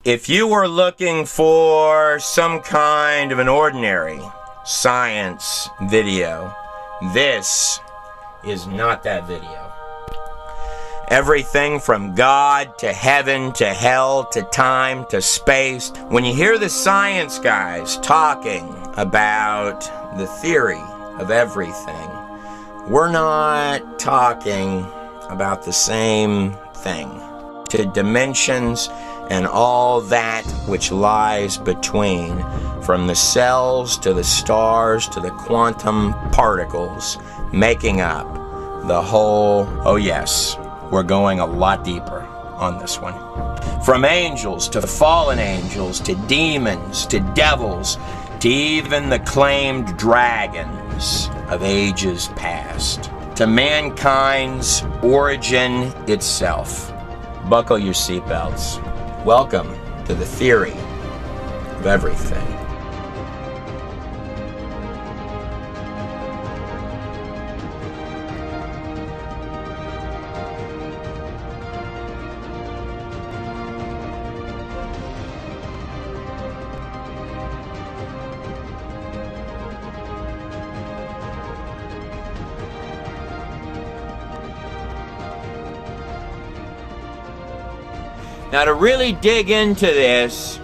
If you were looking for some kind of an ordinary science video, this is not that video. Everything from God to heaven to hell to time to space. When you hear the science guys talking about the theory of everything, we're not talking about the same thing. To dimensions and all that which lies between, from the cells to the stars to the quantum particles, making up the whole. Oh yes, we're going a lot deeper on this one. From angels to fallen angels to demons to devils to even the claimed dragons of ages past, to mankind's origin itself. Buckle your seatbelts. Welcome to the theory of everything. Now, to really dig into this,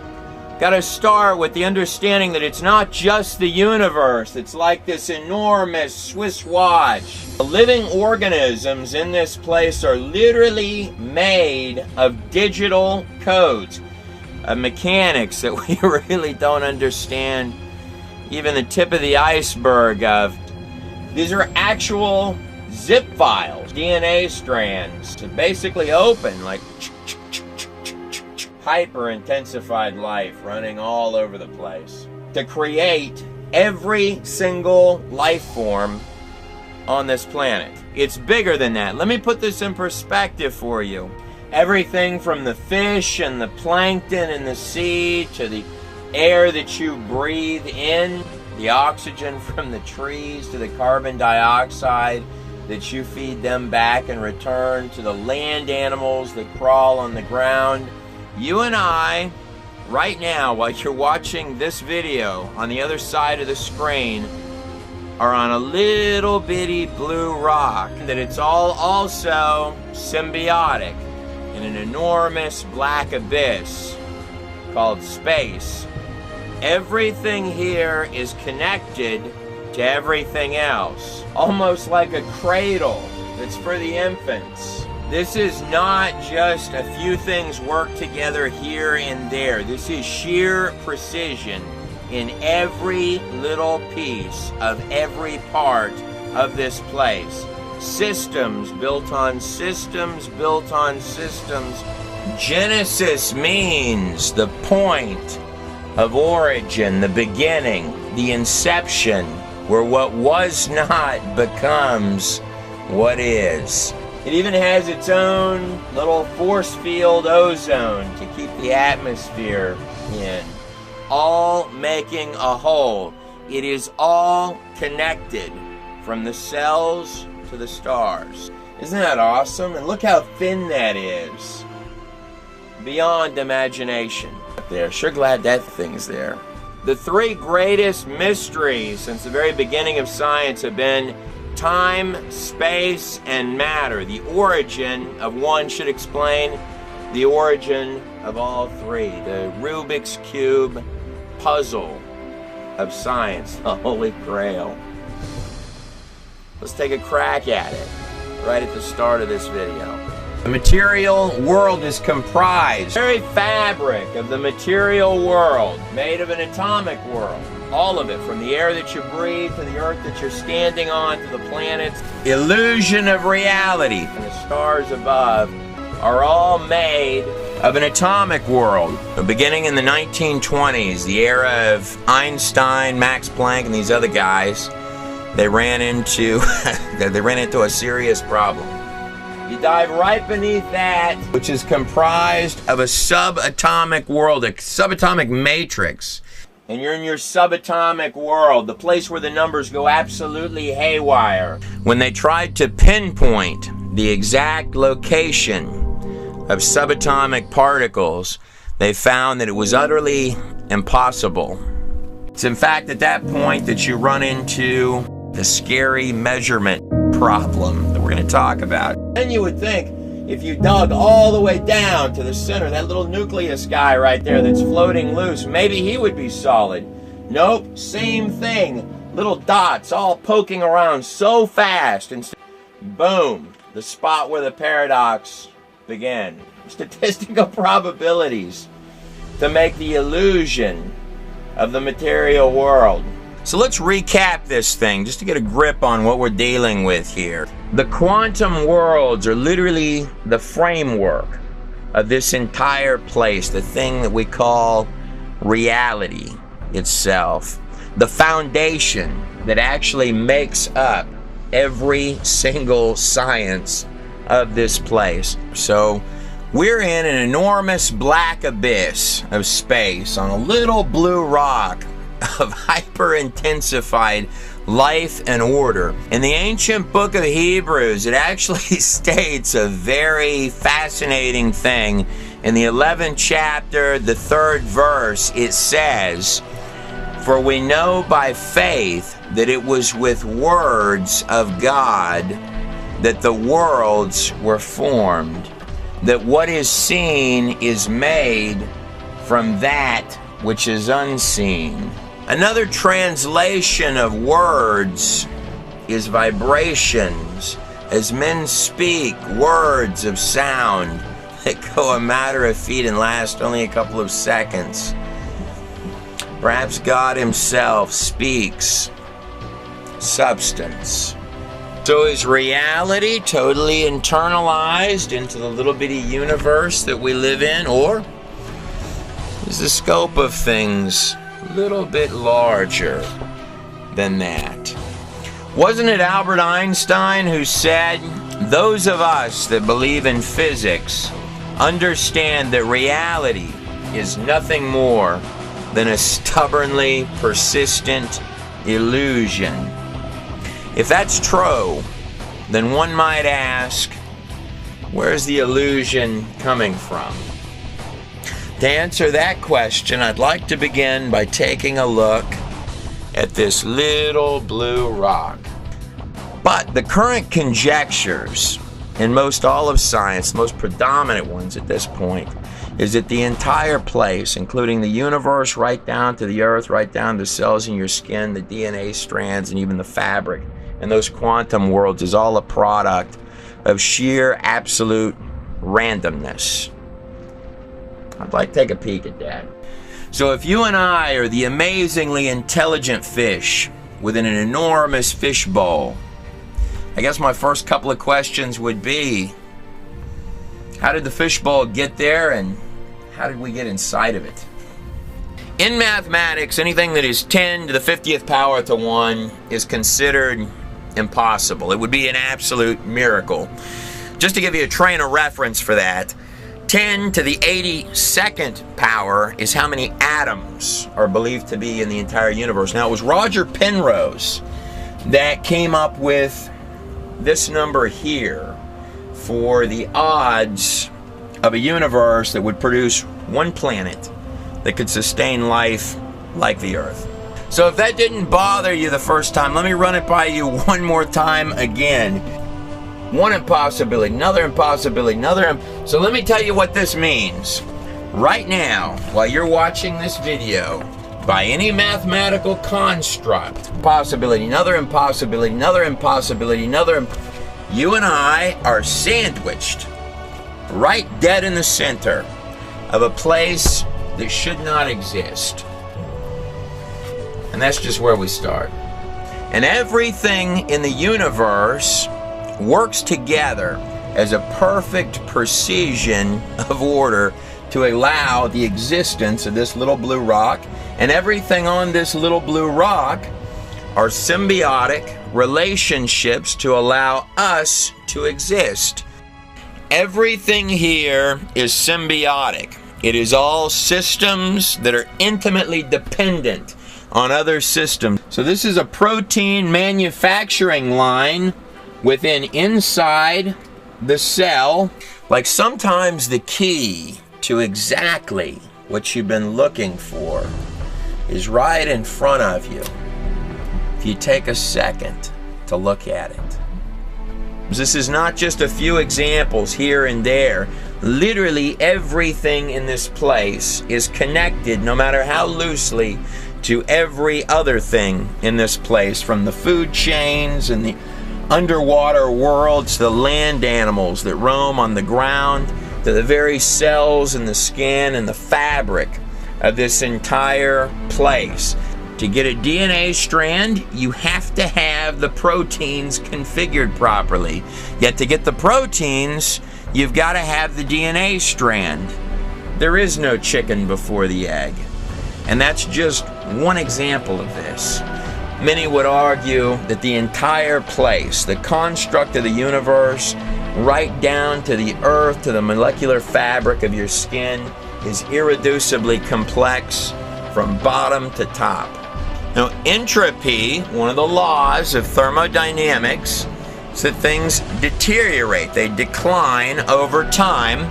got to start with the understanding that it's not just the universe. It's like this enormous Swiss watch. The living organisms in this place are literally made of digital codes, of mechanics that we really don't understand even the tip of the iceberg of. These are actual zip files, DNA strands, to basically open like hyper-intensified life running all over the place to create every single life form on this planet. It's bigger than that. Let me put this in perspective for you. Everything from the fish and the plankton in the sea to the air that you breathe in, the oxygen from the trees to the carbon dioxide that you feed them back in return, to the land animals that crawl on the ground. You and I, right now, while you're watching this video on the other side of the screen, are on a little bitty blue rock that it's all also symbiotic in an enormous black abyss called space. Everything here is connected to everything else, almost like a cradle that's for the infants. This is not just a few things work together here and there. This is sheer precision in every little piece of every part of this place. Systems built on systems built on systems. Genesis means the point of origin, the beginning, the inception, where what was not becomes what is. It even has its own little force field ozone to keep the atmosphere in. All making a whole. It is all connected from the cells to the stars. Isn't that awesome? And look how thin that is. Beyond imagination. There, sure glad that thing's there. The three greatest mysteries since the very beginning of science have been time, space, and matter. The origin of one should explain the origin of all three. The Rubik's Cube puzzle of science, the Holy Grail. Let's take a crack at it right at the start of this video. The material world is comprised, the very fabric of the material world, made of an atomic world. All of it, from the air that you breathe to the earth that you're standing on to the planets. Illusion of reality. And the stars above are all made of an atomic world. Beginning in the 1920s, the era of Einstein, Max Planck, and these other guys, they ran into a serious problem. You dive right beneath that, which is comprised of a subatomic world, a subatomic matrix. And you're in your subatomic world, the place where the numbers go absolutely haywire. When they tried to pinpoint the exact location of subatomic particles, they found that it was utterly impossible. It's in fact at that point that you run into the scary measurement problem that we're going to talk about. Then you would think, if you dug all the way down to the center, that little nucleus guy right there that's floating loose, maybe he would be solid. Nope, same thing. Little dots all poking around so fast, and boom, the spot where the paradox began. Statistical probabilities to make the illusion of the material world. So let's recap this thing just to get a grip on what we're dealing with here. The quantum worlds are literally the framework of this entire place, the thing that we call reality itself, the foundation that actually makes up every single science of this place. So we're in an enormous black abyss of space on a little blue rock of hyper-intensified life and order. In the ancient book of Hebrews, it actually states a very fascinating thing. In the 11th chapter, the 3rd verse, it says, "For we know by faith that it was with words of God that the worlds were formed, that what is seen is made from that which is unseen." Another translation of words is vibrations, as men speak words of sound that go a matter of feet and last only a couple of seconds. Perhaps God himself speaks substance. So is reality totally internalized into the little bitty universe that we live in, or is the scope of things a little bit larger than that? Wasn't it Albert Einstein who said, "Those of us that believe in physics understand that reality is nothing more than a stubbornly persistent illusion"? If that's true, then one might ask, where's the illusion coming from? To answer that question, I'd like to begin by taking a look at this little blue rock. But the current conjectures in most all of science, the most predominant ones at this point, is that the entire place, including the universe right down to the earth, right down to cells in your skin, the DNA strands, and even the fabric, and those quantum worlds, is all a product of sheer absolute randomness. I'd like to take a peek at that. So if you and I are the amazingly intelligent fish within an enormous fish bowl, I guess my first couple of questions would be, how did the fish bowl get there, and how did we get inside of it? In mathematics, anything that is 10 to the 50th power to 1 is considered impossible. It would be an absolute miracle. Just to give you a train of reference for that, 10 to the 82nd power is how many atoms are believed to be in the entire universe. Now, it was Roger Penrose that came up with this number here for the odds of a universe that would produce one planet that could sustain life like the Earth. So if that didn't bother you the first time, let me run it by you one more time again. One impossibility, another impossibility, So let me tell you what this means. Right now, while you're watching this video, by any mathematical construct, possibility, another impossibility, you and I are sandwiched right dead in the center of a place that should not exist. And that's just where we start. And everything in the universe works together as a perfect precision of order to allow the existence of this little blue rock. And everything on this little blue rock are symbiotic relationships to allow us to exist. Everything here is symbiotic. It is all systems that are intimately dependent on other systems. So this is a protein manufacturing line inside the cell. Like sometimes the key to exactly what you've been looking for is right in front of you if you take a second to look at it. This is not just a few examples here and there. Literally everything in this place is connected, no matter how loosely, to every other thing in this place, from the food chains and the underwater worlds, the land animals that roam on the ground, to the very cells and the skin and the fabric of this entire place. To get a DNA strand, you have to have the proteins configured properly. Yet to get the proteins, you've got to have the DNA strand. There is no chicken before the egg. And that's just one example of this. Many would argue that the entire place, the construct of the universe, right down to the earth, to the molecular fabric of your skin, is irreducibly complex from bottom to top. Now, entropy, one of the laws of thermodynamics, is that things deteriorate. They decline over time.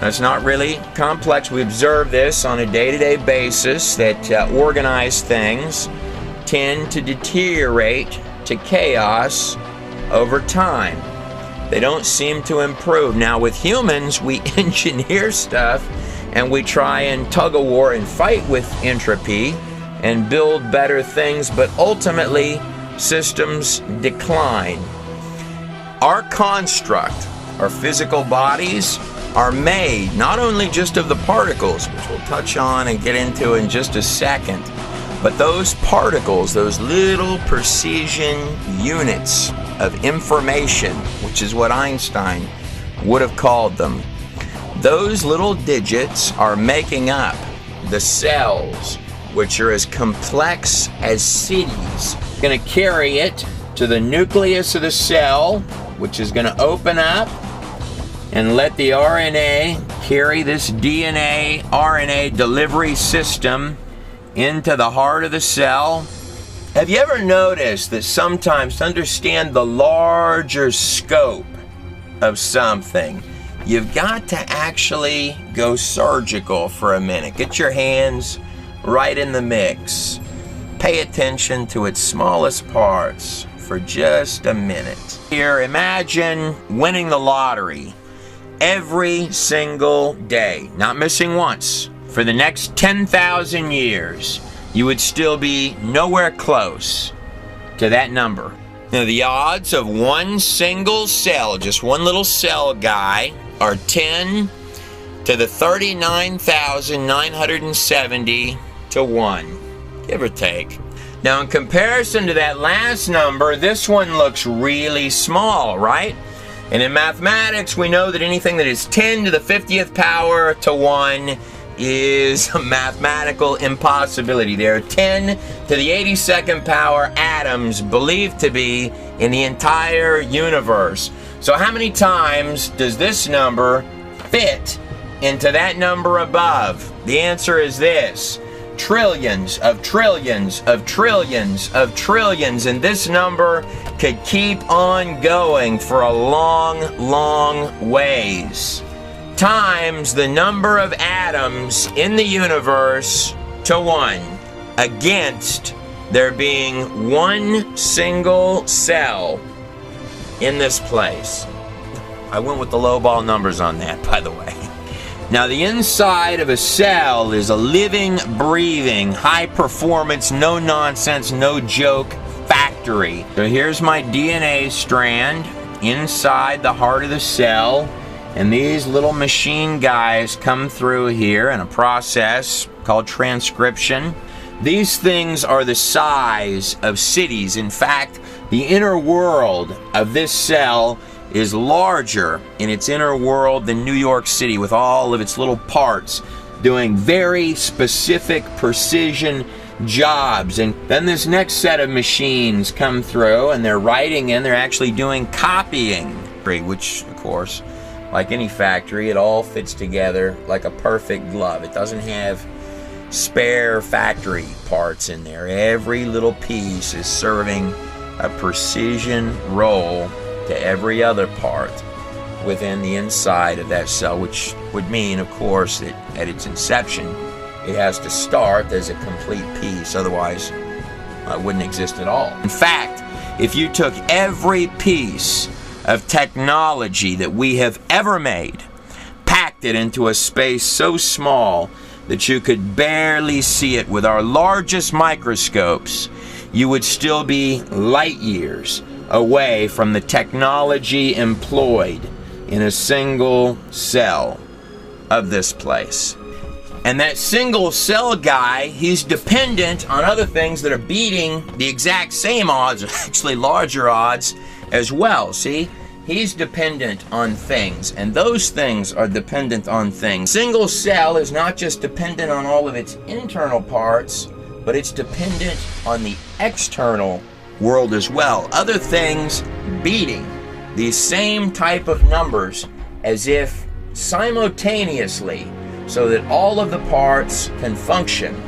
That's not really complex. We observe this on a day-to-day basis, that organized things tend to deteriorate to chaos over time. They don't seem to improve. Now, with humans, we engineer stuff and we try and tug a war and fight with entropy and build better things, but ultimately systems decline. Our construct, our physical bodies, are made not only just of the particles, which we'll touch on and get into in just a second, but those particles, those little precision units of information, which is what Einstein would have called them. Those little digits are making up the cells, which are as complex as cities. Going to carry it to the nucleus of the cell, which is going to open up and let the RNA carry this DNA RNA delivery system into the heart of the cell. Have you ever noticed that sometimes to understand the larger scope of something, you've got to actually go surgical for a minute. Get your hands right in the mix. Pay attention to its smallest parts for just a minute. Here, imagine winning the lottery every single day, not missing once. For the next 10,000 years, you would still be nowhere close to that number. Now, the odds of one single cell, just one little cell guy, are 10 to the 39,970 to 1, give or take. Now, in comparison to that last number, this one looks really small, right? And in mathematics, we know that anything that is 10 to the 50th power to 1 is a mathematical impossibility. There are 10 to the 82nd power atoms believed to be in the entire universe. So how many times does this number fit into that number above? The answer is this: trillions of trillions of trillions of trillions. And this number could keep on going for a long, long ways. Times the number of atoms in the universe to 1, against there being one single cell in this place. I went with the lowball numbers on that, by the way. Now, the inside of a cell is a living, breathing, high-performance, no-nonsense, no-joke factory. So here's my DNA strand inside the heart of the cell. And these little machine guys come through here in a process called transcription. These things are the size of cities. In fact, the inner world of this cell is larger in its inner world than New York City, with all of its little parts doing very specific precision jobs. And then this next set of machines come through and they're writing in, they're actually doing copying, which, of course, like any factory, it all fits together like a perfect glove. It doesn't have spare factory parts in there. Every little piece is serving a precision role to every other part within the inside of that cell, which would mean, of course, that at its inception, It has to start as a complete piece, otherwise it wouldn't exist at all. In fact, if you took every piece of technology that we have ever made, packed it into a space so small that you could barely see it with our largest microscopes, you would still be light years away from the technology employed in a single cell of this place. And that single cell guy, he's dependent on other things that are beating the exact same odds, or actually larger odds as well. See? He's dependent on things, and those things are dependent on things. Single cell is not just dependent on all of its internal parts, but it's dependent on the external world as well. Other things beating these same type of numbers as if simultaneously, so that all of the parts can function.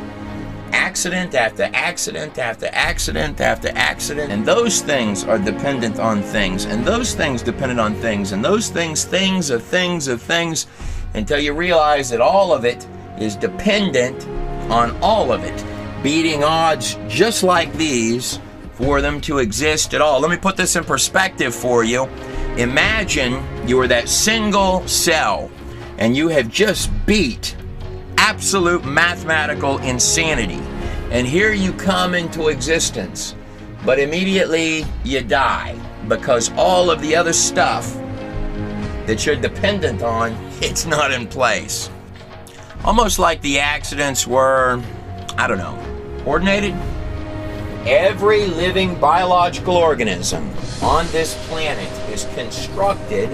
Accident after accident after accident after accident, and those things are dependent on things, and those things dependent on things, and those things of things, until you realize that all of it is dependent on all of it, beating odds just like these for them to exist at all. Let me put this in perspective for you. Imagine you were that single cell, and you have just beat absolute mathematical insanity, and here you come into existence, but immediately you die because all of the other stuff that you're dependent on, it's not in place. Almost like the accidents were, I don't know, coordinated. Every living biological organism on this planet is constructed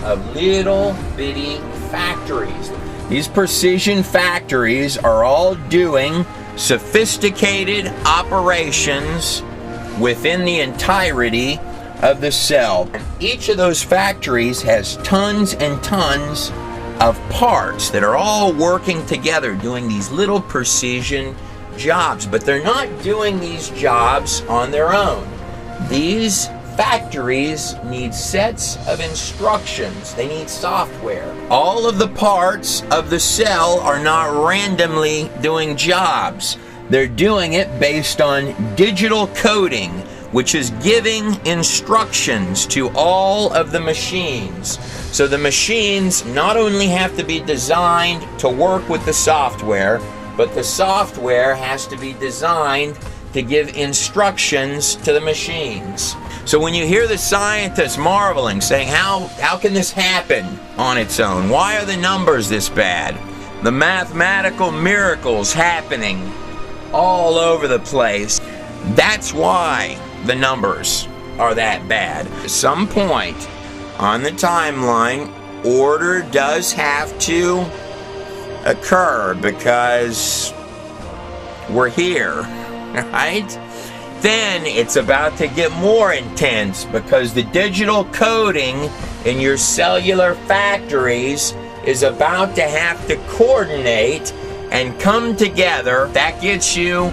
of little bitty factories. These precision factories are all doing sophisticated operations within the entirety of the cell. And each of those factories has tons and tons of parts that are all working together, doing these little precision jobs. But they're not doing these jobs on their own. These factories need sets of instructions. They need software. All of the parts of the cell are not randomly doing jobs. They're doing it based on digital coding, which is giving instructions to all of the machines. So the machines not only have to be designed to work with the software, but the software has to be designed to give instructions to the machines. So when you hear the scientists marveling, saying, how can this happen on its own? Why are the numbers this bad? The mathematical miracles happening all over the place. That's why the numbers are that bad. At some point on the timeline, order does have to occur because we're here, right? Then it's about to get more intense because the digital coding in your cellular factories is about to have to coordinate and come together. That gets you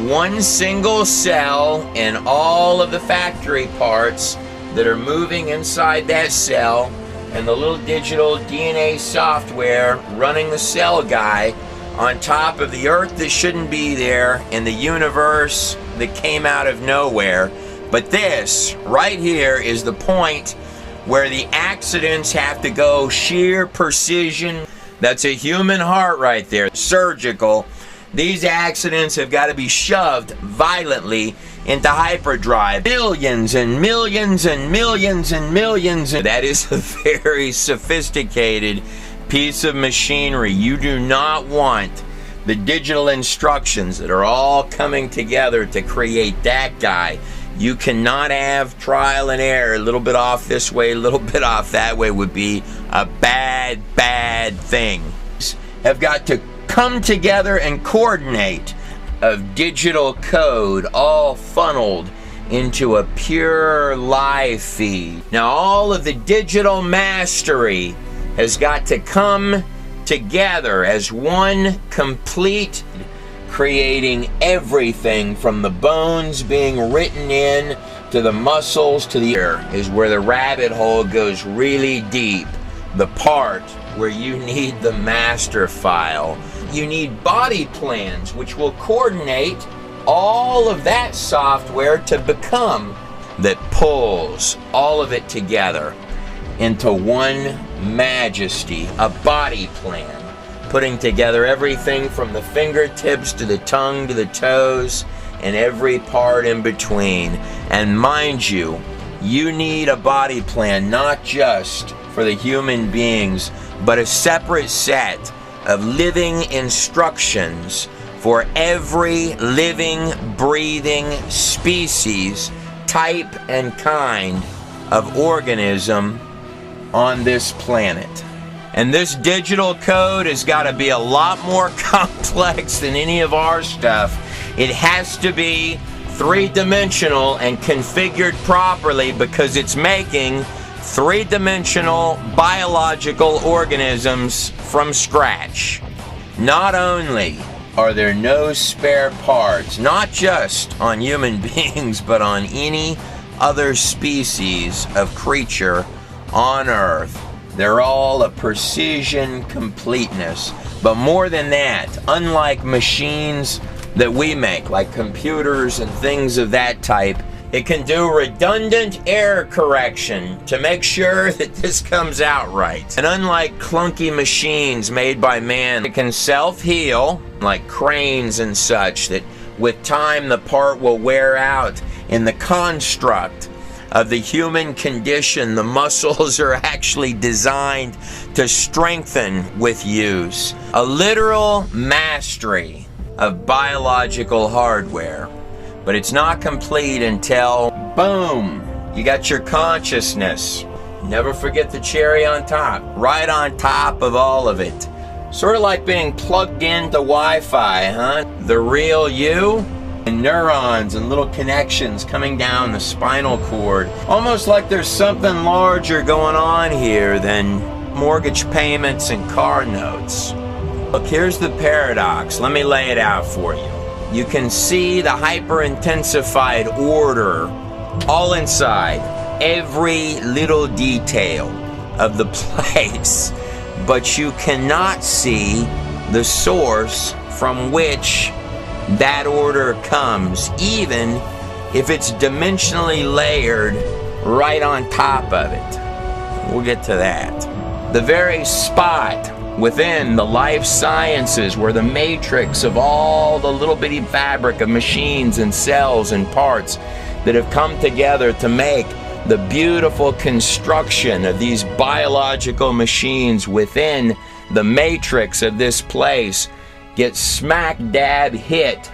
one single cell and all of the factory parts that are moving inside that cell, and the little digital DNA software running the cell guy on top of the earth that shouldn't be there and the universe that came out of nowhere. But this right here is the point where the accidents have to go sheer precision. That's a human heart right there, surgical. These accidents have got to be shoved violently into hyperdrive. Millions and millions and millions and millions. That is a very sophisticated piece of machinery. You do not want the digital instructions that are all coming together to create that guy. You cannot have trial and error. A little bit off this way, a little bit off that way would be a bad, bad thing. Have got to come together and coordinate of digital code all funneled into a pure live feed. Now all of the digital mastery has got to come together as one complete, creating everything from the bones being written in to the muscles to the ear is where the rabbit hole goes really deep. The part where you need the master file. you need body plans, which will coordinate all of that software to become that pulls all of it together into one majesty, a body plan, putting together everything from the fingertips to the tongue to the toes and every part in between. And mind you, you need a body plan not just for the human beings, but a separate set of living instructions for every living, breathing species, type, and kind of organism on this planet. And this digital code has got to be a lot more complex than any of our stuff. It has to be three-dimensional and configured properly because it's making three-dimensional biological organisms from scratch. Not only are there no spare parts, not just on human beings, but on any other species of creature on Earth. They're all a precision completeness. But more than that, unlike machines that we make, like computers and things of that type, it can do redundant error correction to make sure that this comes out right. And unlike clunky machines made by man, it can self-heal, like cranes and such, that with time the part will wear out. In the construct of the human condition, the muscles are actually designed to strengthen with use. A literal mastery of biological hardware. But it's not complete until, boom, you got your consciousness. Never forget the cherry on top, right on top of all of it. Sort of like being plugged into Wi-Fi, huh? The real you, and neurons and little connections coming down the spinal cord. Almost like there's something larger going on here than mortgage payments and car notes. Look, here's the paradox. Let me lay it out for you. You can see the hyper-intensified order all inside, every little detail of the place, but you cannot see the source from which that order comes, even if it's dimensionally layered right on top of it. We'll get to that. The very spot within the life sciences where the matrix of all the little bitty fabric of machines and cells and parts that have come together to make the beautiful construction of these biological machines within the matrix of this place gets smack dab hit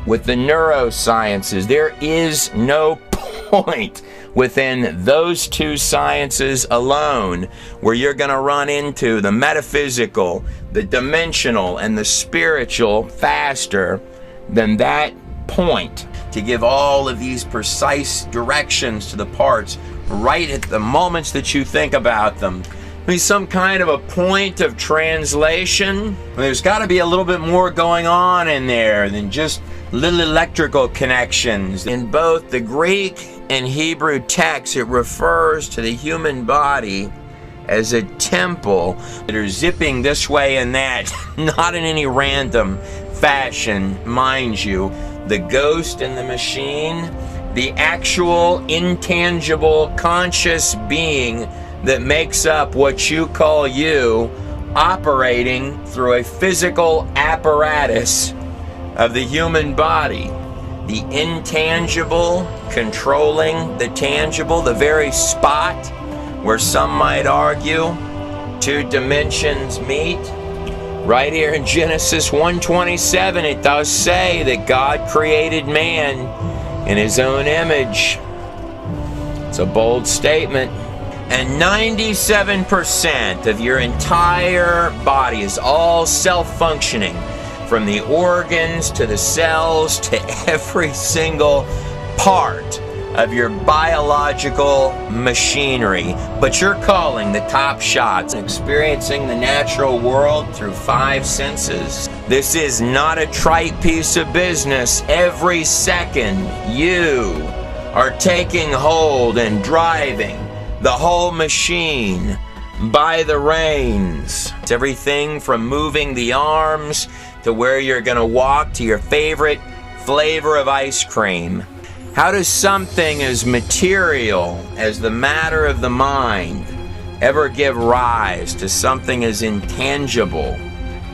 with the neurosciences. There is no point within those two sciences alone where you're going to run into the metaphysical, the dimensional, and the spiritual faster than that point to give all of these precise directions to the parts right at the moments that you think about them. I mean, some kind of a point of translation. There's got to be a little bit more going on in there than just little electrical connections. In both the Greek and Hebrew texts, it refers to the human body as a temple that are zipping this way and that, not in any random fashion, mind you. The ghost and the machine, the actual intangible conscious being that makes up what you call you, operating through a physical apparatus of the human body. The intangible controlling the tangible, the very spot where some might argue two dimensions meet. Right here in Genesis 1:27, it does say that God created man in his own image. It's a bold statement. And 97% of your entire body is all self-functioning, from the organs to the cells to every single part of your biological machinery. But you're calling the top shots, experiencing the natural world through 5 senses. This is not a trite piece of business. Every second you are taking hold and driving the whole machine. by the reins. It's everything from moving the arms to where you're going to walk to your favorite flavor of ice cream. How does something as material as the matter of the mind ever give rise to something as intangible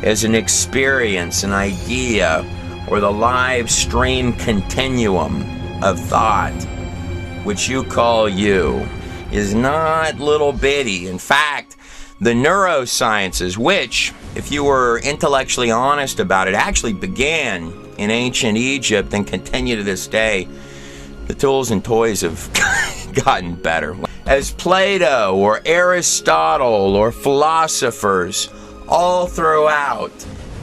as an experience, an idea, or the live stream continuum of thought, which you call you, is not little bitty. In fact, the neurosciences, which, if you were intellectually honest about it, actually began in ancient Egypt and continue to this day, the tools and toys have gotten better. As Plato or Aristotle or philosophers all throughout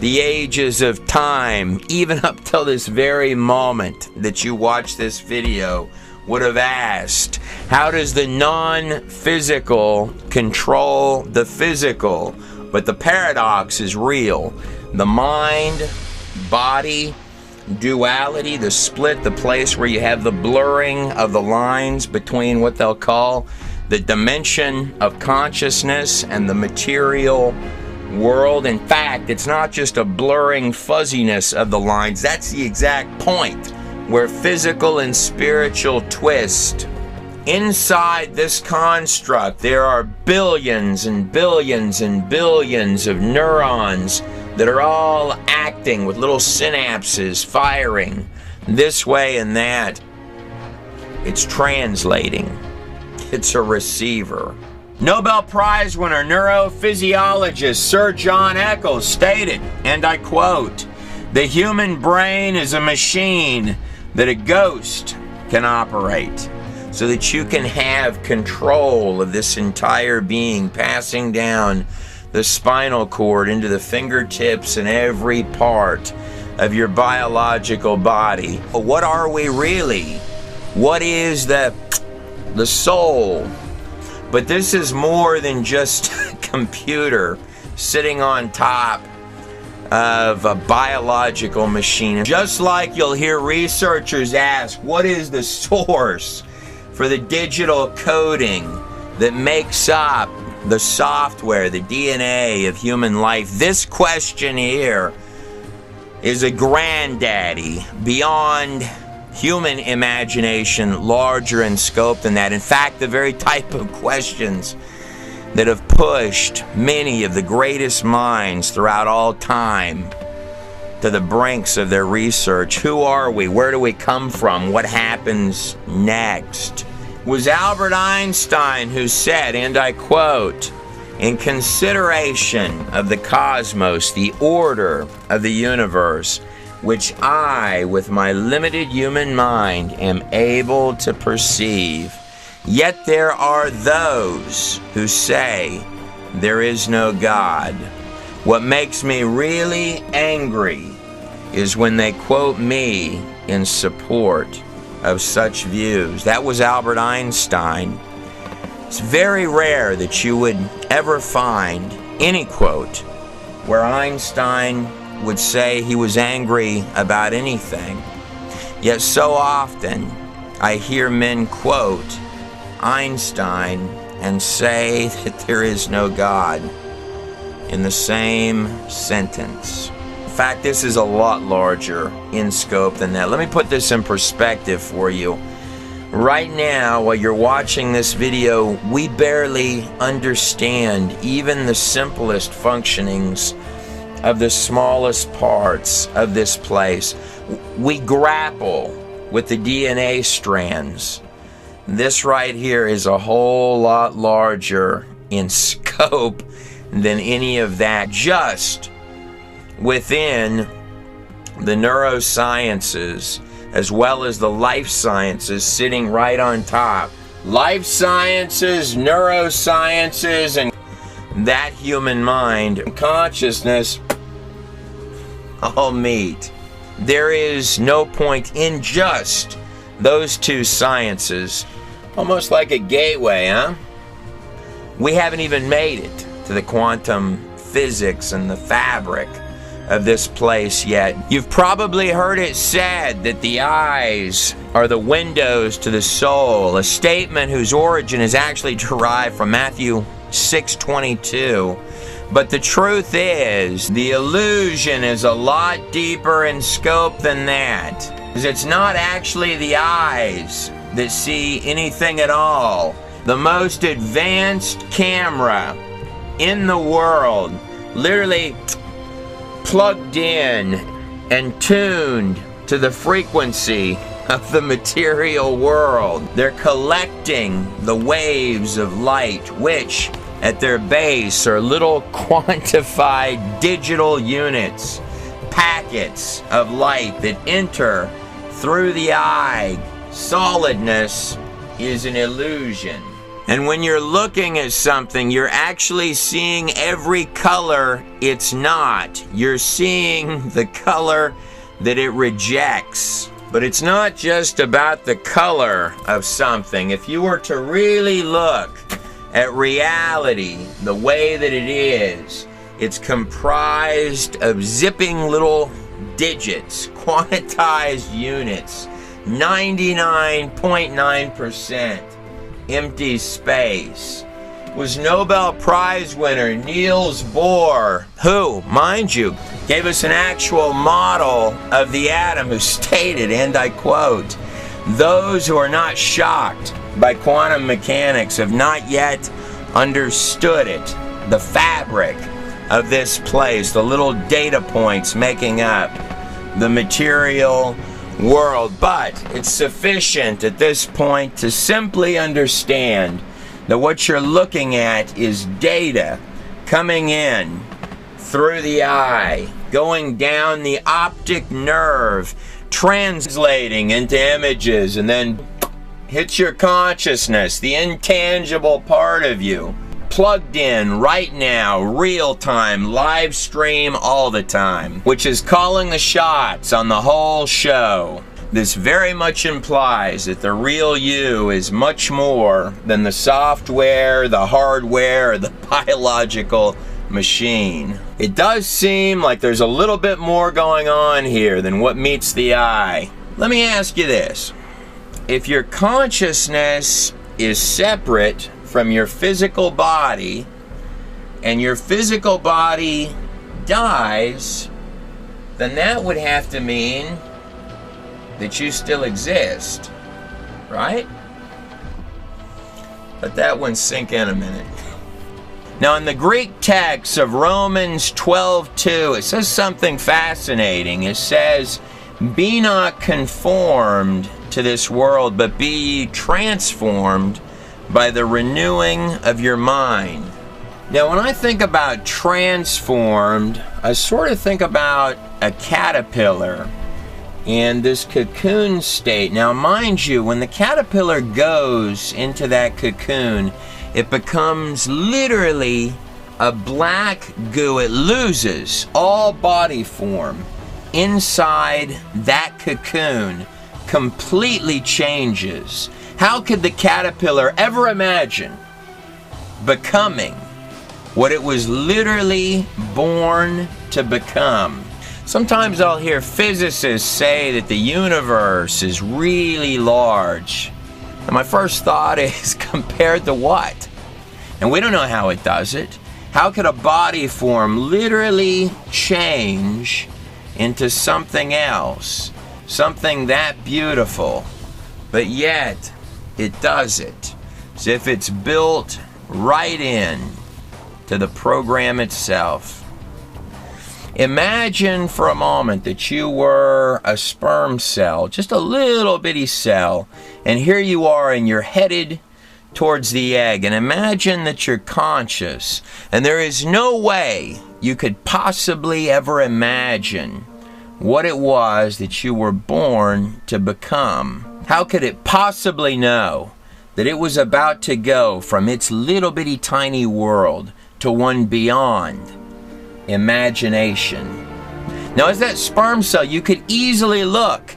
the ages of time, even up till this very moment that you watch this video, would have asked, how does the non-physical control the physical? But the paradox is real. The mind, body, duality, the split, the place where you have the blurring of the lines between what they'll call the dimension of consciousness and the material world. In fact, it's not just a blurring fuzziness of the lines. That's the exact point where physical and spiritual twist. Inside this construct, there are billions and billions and billions of neurons that are all acting with little synapses firing this way and that. It's translating. It's a receiver. Nobel Prize winner neurophysiologist Sir John Eccles stated, and I quote, "The human brain is a machine that a ghost can operate, so that you can have control of this entire being, passing down the spinal cord into the fingertips and every part of your biological body." What are we really? What is the soul? But this is more than just a computer sitting on top of a biological machine. Just like you'll hear researchers ask, what is the source for the digital coding that makes up the software, the DNA of human life? This question here is a granddaddy beyond human imagination, larger in scope than that. In fact, the very type of questions that have pushed many of the greatest minds throughout all time to the brinks of their research. Who are we? Where do we come from? What happens next? It was Albert Einstein who said, and I quote, "In consideration of the cosmos, the order of the universe, which I, with my limited human mind, am able to perceive, yet there are those who say there is no God. What makes me really angry is when they quote me in support of such views." That was Albert Einstein. It's very rare that you would ever find any quote where Einstein would say he was angry about anything. Yet so often I hear men quote Einstein and say that there is no God in the same sentence. In fact, this is a lot larger in scope than that. Let me put this in perspective for you. Right now, while you're watching this video, we barely understand even the simplest functionings of the smallest parts of this place. We grapple with the DNA strands. This right here is a whole lot larger in scope than any of that, just within the neurosciences as well as the life sciences sitting right on top. Life sciences, neurosciences, and that human mind and consciousness all meet. There is no point in just those two sciences. Almost like a gateway, huh? We haven't even made it to the quantum physics and the fabric of this place yet. You've probably heard it said that the eyes are the windows to the soul, a statement whose origin is actually derived from Matthew 622. But the truth is, the illusion is a lot deeper in scope than that. Because it's not actually the eyes that see anything at all. The most advanced camera in the world, literally plugged in and tuned to the frequency of the material world. They're collecting the waves of light, which at their base are little quantified digital units, packets of light that enter through the eye. Solidness is an illusion. And when you're looking at something, you're actually seeing every color it's not. You're seeing the color that it rejects. But it's not just about the color of something. If you were to really look at reality the way that it is, it's comprised of zipping little digits, quantized units, 99.9% empty space. Was Nobel Prize winner Niels Bohr, who, mind you, gave us an actual model of the atom, who stated, and I quote, "Those who are not shocked by quantum mechanics have not yet understood it, the fabric of this place, the little data points making up the material world." But it's sufficient at this point to simply understand that what you're looking at is data coming in through the eye, going down the optic nerve, translating into images, and then hits your consciousness, the intangible part of you, plugged in right now, real time, live stream all the time, which is calling the shots on the whole show. This very much implies that the real you is much more than the software, the hardware, or the biological machine. It does seem like there's a little bit more going on here than what meets the eye. Let me ask you this. If your consciousness is separate from your physical body, and your physical body dies, then that would have to mean that you still exist, right? Let that one sink in a minute. Now, in the Greek text of Romans 12:2, it says something fascinating. It says, "Be not conformed to this world, but be ye transformed by the renewing of your mind." Now, when I think about transformed, I sort of think about a caterpillar in this cocoon state. Now, mind you, when the caterpillar goes into that cocoon, it becomes literally a black goo. It loses all body form inside that cocoon, completely changes. How could the caterpillar ever imagine becoming what it was literally born to become? Sometimes I'll hear physicists say that the universe is really large. And my first thought is, compared to what? And we don't know how it does it. How could a body form literally change into something else? Something that beautiful. But yet, it does it. As if it's built right in to the program itself. Imagine for a moment that you were a sperm cell, just a little bitty cell, and here you are and you're headed towards the egg. And imagine that you're conscious, and there is no way you could possibly ever imagine what it was that you were born to become. How could it possibly know that it was about to go from its little bitty tiny world to one beyond imagination? Now, as that sperm cell, you could easily look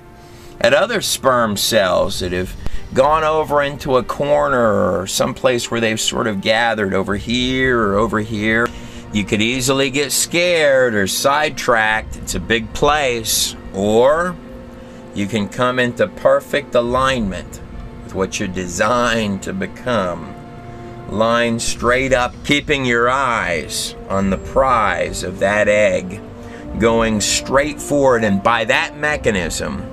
at other sperm cells that have gone over into a corner or someplace where they've sort of gathered over here or over here. You could easily get scared or sidetracked. It's a big place. Or you can come into perfect alignment with what you're designed to become. line straight up, keeping your eyes on the prize of that egg, going straight forward, and by that mechanism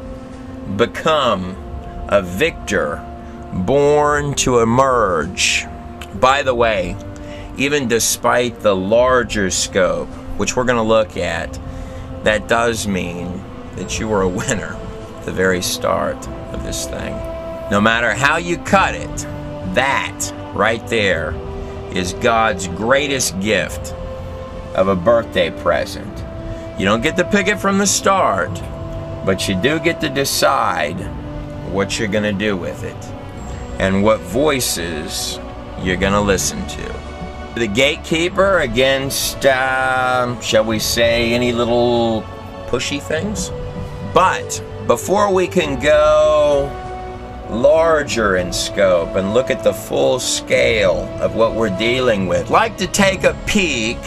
become a victor born to emerge. By the way, even despite the larger scope, which we're going to look at, that does mean that you were a winner at the very start of this thing. No matter how you cut it, that right there is God's greatest gift of a birthday present. You don't get to pick it from the start, but you do get to decide what you're going to do with it and what voices you're going to listen to. The gatekeeper against, shall we say, any little pushy things? But before we can go larger in scope and look at the full scale of what we're dealing with, I'd like to take a peek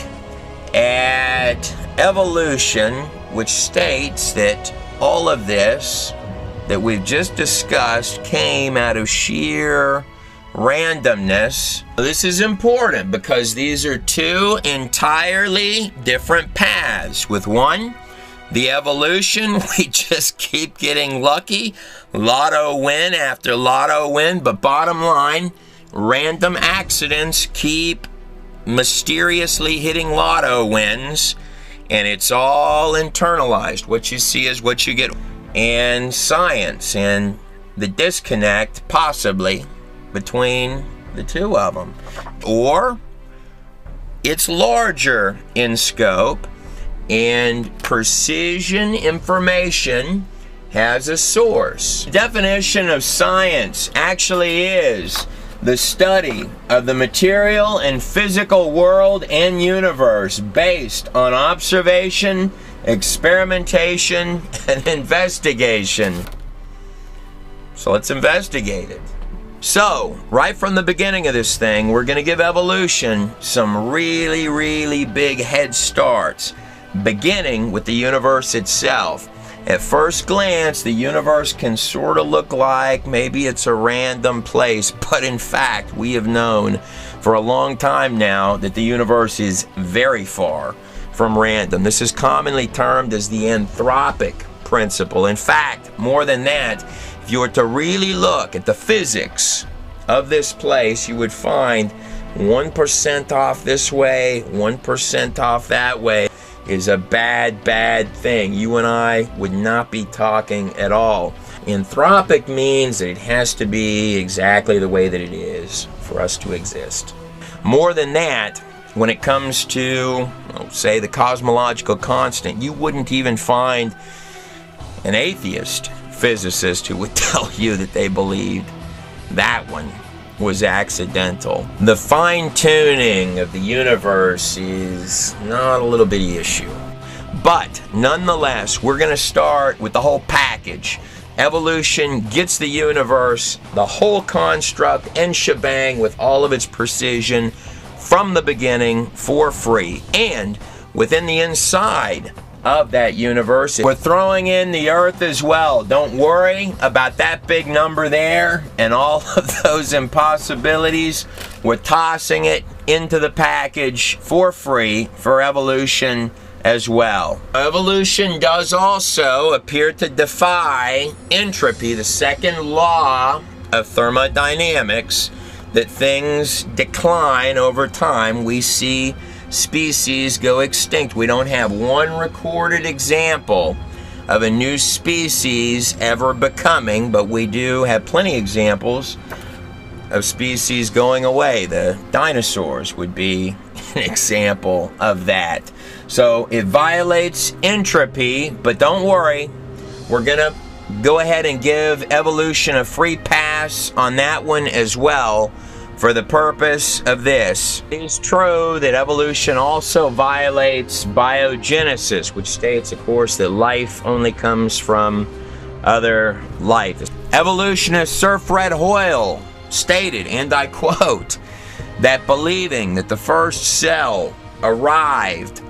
at evolution, which states that all of this that we've just discussed came out of sheer randomness. This is important because these are two entirely different paths. With one, the evolution, we just keep getting lucky, lotto win after lotto win, but bottom line, random accidents keep mysteriously hitting lotto wins, and it's all internalized. What you see is what you get. And science and the disconnect, possibly, between the two of them. Or it's larger in scope, and precision information has a source. The definition of science actually is the study of the material and physical world and universe based on observation, experimentation, and investigation. So let's investigate it. So, right from the beginning of this thing, we're going to give evolution some really, really big head starts, beginning with the universe itself. At first glance, the universe can sort of look like maybe it's a random place, but in fact, we have known for a long time now that the universe is very far from random. This is commonly termed as the anthropic principle. In fact, more than that, if you were to really look at the physics of this place, you would find 1% off this way, 1% off that way is a bad, bad thing. You and I would not be talking at all. Anthropic means that it has to be exactly the way that it is for us to exist. More than that, when it comes to, say, the cosmological constant, you wouldn't even find an atheist physicist who would tell you that they believed that one was accidental. The fine-tuning of the universe is not a little bitty issue. But nonetheless, we're going to start with the whole package. Evolution gets the universe, the whole construct and shebang with all of its precision from the beginning for free. And within the inside of that universe, we're throwing in the Earth as well. Don't worry about that big number there and all of those impossibilities. We're tossing it into the package for free for evolution as well. Evolution does also appear to defy entropy, the second law of thermodynamics, that things decline over time. We see species go extinct. We don't have one recorded example of a new species ever becoming, but we do have plenty of examples of species going away. The dinosaurs would be an example of that. So it violates entropy, but don't worry, we're gonna go ahead and give evolution a free pass on that one as well, for the purpose of this. It is true that evolution also violates biogenesis, which states, of course, that life only comes from other life. Evolutionist Sir Fred Hoyle stated, and I quote, that believing that the first cell arrived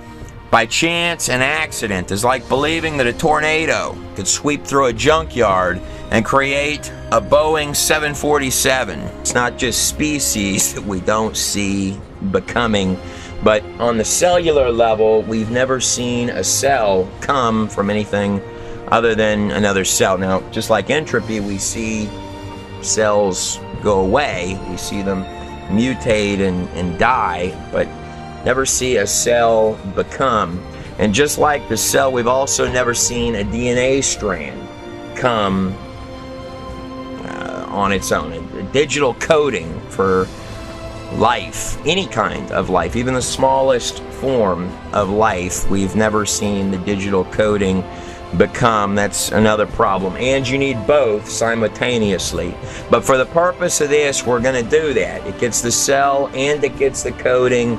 by chance and accident is like believing that a tornado could sweep through a junkyard and create a Boeing 747. It's not just species that we don't see becoming, but on the cellular level, we've never seen a cell come from anything other than another cell. Now, just like entropy, we see cells go away, we see them mutate and die, but never see a cell become. And just like the cell, we've also never seen a DNA strand come on its own. A digital coding for life, any kind of life, even the smallest form of life, we've never seen the digital coding become. That's another problem. And you need both simultaneously. But for the purpose of this, we're going to do that. It gets the cell and it gets the coding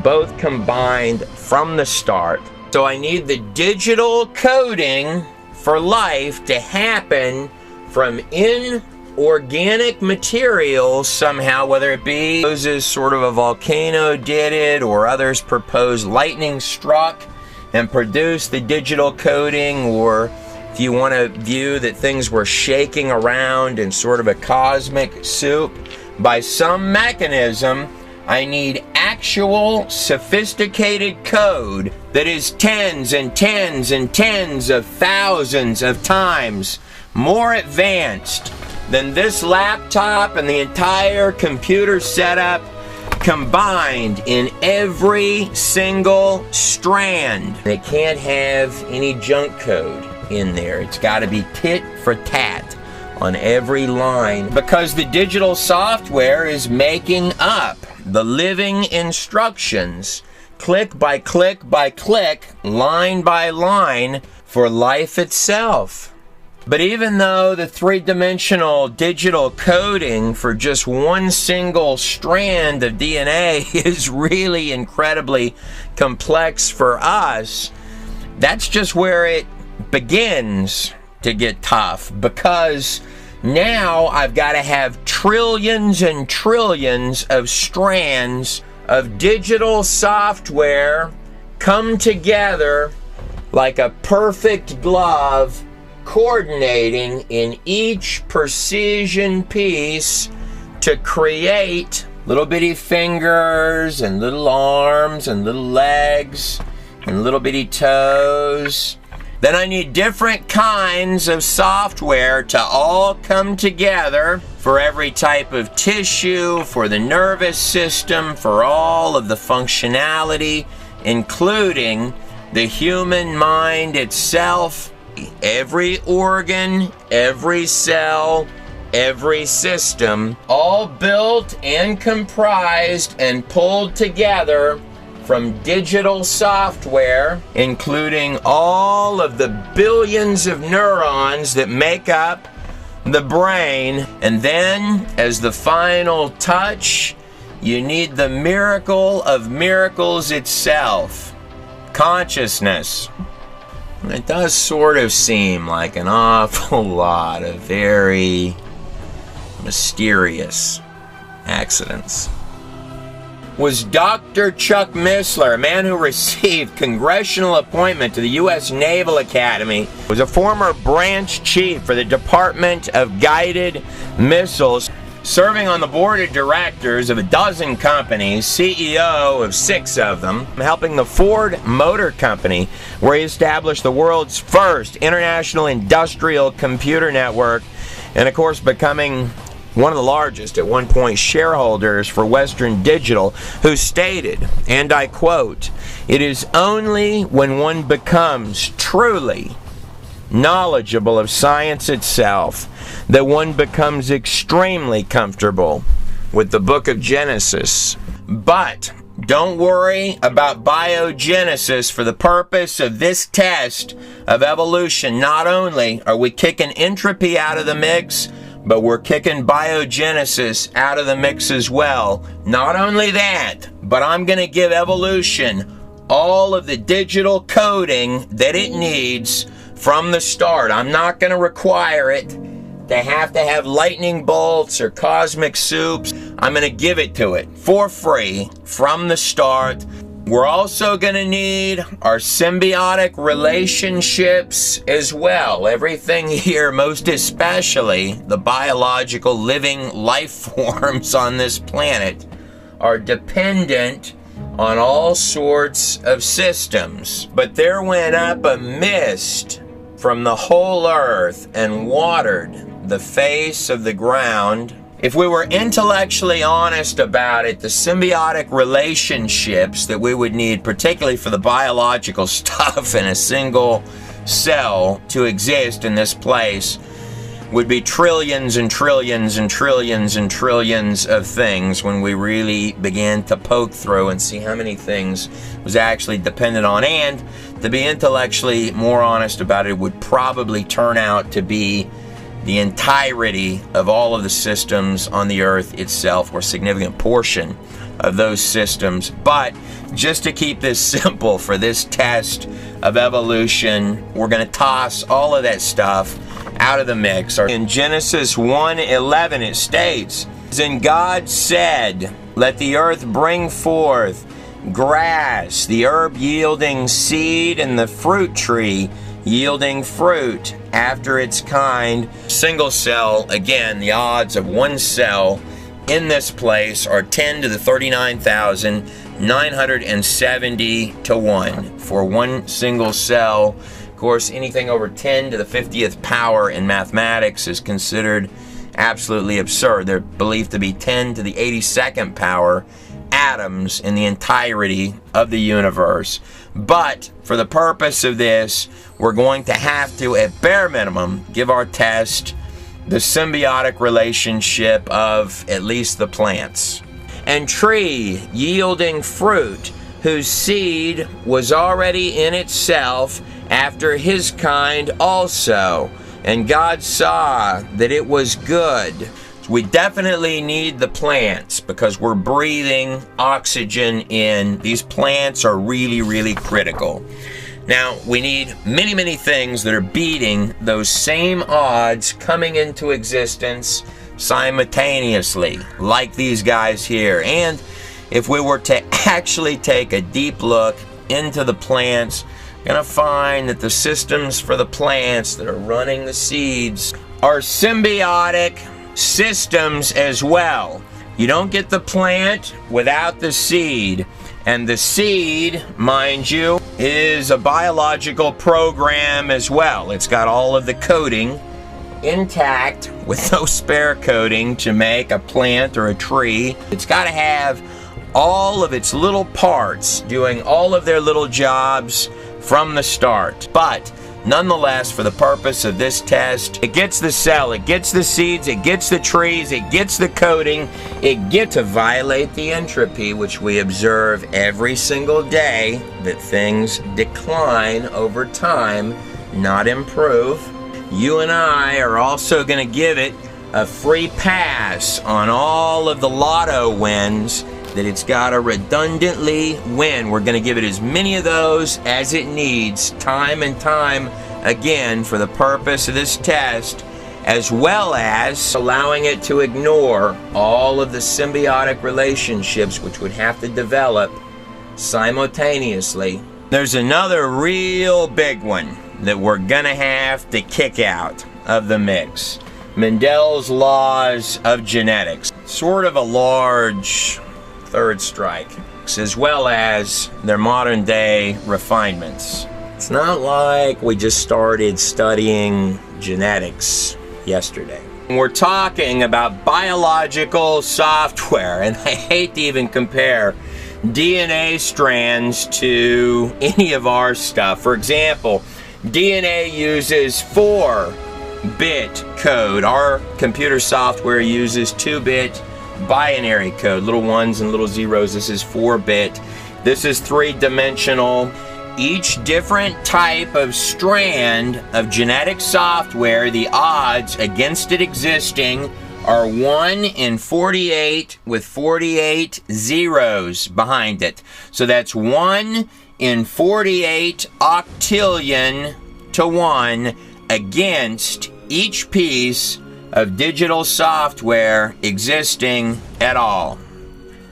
both combined from the start. So I need the digital coding for life to happen from inorganic materials somehow, whether it be as sort of a volcano did it, or others propose lightning struck and produced the digital coding, or if you want to view that things were shaking around in sort of a cosmic soup, by some mechanism, I need actual sophisticated code that is tens and tens and tens of thousands of times more advanced than this laptop and the entire computer setup combined in every single strand. It can't have any junk code in there. It's got to be tit for tat on every line, because the digital software is making up the living instructions, click by click by click, line by line, for life itself. But even though the three-dimensional digital coding for just one single strand of DNA is really incredibly complex for us, that's just where it begins to get tough, because now I've got to have trillions and trillions of strands of digital software come together like a perfect glove, coordinating in each precision piece to create little bitty fingers and little arms and little legs and little bitty toes. Then I need different kinds of software to all come together for every type of tissue, for the nervous system, for all of the functionality, including the human mind itself, every organ, every cell, every system, all built and comprised and pulled together from digital software, including all of the billions of neurons that make up the brain. And then, as the final touch, you need the miracle of miracles itself, consciousness. It does sort of seem like an awful lot of very mysterious accidents. Was Dr. Chuck Missler, a man who received congressional appointment to the U.S. Naval Academy, was a former branch chief for the Department of Guided Missiles, serving on the board of directors of a dozen companies, CEO of 6 of them, helping the Ford Motor Company, where he established the world's first international industrial computer network, and of course becoming one of the largest, at one point, shareholders for Western Digital, who stated, and I quote, "It is only when one becomes truly knowledgeable of science itself that one becomes extremely comfortable with the book of Genesis. But don't worry about biogenesis for the purpose of this test of evolution. Not only are we kicking entropy out of the mix, but we're kicking biogenesis out of the mix as well. Not only that, but I'm going to give evolution all of the digital coding that it needs from the start. I'm not going to require it to have lightning bolts or cosmic soups. I'm going to give it to it for free from the start. We're also going to need our symbiotic relationships as well. Everything here, most especially the biological living life forms on this planet, are dependent on all sorts of systems. But there went up a mist from the whole earth and watered the face of the ground. If we were intellectually honest about it, the symbiotic relationships that we would need, particularly for the biological stuff in a single cell to exist in this place, would be trillions and trillions and trillions and trillions of things when we really began to poke through and see how many things was actually dependent on. And to be intellectually more honest about it, would probably turn out to be the entirety of all of the systems on the earth itself, or a significant portion of those systems. But just to keep this simple for this test of evolution, we're going to toss all of that stuff out of the mix. In Genesis 1:11 it states, "And God said, let the earth bring forth grass, the herb yielding seed, and the fruit tree yielding fruit after its kind." Single cell, again, the odds of one cell in this place are 10 to the 39,970 to 1 for one single cell. Of course, anything over 10 to the 50th power in mathematics is considered absolutely absurd. They're believed to be 10 to the 82nd power atoms in the entirety of the universe. But for the purpose of this, we're going to have to, at bare minimum, give our test the symbiotic relationship of at least the plants. "And tree yielding fruit, whose seed was already in itself after his kind also. And God saw that it was good." We definitely need the plants because we're breathing oxygen in. These plants are really, really critical. Now, we need many, many things that are beating those same odds coming into existence simultaneously, like these guys here. And if we were to actually take a deep look into the plants, we're going to find that the systems for the plants that are running the seeds are symbiotic systems as well. You don't get the plant without the seed. And the seed, mind you, is a biological program as well. It's got all of the coding intact with no spare coding to make a plant or a tree. It's got to have all of its little parts doing all of their little jobs from the start. But nonetheless, for the purpose of this test, it gets the cell, it gets the seeds, it gets the trees, it gets the coding, it gets to violate the entropy, which we observe every single day, that things decline over time, not improve. You and I are also going to give it a free pass on all of the lotto wins that it's got to redundantly win. We're going to give it as many of those as it needs, time and time again, for the purpose of this test, as well as allowing it to ignore all of the symbiotic relationships which would have to develop simultaneously. There's another real big one that we're going to have to kick out of the mix. Mendel's laws of genetics. Sort of a large third strike, as well as their modern day refinements. It's not like we just started studying genetics yesterday. We're talking about biological software, and I hate to even compare DNA strands to any of our stuff. For example, DNA uses 4-bit code. Our computer software uses 2-bit binary code, little ones and little zeros. This is 4-bit. This is 3-dimensional. Each different type of strand of genetic software, the odds against it existing are 1 in 48 with 48 zeros behind it. So that's 1 in 48 octillion to 1 against each piece of digital software existing at all.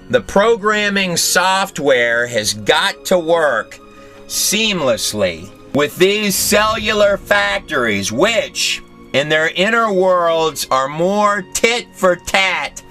The programming software has got to work seamlessly with these cellular factories, which in their inner worlds are more tit for tat,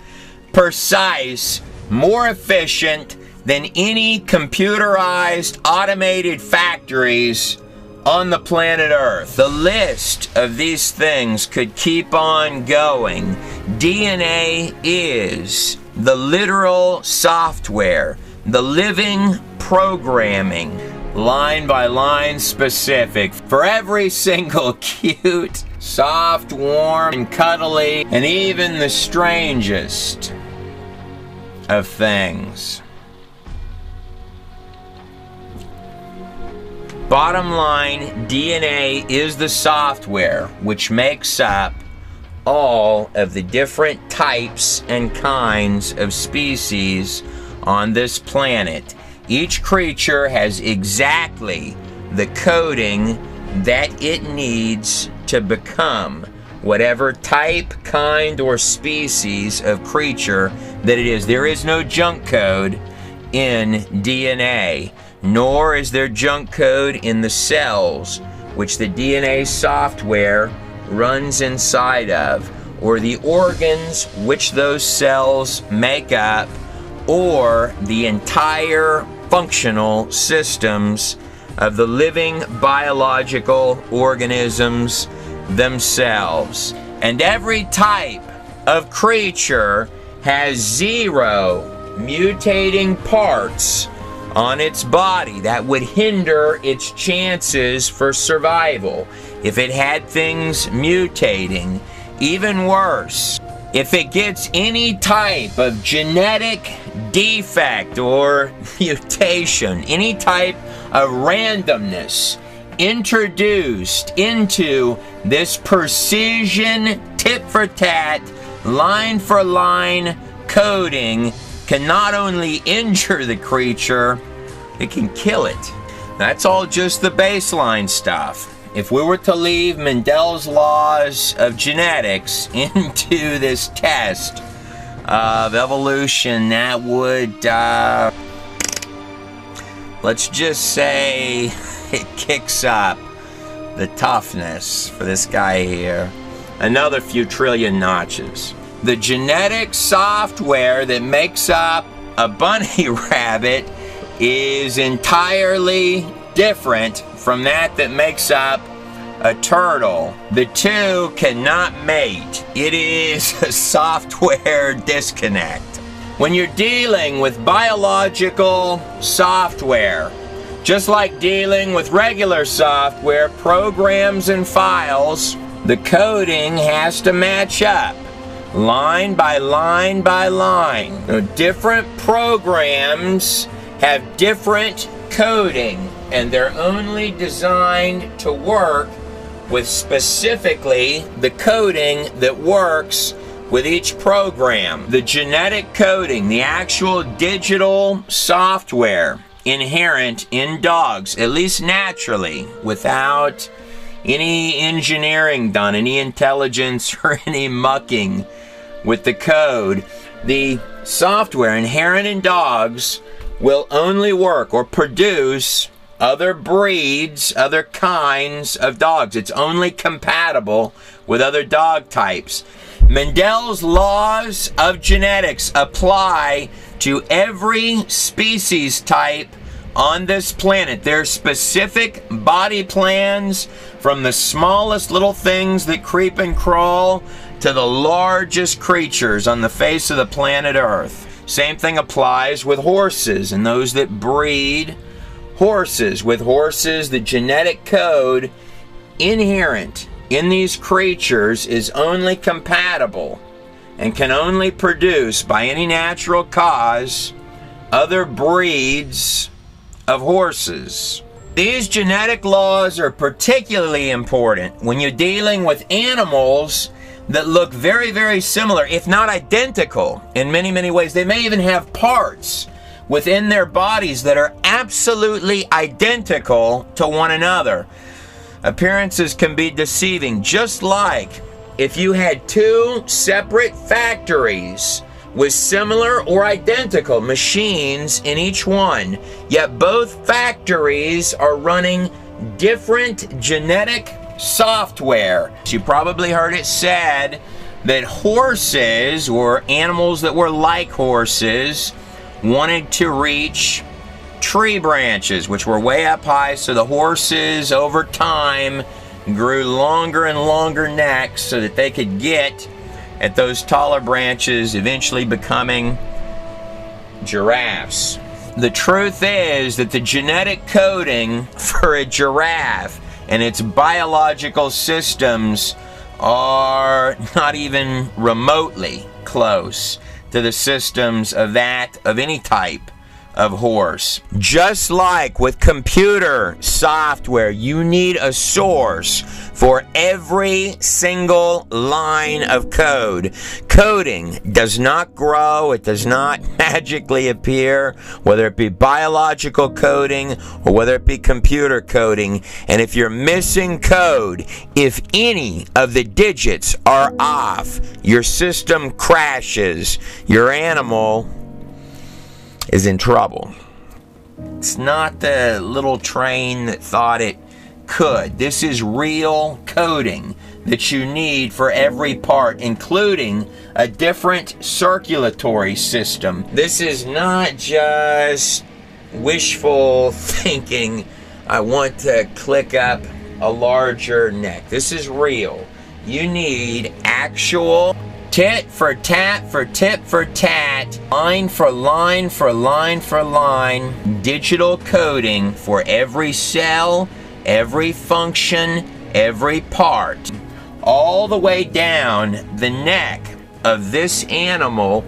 precise, more efficient than any computerized automated factories on the planet Earth. The list of these things could keep on going. DNA is the literal software, the living programming, line by line specific for every single cute, soft, warm, and cuddly, and even the strangest of things. Bottom line, DNA is the software which makes up all of the different types and kinds of species on this planet. Each creature has exactly the coding that it needs to become whatever type, kind, or species of creature that it is. There is no junk code in DNA, nor is there junk code in the cells which the DNA software runs inside of, or the organs which those cells make up, or the entire functional systems of the living biological organisms themselves. And every type of creature has 0 mutating parts on its body that would hinder its chances for survival. If it had things mutating, even worse, if it gets any type of genetic defect or mutation, any type of randomness introduced into this precision, tit-for-tat, line-for-line coding, can not only injure the creature, it can kill it. That's all just the baseline stuff. If we were to leave Mendel's laws of genetics into this test of evolution, that would, let's just say it kicks up the toughness for this guy here another few trillion notches. The genetic software that makes up a bunny rabbit is entirely different from that makes up a turtle. The two cannot mate. It is a software disconnect. When you're dealing with biological software, just like dealing with regular software, programs and files, the coding has to match up. Line by line by line. Now, different programs have different coding, and they're only designed to work with specifically the coding that works with each program. The genetic coding, the actual digital software inherent in dogs, at least naturally, without any engineering done, any intelligence or any mucking with the code, the software inherent in dogs will only work or produce other breeds, other kinds of dogs. It's only compatible with other dog types. Mendel's laws of genetics apply to every species type on this planet. There's specific body plans, from the smallest little things that creep and crawl to the largest creatures on the face of the planet Earth. Same thing applies with horses and those that breed horses. With horses, the genetic code inherent in these creatures is only compatible and can only produce, by any natural cause, other breeds of horses. These genetic laws are particularly important when you're dealing with animals that look very, very similar, if not identical, in many, many ways. They may even have parts within their bodies that are absolutely identical to one another. Appearances can be deceiving, just like if you had two separate factories with similar or identical machines in each one, yet both factories are running different genetic software. You probably heard it said that horses, or animals that were like horses, wanted to reach tree branches, which were way up high, so the horses over time grew longer and longer necks so that they could get at those taller branches, eventually becoming giraffes. The truth is that the genetic coding for a giraffe and its biological systems are not even remotely close to the systems of that of any type of horse. Just like with computer software, you need a source for every single line of code. Coding does not grow, it does not magically appear, whether it be biological coding or whether it be computer coding. And if you're missing code, if any of the digits are off, your system crashes, your animal is in trouble. It's not the little train that thought it could. This is real coding that you need for every part, including a different circulatory system. This is not just wishful thinking, I want to click up a larger neck. This is real. You need actual tit for tat for tit for tat, line for line for line for line, digital coding for every cell, every function, every part. All the way down the neck of this animal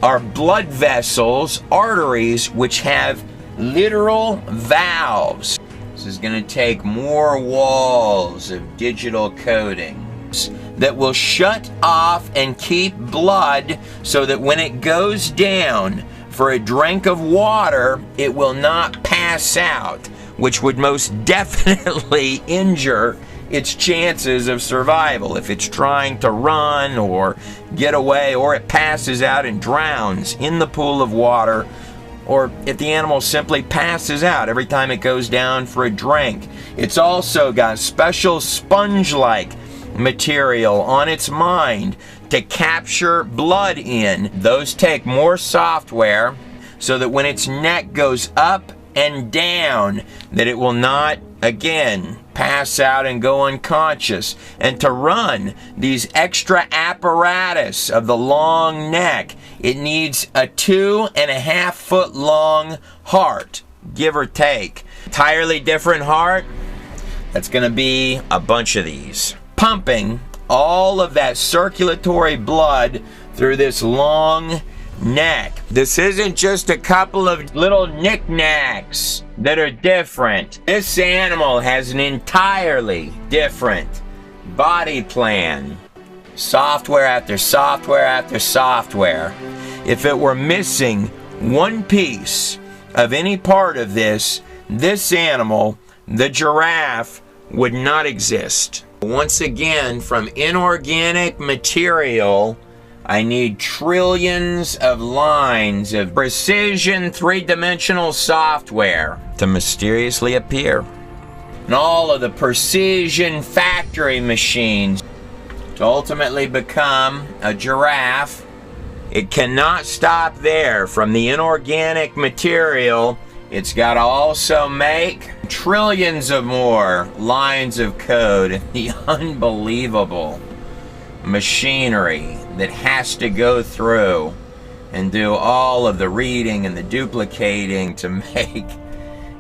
are blood vessels, arteries, which have literal valves. This is going to take more walls of digital coding that will shut off and keep blood so that when it goes down for a drink of water, it will not pass out, which would most definitely injure its chances of survival if it's trying to run or get away, or it passes out and drowns in the pool of water, or if the animal simply passes out every time it goes down for a drink. It's also got special sponge-like material on its mind to capture blood in. Those take more software so that when its neck goes up and down, that it will not again pass out and go unconscious. And to run these extra apparatus of the long neck, it needs a 2.5 foot long heart, give or take. Entirely different heart, that's going to be a bunch of these, pumping all of that circulatory blood through this long neck. This isn't just a couple of little knickknacks that are different. This animal has an entirely different body plan. Software after software after software. If it were missing one piece of any part of this animal, the giraffe, would not exist. Once again, from inorganic material, I need trillions of lines of precision three-dimensional software to mysteriously appear. And all of the precision factory machines to ultimately become a giraffe. It cannot stop there. From the inorganic material, it's got to also make trillions of more lines of code. The unbelievable machinery that has to go through and do all of the reading and the duplicating to make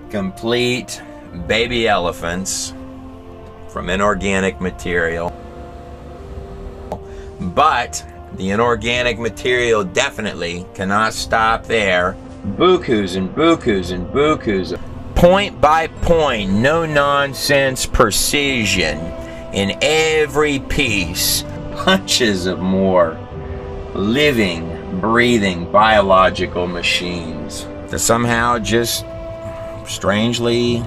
complete baby elephants from inorganic material. But the inorganic material definitely cannot stop there. Bukus and bukus and bukus. Point by point, no nonsense precision in every piece. Bunches of more living, breathing, biological machines to somehow just strangely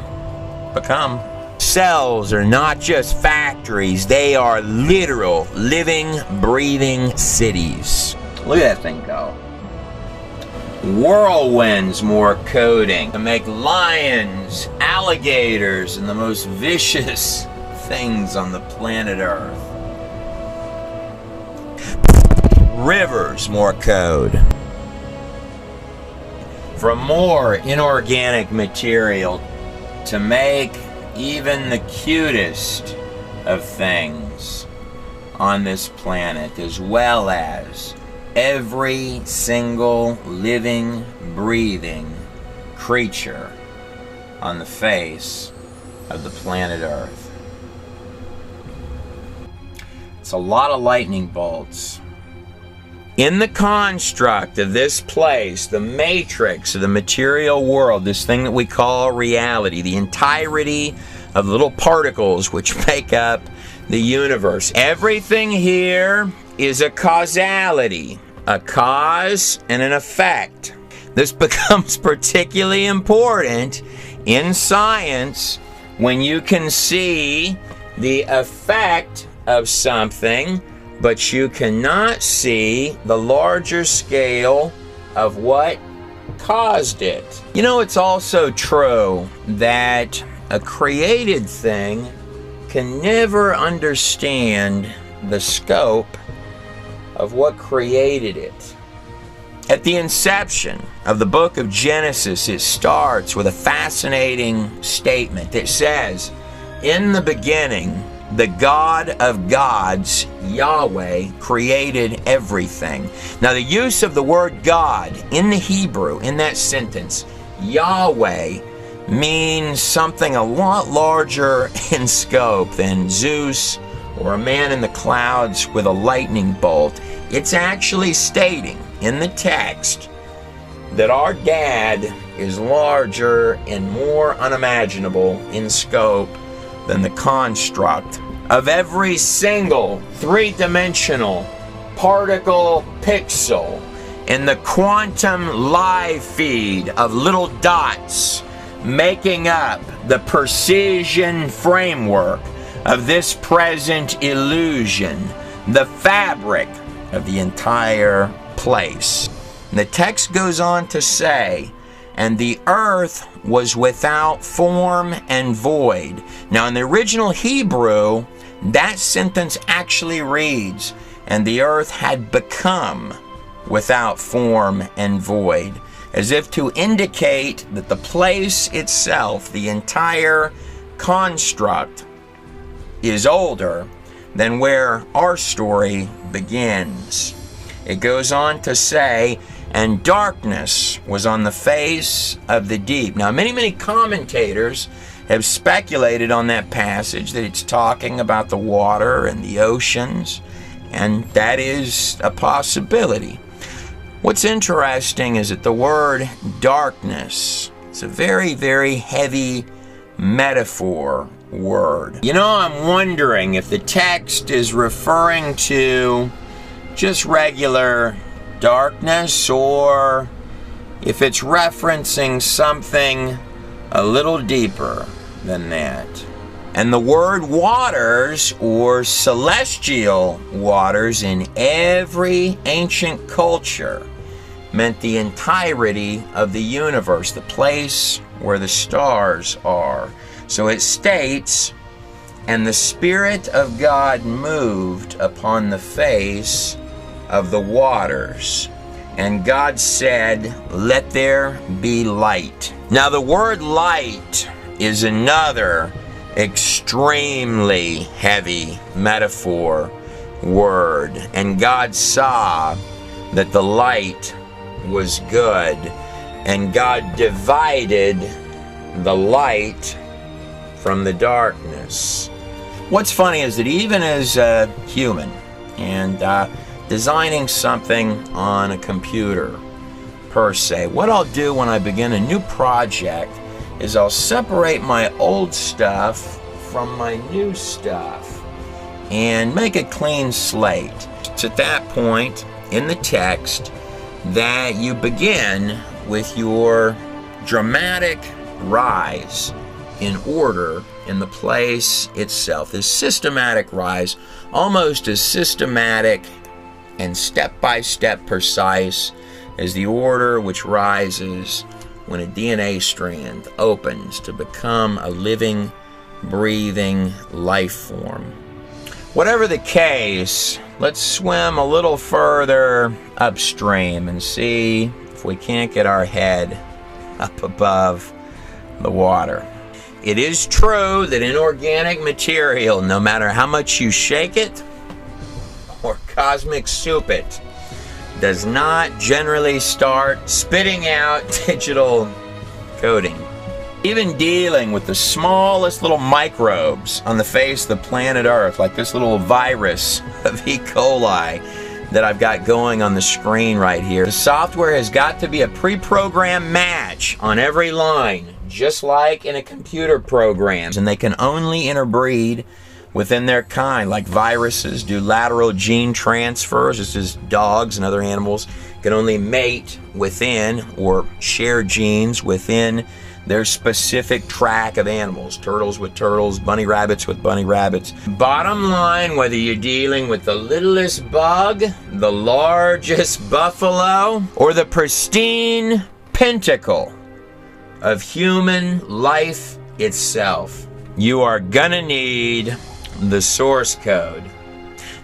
become. Cells are not just factories, they are literal, living, breathing cities. Look at that thing go. Whirlwinds more coding to make lions, alligators, and the most vicious things on the planet Earth. Rivers more code for more inorganic material to make even the cutest of things on this planet, as well as every single living, breathing creature on the face of the planet Earth. It's a lot of lightning bolts. In the construct of this place, the matrix of the material world, this thing that we call reality, the entirety of little particles which make up the universe, everything here is a causality, a cause and an effect. This becomes particularly important in science when you can see the effect of something, but you cannot see the larger scale of what caused it. You know, it's also true that a created thing can never understand the scope of what created it. At the inception of the book of Genesis, it starts with a fascinating statement that says, "In the beginning, the God of gods, Yahweh, created everything." Now, the use of the word God in the Hebrew, in that sentence, Yahweh, means something a lot larger in scope than Zeus or a man in the clouds with a lightning bolt. It's actually stating in the text that our dad is larger and more unimaginable in scope than the construct of every single three-dimensional particle pixel in the quantum live feed of little dots making up the precision framework of this present illusion, the fabric of the entire place. And the text goes on to say, "And the earth was without form and void." Now, in the original Hebrew, that sentence actually reads, "And the earth had become without form and void," as if to indicate that the place itself, the entire construct, is older than where our story begins. It goes on to say, "And darkness was on the face of the deep." Now, many commentators have speculated on that passage that it's talking about the water and the oceans, and that is a possibility. What's interesting is that the word darkness is a very heavy metaphor word. You know, I'm wondering if the text is referring to just regular darkness, or if it's referencing something a little deeper than that. And the word waters, or celestial waters, in every ancient culture meant the entirety of the universe, the place where the stars are. So it states, "And the Spirit of God moved upon the face of the waters. And God said, let there be light." Now, the word light is another extremely heavy metaphor word. "And God saw that the light was good, and God divided the light from the darkness." What's funny is that even as a human and designing something on a computer per se, what I'll do when I begin a new project is I'll separate my old stuff from my new stuff and make a clean slate. It's at that point in the text that you begin with your dramatic rise in order in the place itself. This systematic rise, almost as systematic and step-by-step precise as the order which rises when a DNA strand opens to become a living, breathing life form. Whatever the case, let's swim a little further upstream and see if we can't get our head up above the water. It is true that inorganic material, no matter how much you shake it or cosmic soup it, does not generally start spitting out digital coding. Even dealing with the smallest little microbes on the face of the planet Earth, like this little virus of E. coli that I've got going on the screen right here. The software has got to be a pre-programmed match on every line, just like in a computer program. And they can only interbreed within their kind, like viruses do lateral gene transfers. This is dogs and other animals can only mate within or share genes within their specific track of animals. Turtles with turtles, bunny rabbits with bunny rabbits. Bottom line, whether you're dealing with the littlest bug, the largest buffalo, or the pristine pentacle of human life itself, you are gonna need the source code.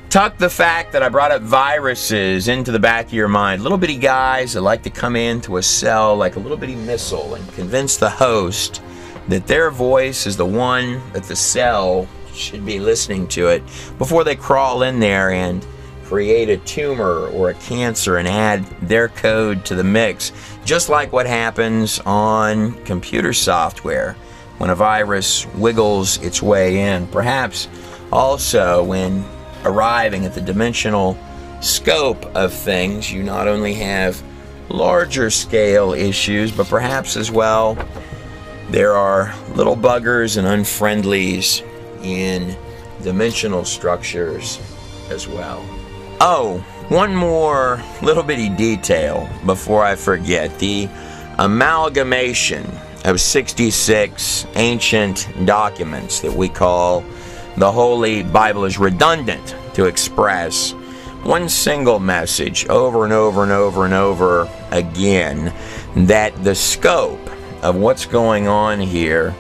Tuck the fact that I brought up viruses into the back of your mind. Little bitty guys that like to come into a cell like a little bitty missile and convince the host that their voice is the one that the cell should be listening to it before they crawl in there and create a tumor or a cancer and add their code to the mix. Just like what happens on computer software when a virus wiggles its way in. Perhaps also when arriving at the dimensional scope of things, you not only have larger scale issues, but perhaps as well there are little buggers and unfriendlies in dimensional structures as well. Oh, one more little bitty detail before I forget. The amalgamation of 66 ancient documents that we call the Holy Bible is redundant to express one single message over and over and over and over again, that the scope of what's going on here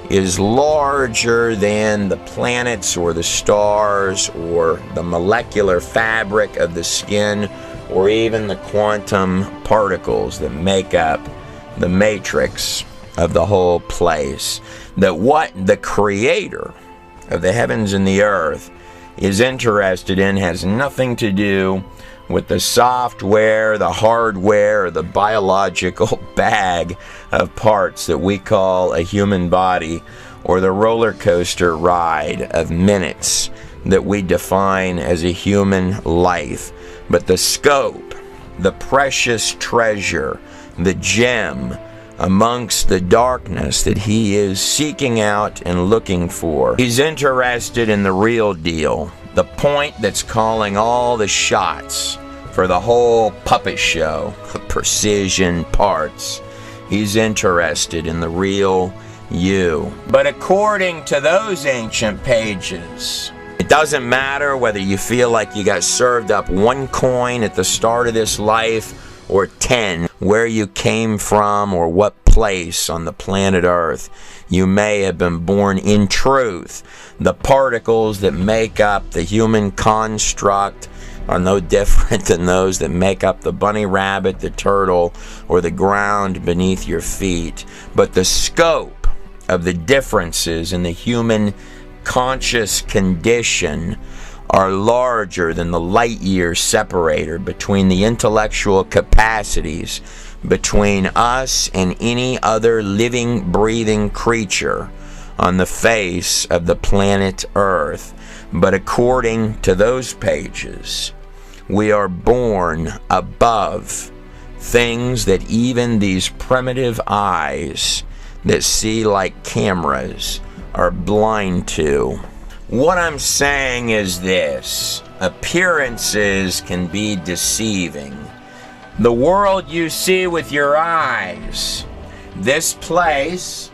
is larger than the planets or the stars or the molecular fabric of the skin or even the quantum particles that make up the matrix of the whole place. That what the Creator of the heavens and the earth is interested in has nothing to do with the software, the hardware, or the biological bag of parts that we call a human body, or the roller coaster ride of minutes that we define as a human life. But the scope, the precious treasure, the gem amongst the darkness that he is seeking out and looking for. He's interested in the real deal, the point that's calling all the shots for the whole puppet show of precision parts. He's interested in the real you. But according to those ancient pages, it doesn't matter whether you feel like you got served up one coin at the start of this life or 10, where you came from or what place on the planet Earth you may have been born. In truth, the particles that make up the human construct are no different than those that make up the bunny rabbit, the turtle, or the ground beneath your feet. But the scope of the differences in the human conscious condition are larger than the light year separator between the intellectual capacities between us and any other living, breathing creature on the face of the planet Earth. But according to those pages, we are born above things that even these primitive eyes that see like cameras are blind to. What I'm saying is this: appearances can be deceiving. The world you see with your eyes, this place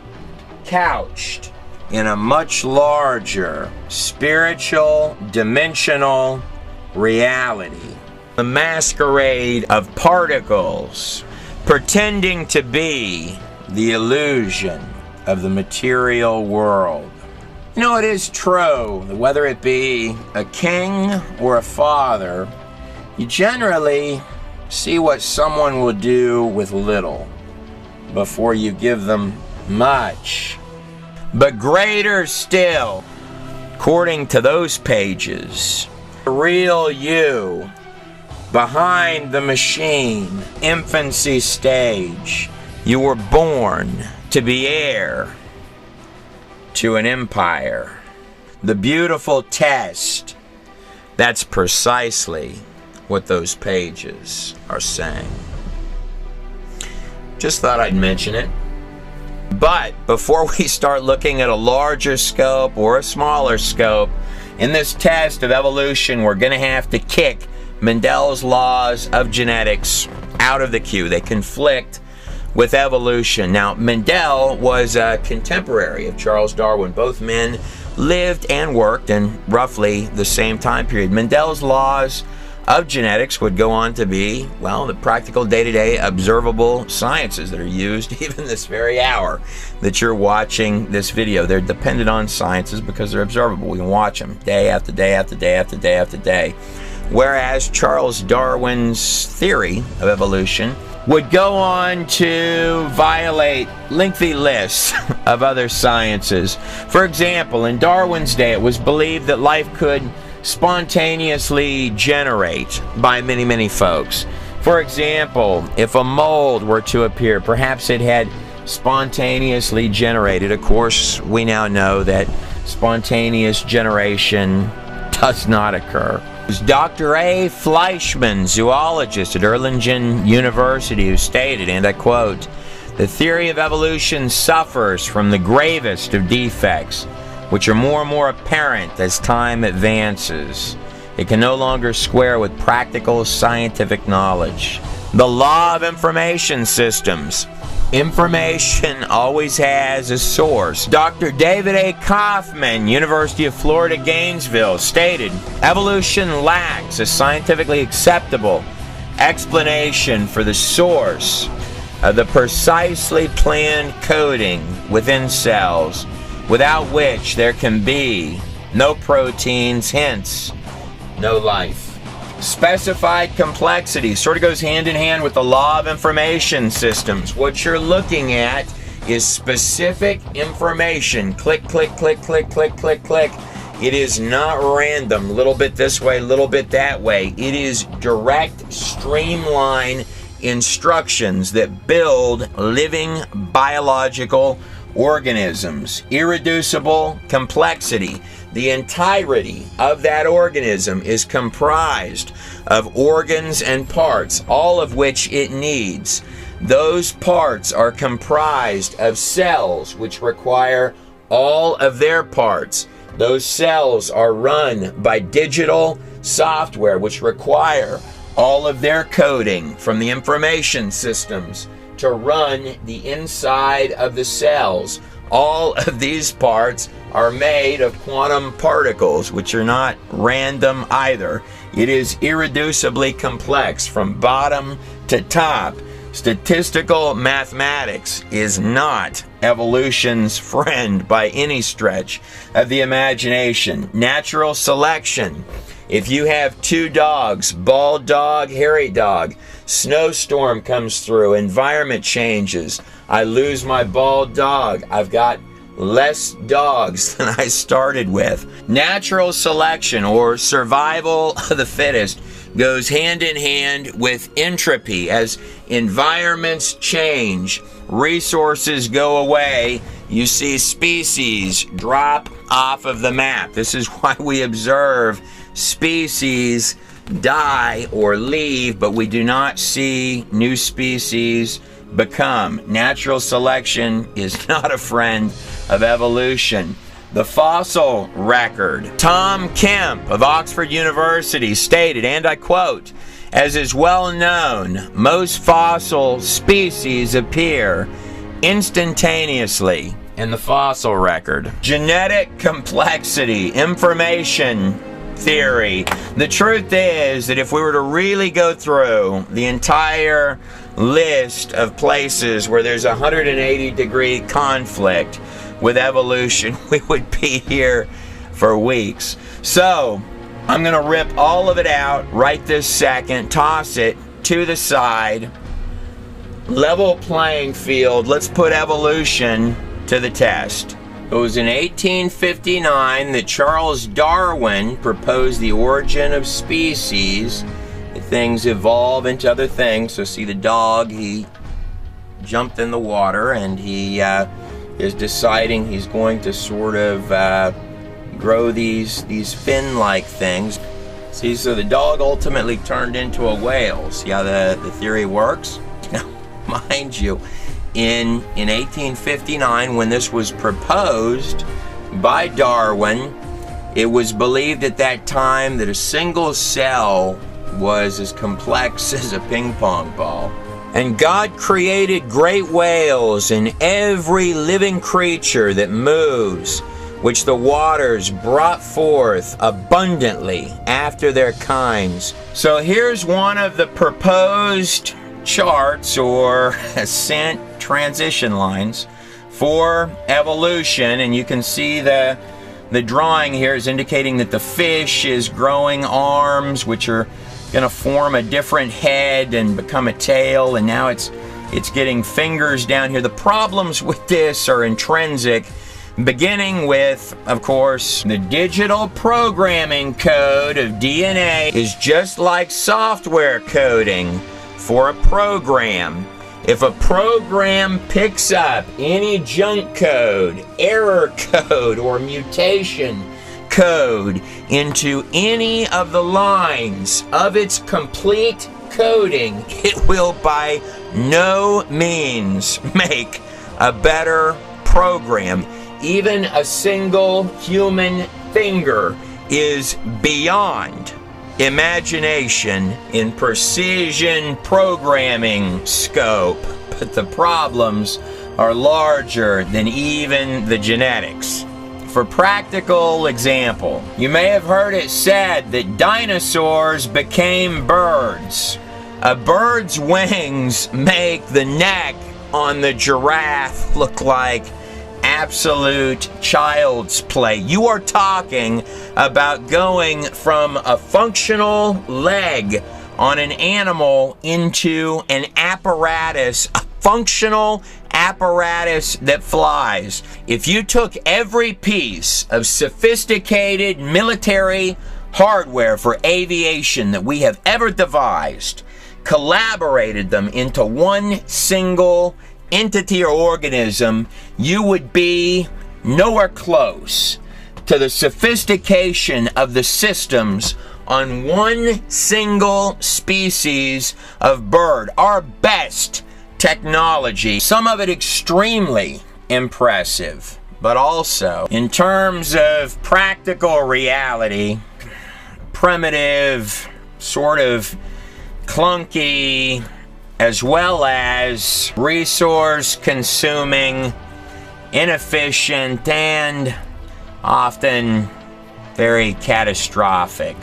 couched in a much larger spiritual, dimensional reality. The masquerade of particles, pretending to be the illusion of the material world. You know, it is true that whether it be a king or a father, you generally see what someone will do with little before you give them much. But greater still, according to those pages, the real you, behind the machine, infancy stage, you were born to be heir to an empire. The beautiful test, that's precisely what those pages are saying. Just thought I'd mention it. But before we start looking at a larger scope or a smaller scope, in this test of evolution, we're going to have to kick Mendel's laws of genetics out of the queue. They conflict with evolution. Now, Mendel was a contemporary of Charles Darwin. Both men lived and worked in roughly the same time period. Mendel's laws of genetics would go on to be, well, the practical day-to-day observable sciences that are used even this very hour that you're watching this video. They're dependent on sciences because they're observable. We can watch them day after day after day after day after day. Whereas Charles Darwin's theory of evolution would go on to violate lengthy lists of other sciences. For example, in Darwin's day, it was believed that life could spontaneously generate by many, many folks. For example, if a mold were to appear, perhaps it had spontaneously generated. Of course, we now know that spontaneous generation does not occur. It was Dr. A. Fleischmann, zoologist at Erlangen University, who stated, and I quote, "The theory of evolution suffers from the gravest of defects, which are more and more apparent as time advances. It can no longer square with practical scientific knowledge. The law of information systems. Information always has a source." Dr. David A. Kaufman, University of Florida, Gainesville, stated, "Evolution lacks a scientifically acceptable explanation for the source of the precisely planned coding within cells, without which there can be no proteins, hence no life." Specified complexity sort of goes hand in hand with the law of information systems. What you're looking at is specific information. Click, click, click, click, click, click, click. It is not random, a little bit this way, a little bit that way. It is direct, streamlined instructions that build living biological organisms. Irreducible complexity. The entirety of that organism is comprised of organs and parts, all of which it needs. Those parts are comprised of cells, which require all of their parts. Those cells are run by digital software, which require all of their coding from the information systems to run the inside of the cells. All of these parts are made of quantum particles, which are not random either. It is irreducibly complex from bottom to top. Statistical mathematics is not evolution's friend by any stretch of the imagination. Natural selection. If you have two dogs, bald dog, hairy dog, snowstorm comes through, environment changes, I lose my bald dog, I've got less dogs than I started with. Natural selection, or survival of the fittest, goes hand in hand with entropy. As environments change, resources go away, you see species drop off of the map. This is why we observe species die or leave, but we do not see new species become. Natural selection is not a friend of evolution. The fossil record. Tom Kemp of Oxford University stated, and I quote, "As is well known, most fossil species appear instantaneously in the fossil record." Genetic complexity, information theory. The truth is that if we were to really go through the entire list of places where there's a 180-degree conflict with evolution, we would be here for weeks. So I'm going to rip all of it out right this second, toss it to the side, level playing field. Let's put evolution to the test. It was in 1859 that Charles Darwin proposed the origin of species. Things evolve into other things. So see the dog, he jumped in the water and he is deciding he's going to sort of grow these fin-like things. See, so the dog ultimately turned into a whale. See how the theory works? Now, mind you, in 1859, when this was proposed by Darwin, it was believed at that time that a single cell was as complex as a ping pong ball. And God created great whales and every living creature that moves, which the waters brought forth abundantly after their kinds. So here's one of the proposed charts or ascent transition lines for evolution, and you can see the drawing here is indicating that the fish is growing arms, which are going to form a different head and become a tail, and now it's getting fingers down here. The problems with this are intrinsic, beginning with, of course, the digital programming code of DNA is just like software coding for a program. If a program picks up any junk code, error code, or mutation code into any of the lines of its complete coding, it will by no means make a better program. Even a single human finger is beyond imagination in precision programming scope, but the problems are larger than even the genetics. For practical example, you may have heard it said that dinosaurs became birds. A bird's wings make the neck on the giraffe look like absolute child's play. You are talking about going from a functional leg on an animal into an apparatus, a functional apparatus that flies. If you took every piece of sophisticated military hardware for aviation that we have ever devised, collaborated them into one single entity or organism, you would be nowhere close to the sophistication of the systems on one single species of bird. Our best technology, some of it extremely impressive, but also in terms of practical reality, primitive, sort of clunky, as well as resource-consuming, inefficient, and often very catastrophic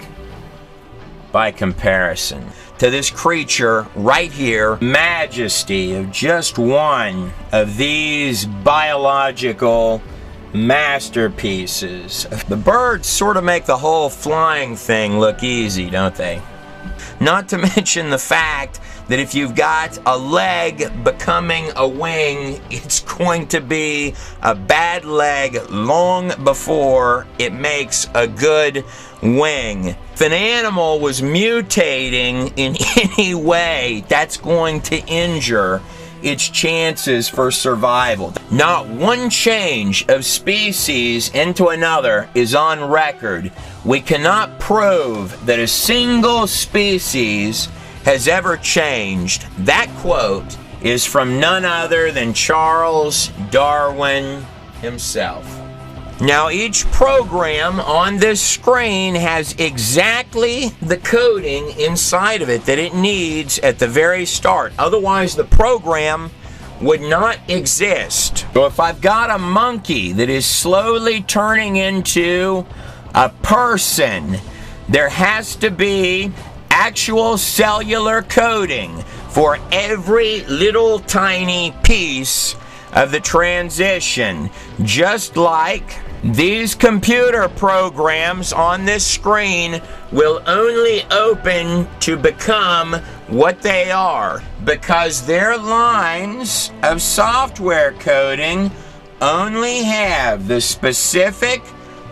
by comparison to this creature right here. Majesty of just one of these biological masterpieces. The birds sort of make the whole flying thing look easy, don't they? Not to mention the fact that if you've got a leg becoming a wing, it's going to be a bad leg long before it makes a good wing. If an animal was mutating in any way, that's going to injure its chances for survival. Not one change of species into another is on record. We cannot prove that a single species has ever changed. That quote is from none other than Charles Darwin himself. Now, each program on this screen has exactly the coding inside of it that it needs at the very start. Otherwise, the program would not exist. So if I've got a monkey that is slowly turning into a person, there has to be actual cellular coding for every little tiny piece of the transition, just like these computer programs on this screen will only open to become what they are because their lines of software coding only have the specific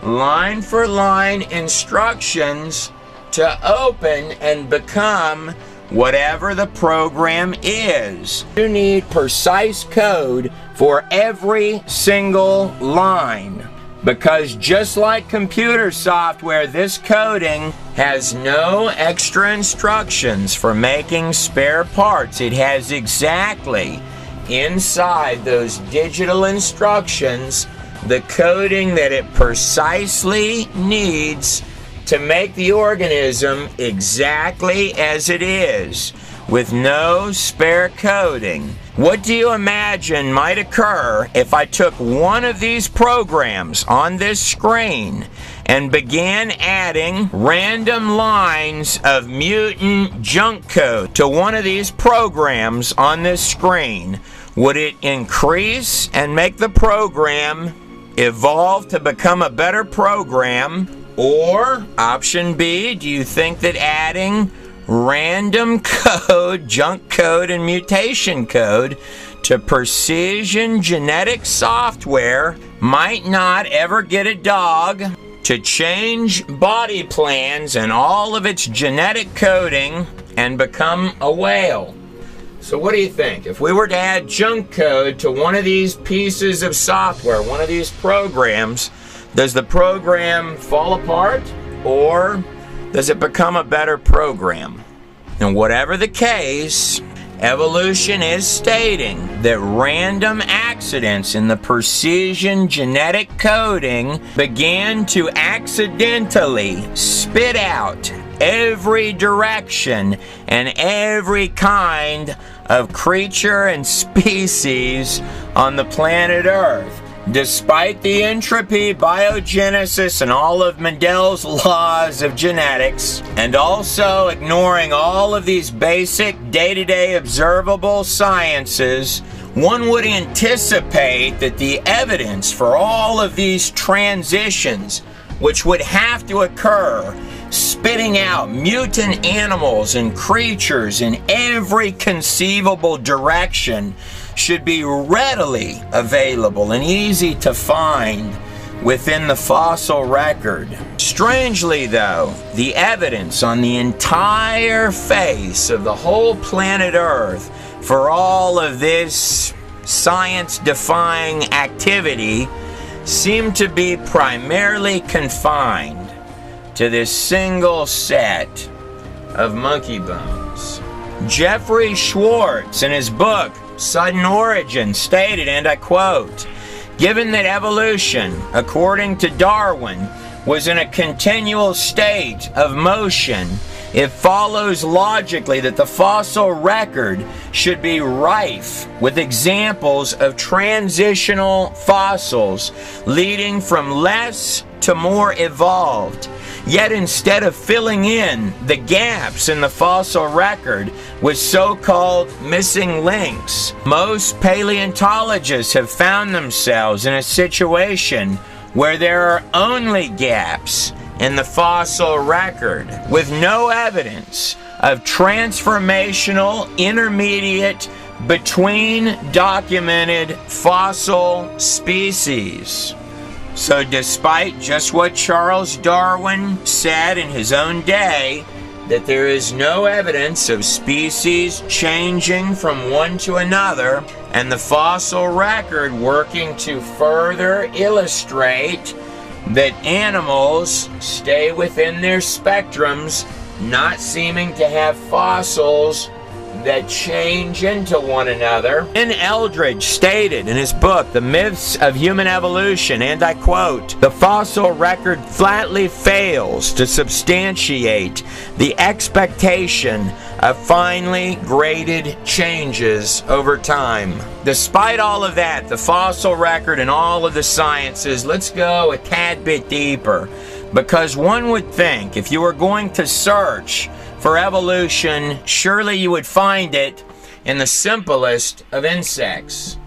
line-for-line instructions to open and become whatever the program is. You need precise code for every single line. Because just like computer software, this coding has no extra instructions for making spare parts. It has exactly inside those digital instructions the coding that it precisely needs to make the organism exactly as it is, with no spare coding. What do you imagine might occur if I took one of these programs on this screen and began adding random lines of mutant junk code to one of these programs on this screen? Would it increase and make the program evolve to become a better program? Or, option B, do you think that adding random code, junk code, and mutation code to precision genetic software might not ever get a dog to change body plans and all of its genetic coding and become a whale? So what do you think? If we were to add junk code to one of these pieces of software, one of these programs, does the program fall apart, or does it become a better program? And whatever the case, evolution is stating that random accidents in the precision genetic coding began to accidentally spit out every direction and every kind of creature and species on the planet Earth. Despite the entropy, biogenesis, and all of Mendel's laws of genetics, and also ignoring all of these basic day-to-day observable sciences, one would anticipate that the evidence for all of these transitions, which would have to occur, spitting out mutant animals and creatures in every conceivable direction, should be readily available and easy to find within the fossil record. Strangely though, the evidence on the entire face of the whole planet Earth for all of this science-defying activity seem to be primarily confined to this single set of monkey bones. Jeffrey Schwartz, in his book Sudden Origin, stated, and I quote, "Given that evolution, according to Darwin, was in a continual state of motion, it follows logically that the fossil record should be rife with examples of transitional fossils leading from less to more evolved. Yet instead of filling in the gaps in the fossil record with so-called missing links, most paleontologists have found themselves in a situation where there are only gaps in the fossil record, with no evidence of transformational intermediate between documented fossil species." So despite just what Charles Darwin said in his own day, that there is no evidence of species changing from one to another, and the fossil record working to further illustrate that animals stay within their spectrums, not seeming to have fossils that change into one another. Ian Eldridge stated in his book, The Myths of Human Evolution, and I quote, "The fossil record flatly fails to substantiate the expectation of finely graded changes over time." Despite all of that, the fossil record and all of the sciences, let's go a tad bit deeper. Because one would think if you were going to search for evolution, surely you would find it in the simplest of insects.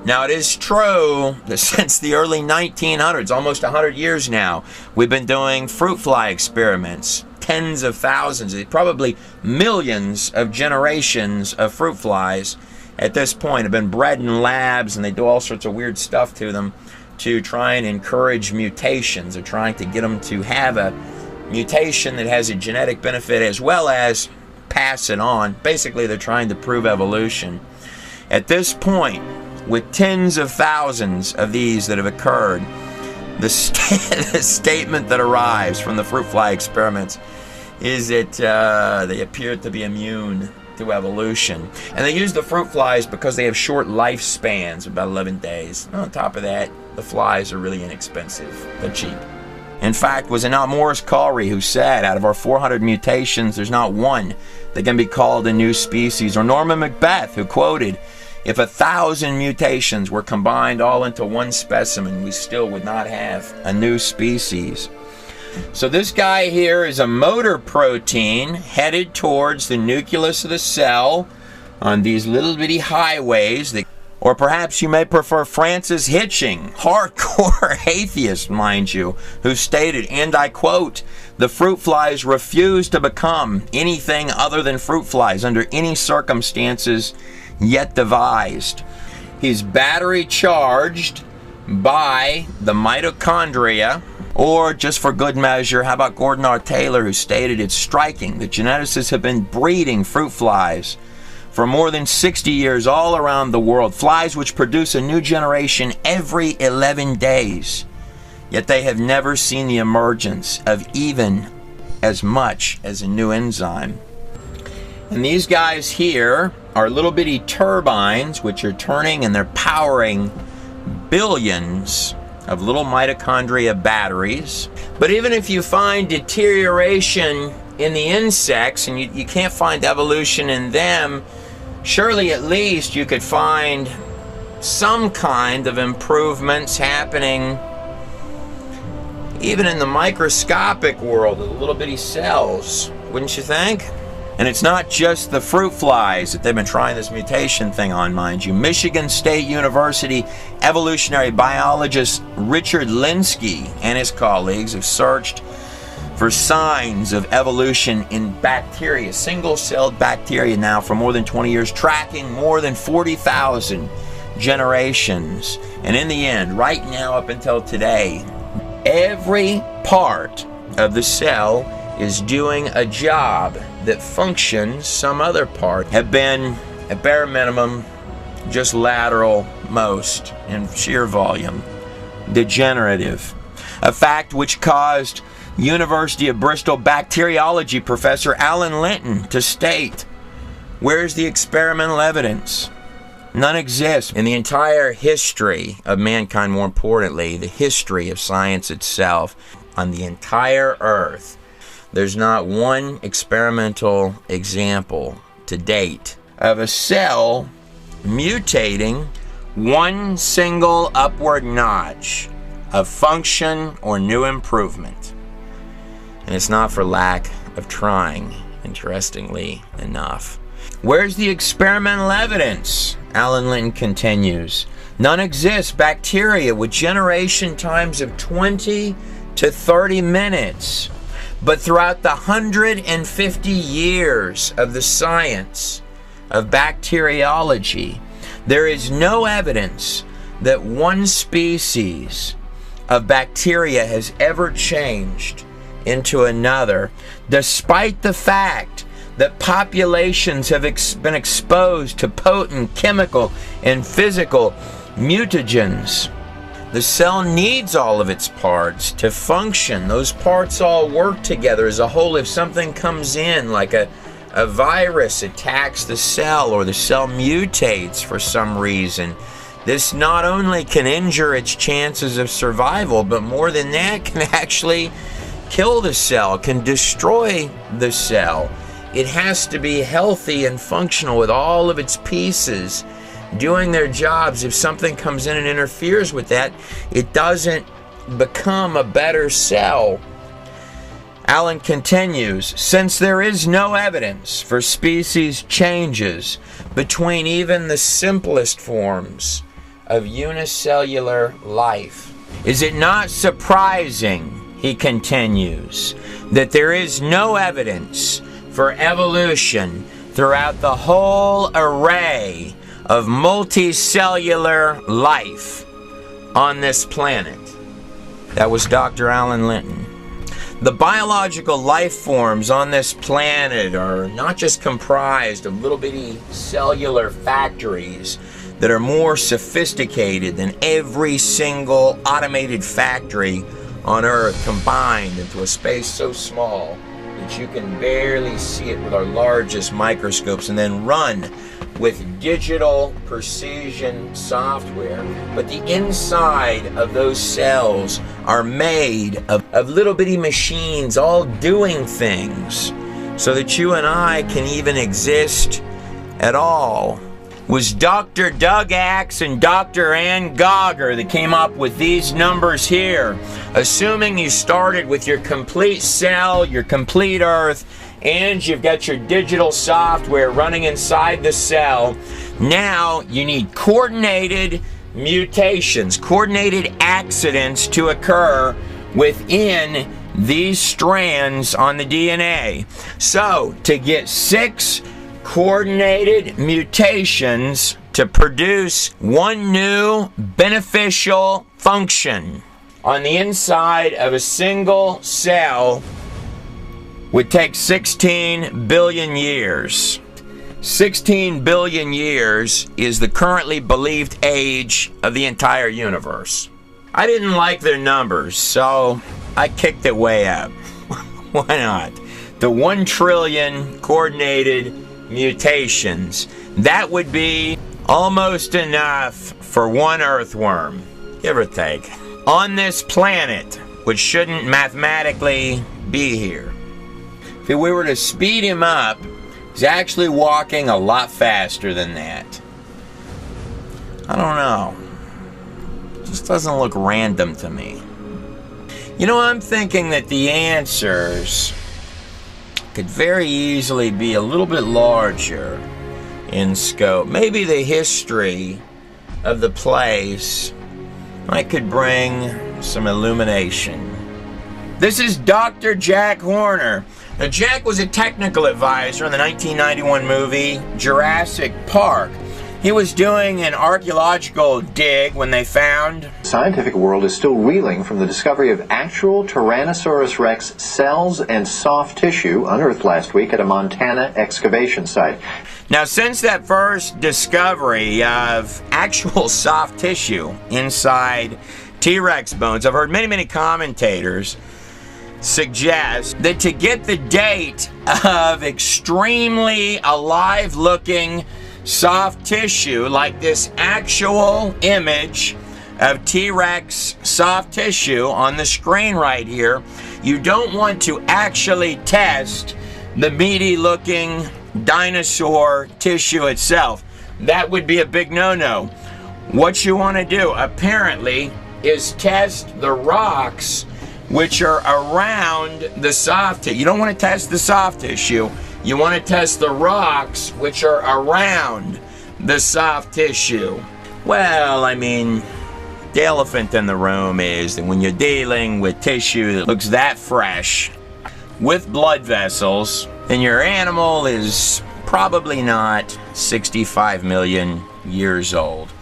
Now, it is true that since the early 1900s, almost 100 years now, we've been doing fruit fly experiments. Tens of thousands, probably millions of generations of fruit flies at this point have been bred in labs, and they do all sorts of weird stuff to them to try and encourage mutations. They're trying to get them to have a mutation that has a genetic benefit as well as pass it on. Basically, they're trying to prove evolution. At this point, with tens of thousands of these that have occurred, the statement that arrives from the fruit fly experiments is that they appear to be immune to evolution. And they use the fruit flies because they have short lifespans, about 11 days. And on top of that, the flies are really inexpensive. They're cheap. In fact, was it not Morris Colry who said, out of our 400 mutations, there's not one that can be called a new species? Or Norman Macbeth, who quoted, if 1,000 mutations were combined all into one specimen, we still would not have a new species. So this guy here is a motor protein headed towards the nucleus of the cell on these little bitty highways. Or perhaps you may prefer Francis Hitching, hardcore atheist, mind you, who stated, and I quote, "The fruit flies refuse to become anything other than fruit flies under any circumstances yet devised." He's battery charged by the mitochondria. Or, just for good measure, how about Gordon R. Taylor, who stated it's striking that geneticists have been breeding fruit flies for more than 60 years all around the world, flies which produce a new generation every 11 days. Yet they have never seen the emergence of even as much as a new enzyme. And these guys here are little bitty turbines which are turning and they're powering billions of little mitochondria batteries. But even if you find deterioration in the insects and you can't find evolution in them, surely at least you could find some kind of improvements happening even in the microscopic world of the little bitty cells, wouldn't you think? And it's not just the fruit flies that they've been trying this mutation thing on, mind you. Michigan State University evolutionary biologist Richard Linsky and his colleagues have searched for signs of evolution in bacteria, single-celled bacteria now for more than 20 years, tracking more than 40,000 generations. And in the end, right now up until today, every part of the cell is doing a job that functions. Some other part have been, at bare minimum, just lateral, most in sheer volume, degenerative. A fact which caused University of Bristol bacteriology professor Alan Linton to state, where's the experimental evidence? None exists. In the entire history of mankind, more importantly, the history of science itself, on the entire earth, there's not one experimental example to date of a cell mutating one single upward notch of function or new improvement. And it's not for lack of trying, interestingly enough. Where's the experimental evidence? Alan Linton continues. None exists. Bacteria with generation times of 20 to 30 minutes. But throughout the 150 years of the science of bacteriology, there is no evidence that one species of bacteria has ever changed into another, despite the fact that populations have been exposed to potent chemical and physical mutagens. The cell needs all of its parts to function. Those parts all work together as a whole. If something comes in, like a virus attacks the cell or the cell mutates for some reason, this not only can injure its chances of survival, but more than that, can actually kill the cell, can destroy the cell. It has to be healthy and functional with all of its pieces doing their jobs. If something comes in and interferes with that, it doesn't become a better cell. Allen continues, since there is no evidence for species changes between even the simplest forms of unicellular life, is it not surprising, he continues, that there is no evidence for evolution throughout the whole array of multicellular life on this planet? That was Dr. Alan Linton. The biological life forms on this planet are not just comprised of little bitty cellular factories that are more sophisticated than every single automated factory on Earth combined into a space so small that you can barely see it with our largest microscopes, and then run with digital precision software. But the inside of those cells are made of little bitty machines all doing things so that you and I can even exist at all. It was Dr. Doug Axe and Dr. Ann Gauger that came up with these numbers here. Assuming you started with your complete cell, your complete Earth, and you've got your digital software running inside the cell, now you need coordinated mutations, coordinated accidents to occur within these strands on the DNA. So, to get 6 coordinated mutations to produce one new beneficial function on the inside of a single cell would take 16 billion years. 16 billion years is the currently believed age of the entire universe. I didn't like their numbers, so I kicked it way up. Why not? The 1 trillion coordinated mutations. That would be almost enough for one earthworm, give or take, on this planet, which shouldn't mathematically be here. If we were to speed him up, he's actually walking a lot faster than that. I don't know. It just doesn't look random to me. You know, I'm thinking that the answers could very easily be a little bit larger in scope. Maybe the history of the place could bring some illumination. This is Dr. Jack Horner. Now, Jack was a technical advisor in the 1991 movie Jurassic Park. He was doing an archaeological dig when they found... The scientific world is still reeling from the discovery of actual Tyrannosaurus rex cells and soft tissue unearthed last week at a Montana excavation site. Now, since that first discovery of actual soft tissue inside T-Rex bones, I've heard many commentators suggest that to get the date of extremely alive-looking soft tissue, like this actual image of T-Rex soft tissue on the screen right here, you don't want to actually test the meaty-looking dinosaur tissue itself. That would be a big no-no. What you want to do, apparently, is test the rocks which are around the soft tissue. You don't want to test the soft tissue. You want to test the rocks which are around the soft tissue. Well, I mean, the elephant in the room is that when you're dealing with tissue that looks that fresh with blood vessels, then your animal is probably not 65 million years old.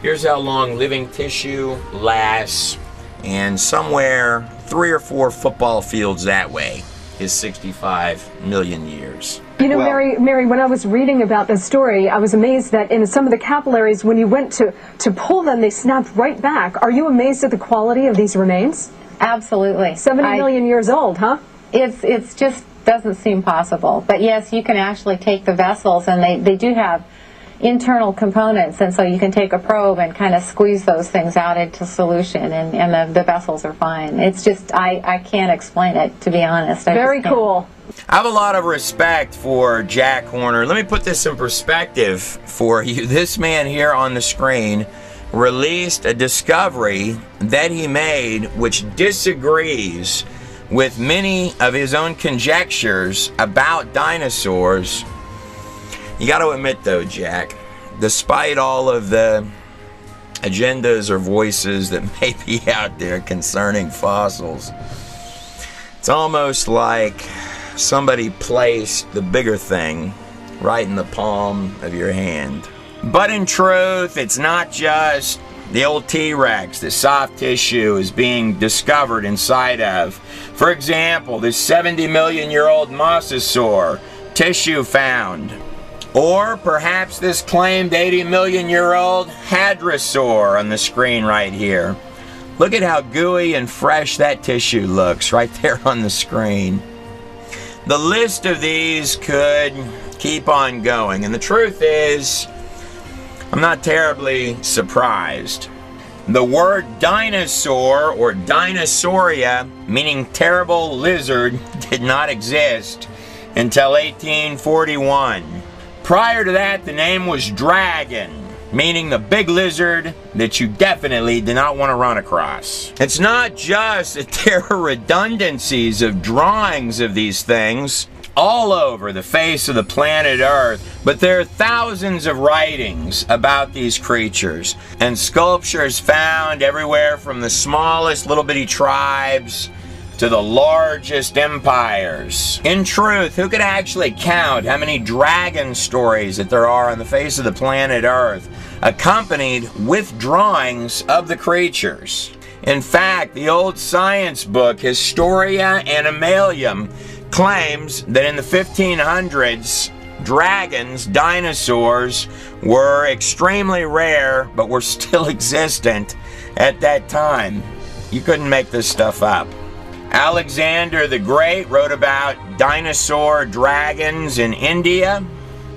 Here's how long living tissue lasts, and somewhere 3 or 4 football fields that way is 65 million years. You know, Mary, when I was reading about this story, I was amazed that in some of the capillaries, when you went to pull them, they snapped right back. Are you amazed at the quality of these remains? Absolutely. 70 million years old, huh? It's just doesn't seem possible. But yes, you can actually take the vessels, and they do have internal components, and so you can take a probe and kind of squeeze those things out into solution, and the vessels are fine. It's just, I can't explain it, to be honest. Very cool. I have a lot of respect for Jack Horner. Let me put this in perspective for you. This man here on the screen released a discovery that he made which disagrees with many of his own conjectures about dinosaurs. You got to admit though, Jack, despite all of the agendas or voices that may be out there concerning fossils, it's almost like somebody placed the bigger thing right in the palm of your hand. But in truth, it's not just the old T-Rex that soft tissue is being discovered inside of. For example, this 70 million year old mosasaur tissue found. Or perhaps this claimed 80 million year old hadrosaur on the screen right here. Look at how gooey and fresh that tissue looks right there on the screen. The list of these could keep on going, and the truth is, I'm not terribly surprised. The word dinosaur or dinosauria, meaning terrible lizard, did not exist until 1841. Prior to that, the name was dragon, meaning the big lizard that you definitely do not want to run across. It's not just that there are redundancies of drawings of these things all over the face of the planet Earth, but there are thousands of writings about these creatures and sculptures found everywhere from the smallest little bitty tribes to the largest empires. In truth, who could actually count how many dragon stories that there are on the face of the planet Earth, accompanied with drawings of the creatures? In fact, the old science book Historia Animalium claims that in the 1500s, dragons, dinosaurs, were extremely rare, but were still existent at that time. You couldn't make this stuff up. Alexander the Great wrote about dinosaur dragons in India.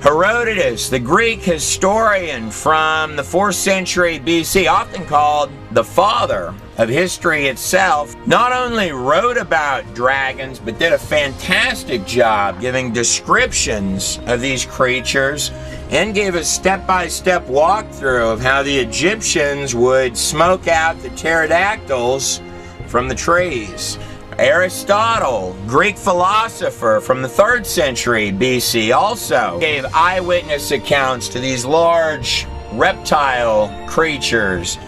Herodotus, the Greek historian from the 4th century BC, often called the father of history itself, not only wrote about dragons, but did a fantastic job giving descriptions of these creatures and gave a step-by-step walkthrough of how the Egyptians would smoke out the pterodactyls from the trees. Aristotle, Greek philosopher from the 3rd century BC, also gave eyewitness accounts to these large reptile creatures,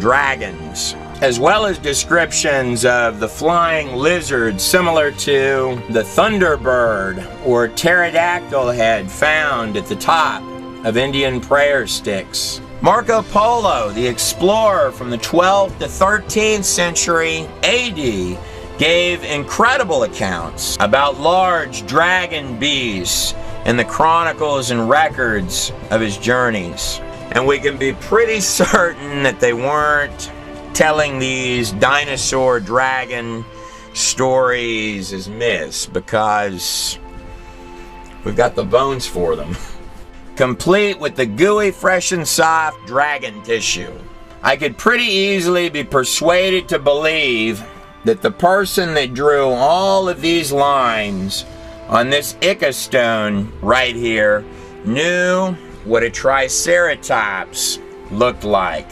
dragons, as well as descriptions of the flying lizard similar to the thunderbird or pterodactyl head found at the top of Indian prayer sticks. Marco Polo, the explorer from the 12th to 13th century AD, gave incredible accounts about large dragon beasts in the chronicles and records of his journeys. And we can be pretty certain that they weren't telling these dinosaur dragon stories as myths, because we've got the bones for them. Complete with the gooey, fresh and soft dragon tissue. I could pretty easily be persuaded to believe that the person that drew all of these lines on this Ica stone right here knew what a triceratops looked like.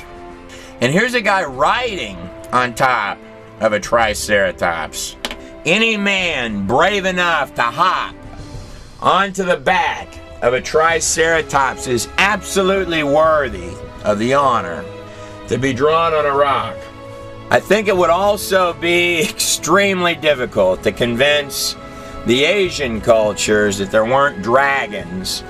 And here's a guy riding on top of a triceratops. Any man brave enough to hop onto the back of a triceratops is absolutely worthy of the honor to be drawn on a rock. I think it would also be extremely difficult to convince the Asian cultures that there weren't dragons.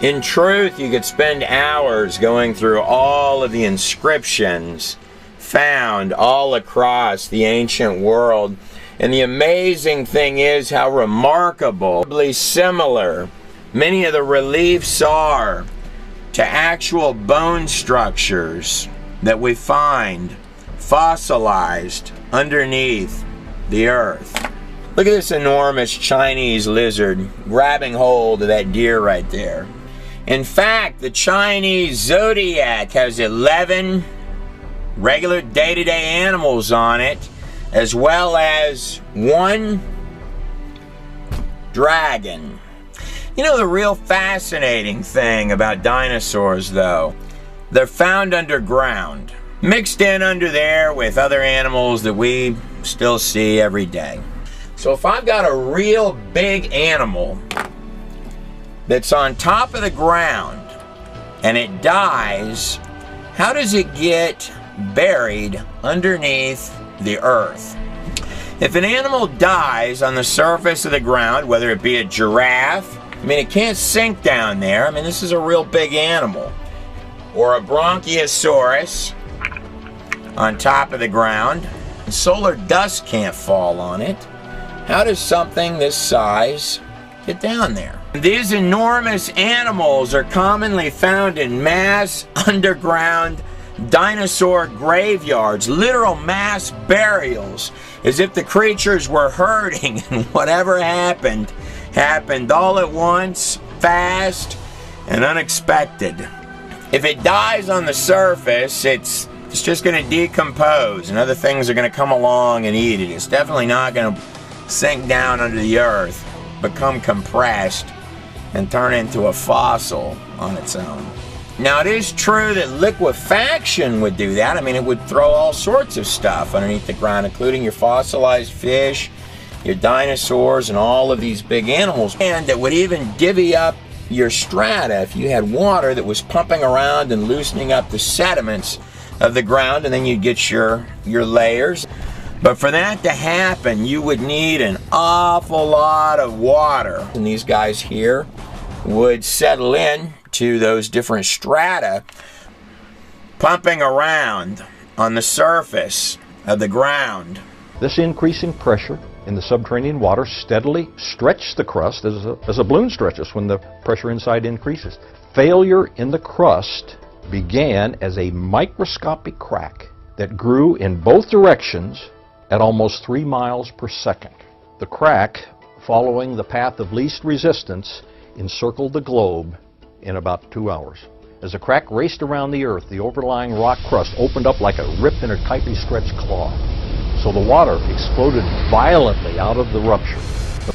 In truth, you could spend hours going through all of the inscriptions found all across the ancient world. And the amazing thing is how remarkably similar many of the reliefs are to actual bone structures that we find fossilized underneath the earth. Look at this enormous Chinese lizard grabbing hold of that deer right there. In fact, the Chinese zodiac has 11 regular day-to-day animals on it, as well as one dragon. You know the real fascinating thing about dinosaurs, though? They're found underground, mixed in under there with other animals that we still see every day. So if I've got a real big animal that's on top of the ground and it dies, how does it get buried underneath the earth? If an animal dies on the surface of the ground, whether it be a giraffe, I mean, it can't sink down there. I mean, this is a real big animal. Or a bronchiosaurus on top of the ground. Solar dust can't fall on it. How does something this size get down there? These enormous animals are commonly found in mass underground dinosaur graveyards, literal mass burials, as if the creatures were hurting and whatever happened all at once, fast and unexpected. If it dies on the surface, it's just going to decompose and other things are going to come along and eat it. It's definitely not going to sink down under the earth, become compressed, and turn into a fossil on its own. Now, it is true that liquefaction would do that. I mean, it would throw all sorts of stuff underneath the ground, including your fossilized fish, your dinosaurs, and all of these big animals. And it would even divvy up your strata if you had water that was pumping around and loosening up the sediments of the ground, and then you'd get your layers. But for that to happen, you would need an awful lot of water. And these guys here would settle in to those different strata, pumping around on the surface of the ground. This increasing pressure in the subterranean water steadily stretched the crust as a balloon stretches when the pressure inside increases. Failure in the crust began as a microscopic crack that grew in both directions at almost 3 miles per second. The crack, following the path of least resistance, encircled the globe in about 2 hours. As the crack raced around the Earth, the overlying rock crust opened up like a ripped and a tightly stretched claw. So the water exploded violently out of the rupture.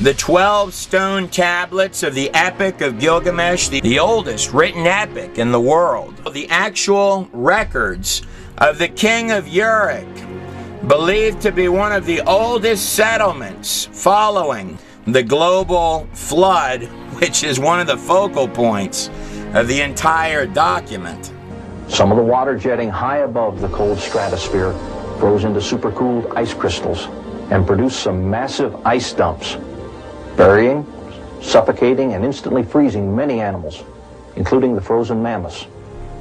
The 12 stone tablets of the Epic of Gilgamesh, the oldest written epic in the world. The actual records of the king of Uruk, believed to be one of the oldest settlements following the global flood, which is one of the focal points of the entire document. Some of the water jetting high above the cold stratosphere froze into supercooled ice crystals and produced some massive ice dumps, burying, suffocating, and instantly freezing many animals, including the frozen mammoths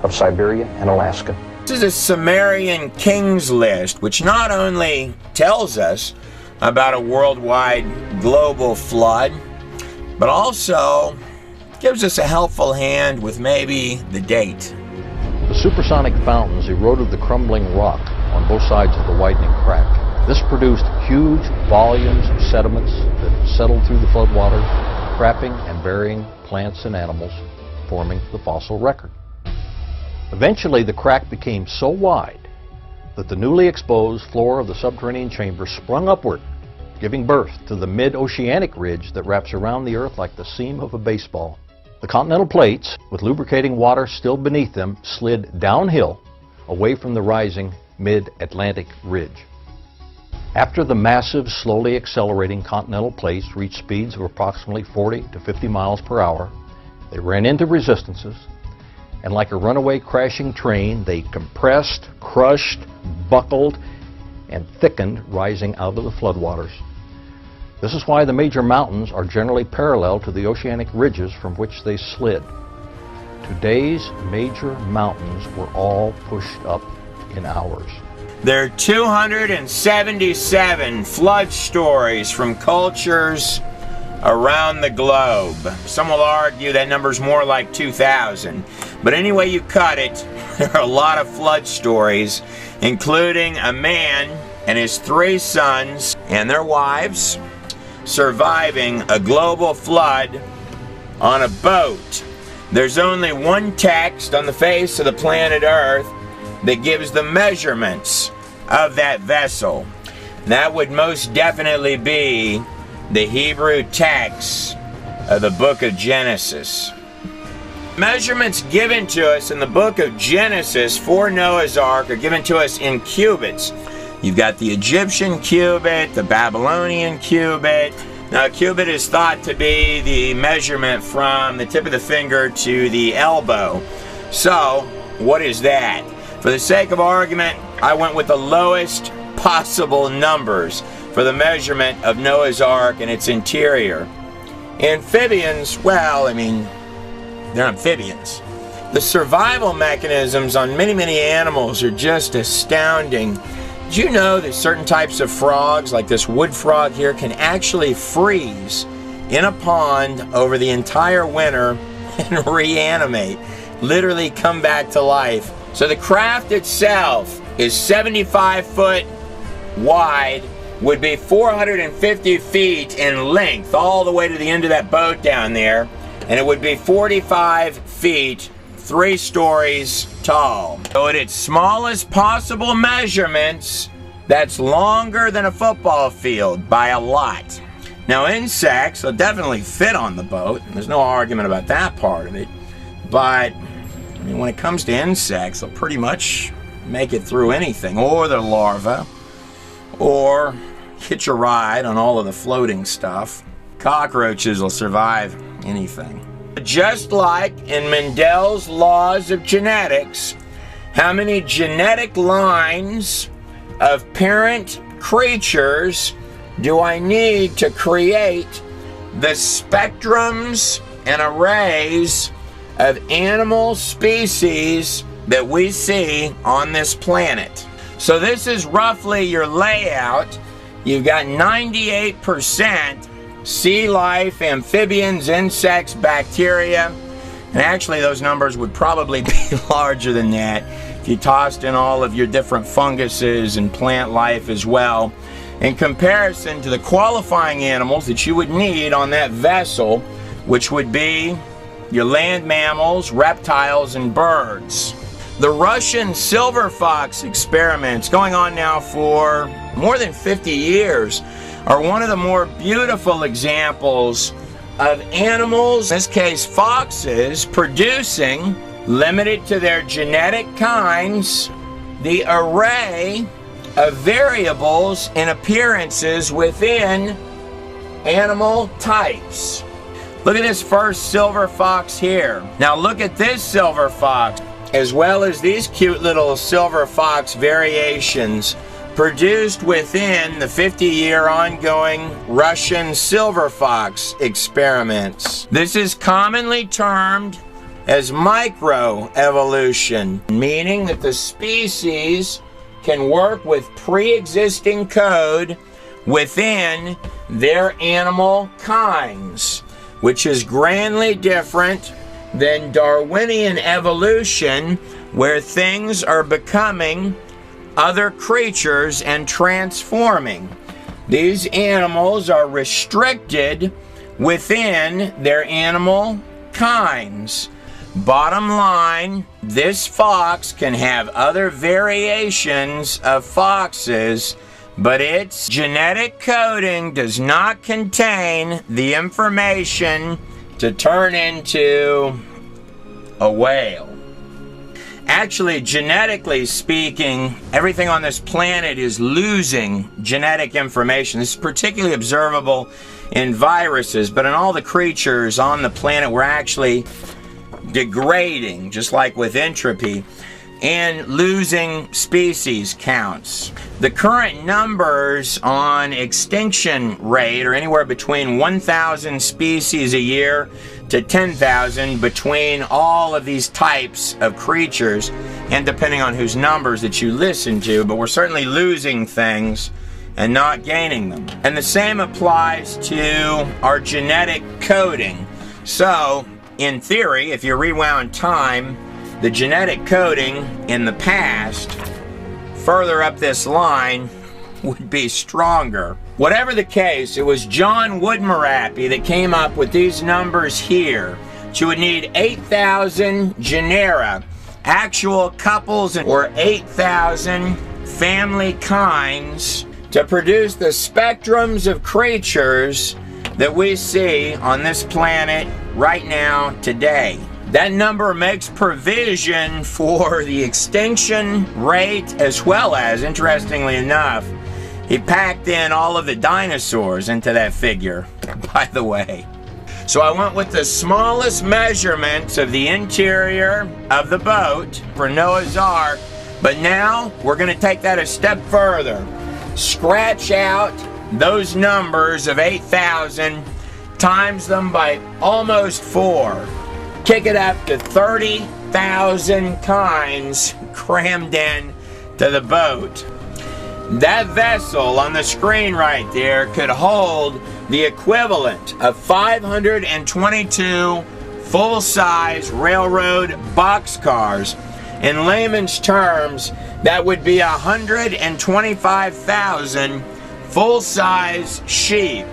of Siberia and Alaska. This is a Sumerian king's list, which not only tells us about a worldwide global flood, but also gives us a helpful hand with maybe the date. The supersonic fountains eroded the crumbling rock on both sides of the widening crack. This produced huge volumes of sediments that settled through the floodwaters, trapping and burying plants and animals, forming the fossil record. Eventually, the crack became so wide that the newly exposed floor of the subterranean chamber sprung upward, giving birth to the mid-oceanic ridge that wraps around the Earth like the seam of a baseball. The continental plates, with lubricating water still beneath them, slid downhill away from the rising mid-Atlantic ridge. After the massive, slowly accelerating continental plates reached speeds of approximately 40 to 50 miles per hour, they ran into resistances, and like a runaway crashing train, they compressed, crushed, buckled, and thickened, rising out of the floodwaters. This is why the major mountains are generally parallel to the oceanic ridges from which they slid. Today's major mountains were all pushed up in hours. There are 277 flood stories from cultures around the globe. Some will argue that number's more like 2,000. But any way you cut it, there are a lot of flood stories, including a man and his 3 sons and their wives surviving a global flood on a boat. There's only one text on the face of the planet Earth that gives the measurements of that vessel. That would most definitely be the Hebrew text of the book of Genesis. Measurements given to us in the book of Genesis for Noah's Ark are given to us in cubits. You've got the Egyptian cubit, the Babylonian cubit. Now, a cubit is thought to be the measurement from the tip of the finger to the elbow. So, what is that? For the sake of argument, I went with the lowest possible numbers for the measurement of Noah's Ark and its interior. Amphibians, well, I mean, they're amphibians. The survival mechanisms on many, many animals are just astounding. Did you know that certain types of frogs, like this wood frog here, can actually freeze in a pond over the entire winter and reanimate, literally come back to life? So the craft itself is 75 foot wide, would be 450 feet in length all the way to the end of that boat down there, and it would be 45 feet, 3 stories tall. So at its smallest possible measurements, that's longer than a football field by a lot. Now, insects will definitely fit on the boat. There's no argument about that part of it. But I mean, when it comes to insects, they'll pretty much make it through anything, or their larvae, or hitch a ride on all of the floating stuff. Cockroaches will survive anything. Just like in Mendel's laws of genetics, how many genetic lines of parent creatures do I need to create the spectrums and arrays of animal species that we see on this planet? So this is roughly your layout. You've got 98% sea life, amphibians, insects, bacteria, and actually those numbers would probably be larger than that if you tossed in all of your different funguses and plant life as well, in comparison to the qualifying animals that you would need on that vessel, which would be your land mammals, reptiles, and birds. The Russian silver fox experiments, going on now for more than 50 years, are one of the more beautiful examples of animals, in this case foxes, producing, limited to their genetic kinds, the array of variables and appearances within animal types. Look at this first silver fox here. Now look at this silver fox, as well as these cute little silver fox variations produced within the 50-year ongoing Russian silver fox experiments. This is commonly termed as microevolution, meaning that the species can work with pre-existing code within their animal kinds, which is grandly different than Darwinian evolution, where things are becoming other creatures and transforming. These animals are restricted within their animal kinds. Bottom line, this fox can have other variations of foxes, but its genetic coding does not contain the information to turn into a whale. Actually, genetically speaking, everything on this planet is losing genetic information. This is particularly observable in viruses, but in all the creatures on the planet, we're actually degrading, just like with entropy, and losing species counts. The current numbers on extinction rate are anywhere between 1,000 species a year to 10,000 between all of these types of creatures, and depending on whose numbers that you listen to, but we're certainly losing things and not gaining them. And the same applies to our genetic coding. So, in theory, if you rewound time, the genetic coding in the past, further up this line, would be stronger. Whatever the case, it was John Woodmarappy that came up with these numbers here. You would need 8,000 genera, actual couples, or 8,000 family kinds to produce the spectrums of creatures that we see on this planet right now, today. That number makes provision for the extinction rate, as well as, interestingly enough, he packed in all of the dinosaurs into that figure, by the way. So I went with the smallest measurements of the interior of the boat for Noah's Ark, but now we're going to take that a step further. Scratch out those numbers of 8,000, times them by almost 4. Kick it up to 30,000 kinds crammed in to the boat. That vessel on the screen right there could hold the equivalent of 522 full-size railroad boxcars. In layman's terms, that would be 125,000 full-size sheep.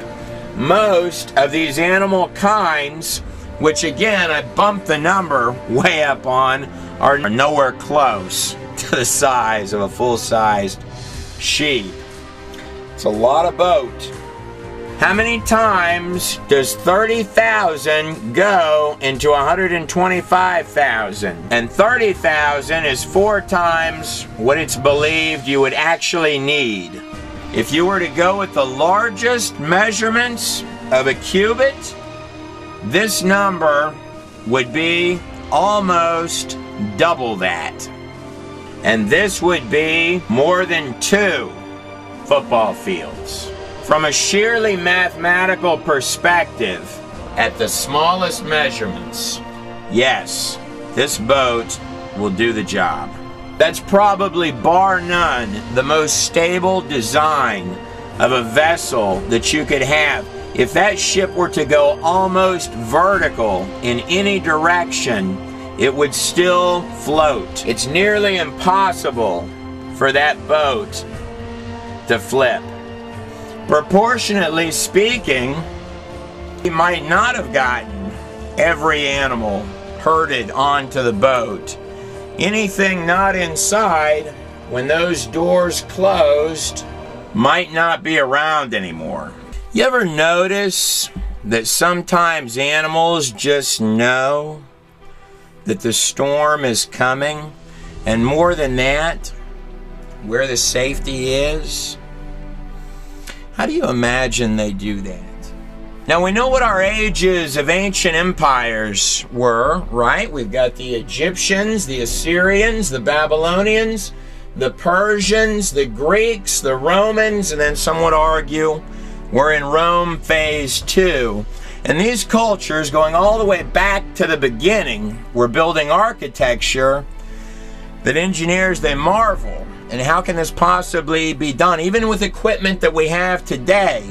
Most of these animal kinds, which again I bumped the number way up on, are nowhere close to the size of a full-sized sheep. It's a lot of boat. How many times does 30,000 go into 125,000? And 30,000 is 4 times what it's believed you would actually need. If you were to go with the largest measurements of a cubit, this number would be almost double that. And this would be more than 2 football fields. From a sheerly mathematical perspective, at the smallest measurements, yes, this boat will do the job. That's probably, bar none, the most stable design of a vessel that you could have. If that ship were to go almost vertical in any direction, it would still float. It's nearly impossible for that boat to flip. Proportionately speaking, he might not have gotten every animal herded onto the boat. Anything not inside, when those doors closed, might not be around anymore. You ever notice that sometimes animals just know that the storm is coming, and more than that, where the safety is? How do you imagine they do that? Now we know what our ages of ancient empires were, right? We've got the Egyptians, the Assyrians, the Babylonians, the Persians, the Greeks, the Romans, and then some would argue we're in Rome phase 2. And these cultures, going all the way back to the beginning, were building architecture that engineers, they marvel. And how can this possibly be done? Even with equipment that we have today,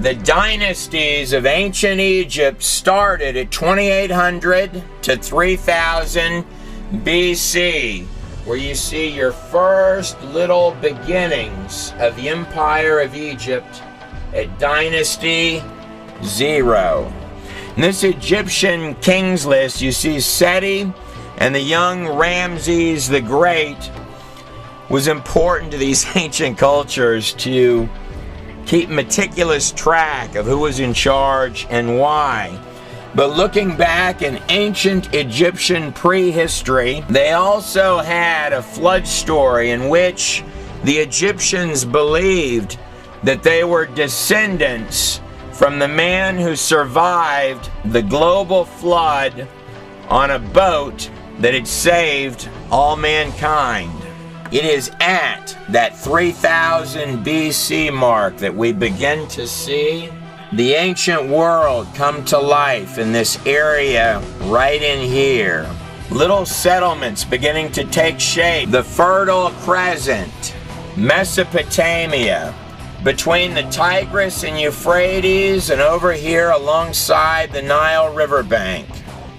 the dynasties of ancient Egypt started at 2800 to 3000 BC, where you see your first little beginnings of the Empire of Egypt at Dynasty 0. In this Egyptian kings list, you see Seti and the young Ramses the Great. Was important to these ancient cultures to keep meticulous track of who was in charge and why. But looking back in ancient Egyptian prehistory, they also had a flood story in which the Egyptians believed that they were descendants from the man who survived the global flood on a boat that had saved all mankind. It is at that 3000 BC mark that we begin to see the ancient world come to life in this area right in here. Little settlements beginning to take shape. The Fertile Crescent, Mesopotamia, between the Tigris and Euphrates, and over here alongside the Nile riverbank.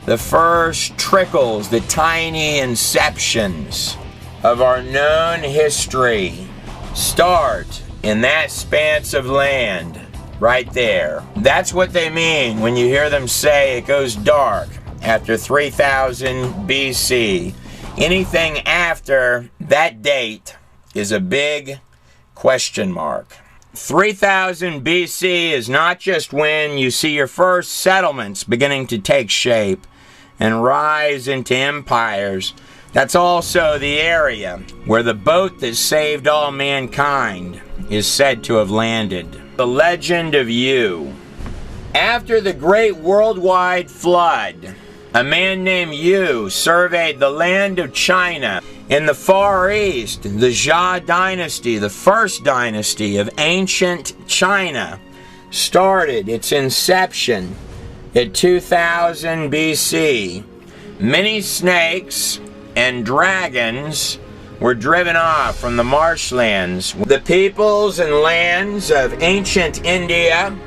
The first trickles, the tiny inceptions of our known history start in that expanse of land right there. That's what they mean when you hear them say it goes dark after 3000 BC. Anything after that date is a big question mark. 3000 BC is not just when you see your first settlements beginning to take shape and rise into empires. That's also the area where the boat that saved all mankind is said to have landed. The legend of Yu. After the great worldwide flood, a man named Yu surveyed the land of China. In the Far East, the Xia dynasty, the first dynasty of ancient China, started its inception at 2000 BC. Many snakes and dragons were driven off from the marshlands. The peoples and lands of ancient India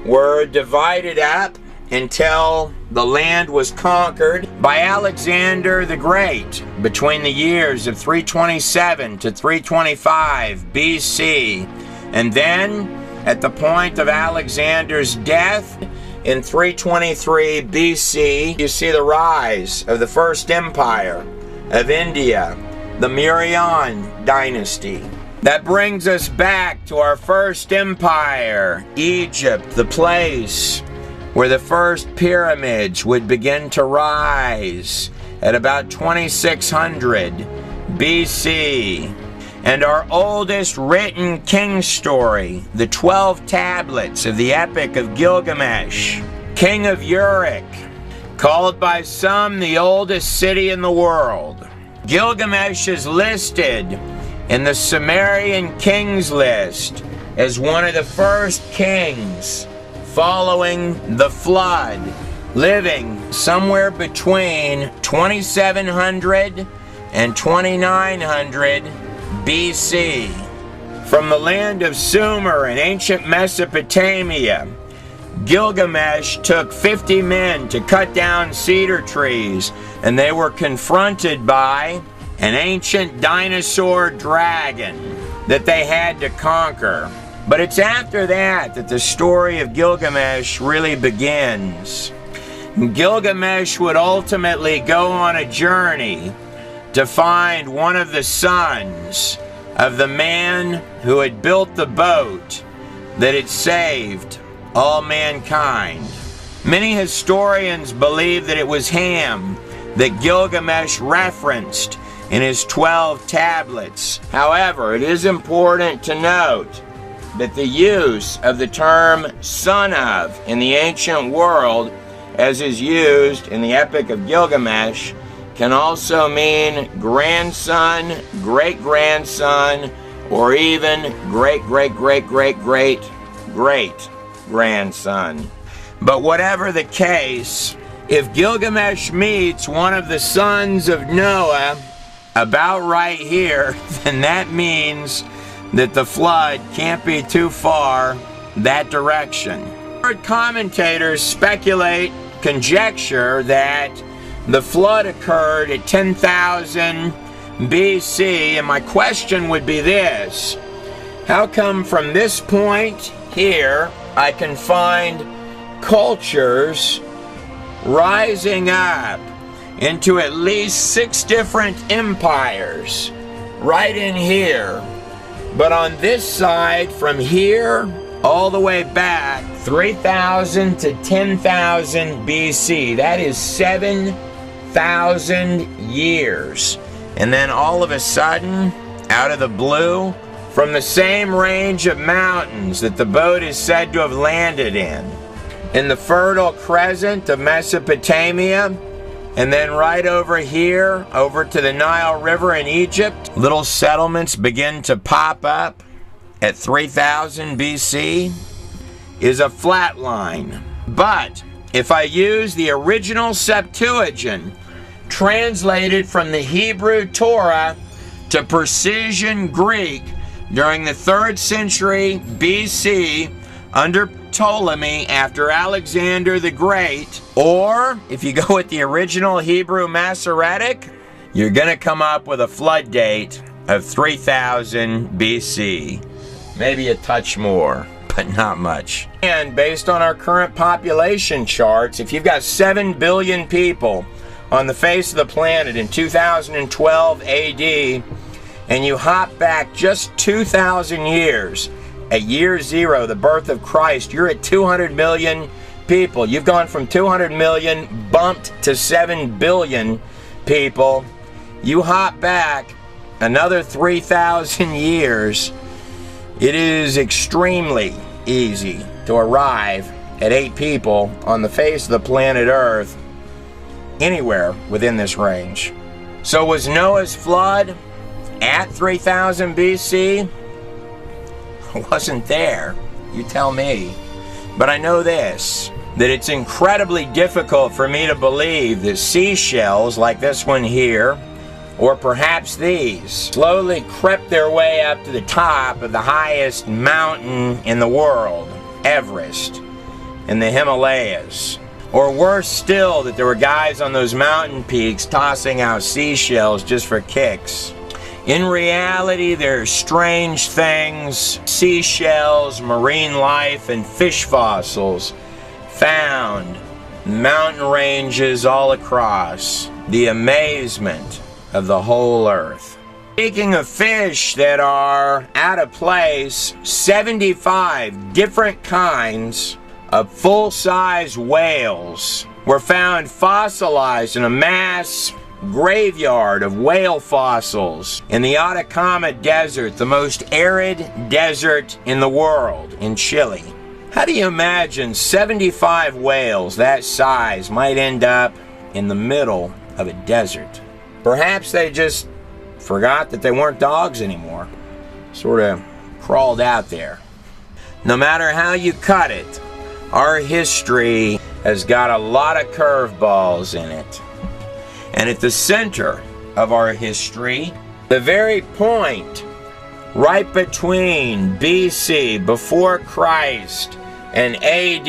were divided up until the land was conquered by Alexander the Great between the years of 327 to 325 BC. And then, at the point of Alexander's death in 323 BC, you see the rise of the first empire of India, the Mauryan dynasty. That brings us back to our first empire, Egypt, the place where the first pyramids would begin to rise at about 2600 BC. And our oldest written king story, the 12 tablets of the Epic of Gilgamesh, king of Uruk, called by some the oldest city in the world. Gilgamesh is listed in the Sumerian kings list as one of the first kings following the flood, living somewhere between 2700 and 2900 BC. From the land of Sumer in ancient Mesopotamia, Gilgamesh took 50 men to cut down cedar trees, and they were confronted by an ancient dinosaur dragon that they had to conquer. But it's after that that the story of Gilgamesh really begins. Gilgamesh would ultimately go on a journey to find one of the sons of the man who had built the boat that had saved all mankind. Many historians believe that it was Ham that Gilgamesh referenced in his 12 tablets. However, it is important to note that the use of the term son of in the ancient world, as is used in the Epic of Gilgamesh, can also mean grandson, great-grandson, or even great-great-great-great-great-grandson. But whatever the case, if Gilgamesh meets one of the sons of Noah about right here, then that means that the flood can't be too far that direction. Commentators speculate, conjecture that the flood occurred at 10,000 BC, and my question would be this: how come from this point here I can find cultures rising up into at least 6 different empires right in here? But on this side, from here all the way back, 3,000 to 10,000 BC, that is 7,000 years. And then all of a sudden, out of the blue, from the same range of mountains that the boat is said to have landed in the Fertile Crescent of Mesopotamia, and then right over here, over to the Nile River in Egypt, little settlements begin to pop up at 3000 BC, is a flat line. But if I use the original Septuagint, translated from the Hebrew Torah to Persian Greek during the 3rd century BC under Ptolemy after Alexander the Great, or if you go with the original Hebrew Masoretic, you're going to come up with a flood date of 3000 BC. Maybe a touch more, but not much. And based on our current population charts, if you've got 7 billion people on the face of the planet in 2012 AD, and you hop back just 2,000 years, at year 0, the birth of Christ, you're at 200 million people. You've gone from 200 million, bumped to 7 billion people. You hop back another 3,000 years. It is extremely easy to arrive at 8 people on the face of the planet Earth, anywhere within this range. So was Noah's flood at 3000 BC? I wasn't there. You tell me. But I know this, that it's incredibly difficult for me to believe that seashells like this one here, or perhaps these, slowly crept their way up to the top of the highest mountain in the world, Everest, in the Himalayas. Or worse still, that there were guys on those mountain peaks tossing out seashells just for kicks. In reality, there's strange things, seashells, marine life, and fish fossils found in mountain ranges all across. The amazement of the whole earth. Speaking of fish that are out of place, 75 different kinds of full-size whales were found fossilized in a mass graveyard of whale fossils in the Atacama Desert, the most arid desert in the world, in Chile. How do you imagine 75 whales that size might end up in the middle of a desert? Perhaps they just forgot that they weren't dogs anymore. Sort of crawled out there. No matter how you cut it, our history has got a lot of curveballs in it. And at the center of our history, the very point right between BC, before Christ, and AD,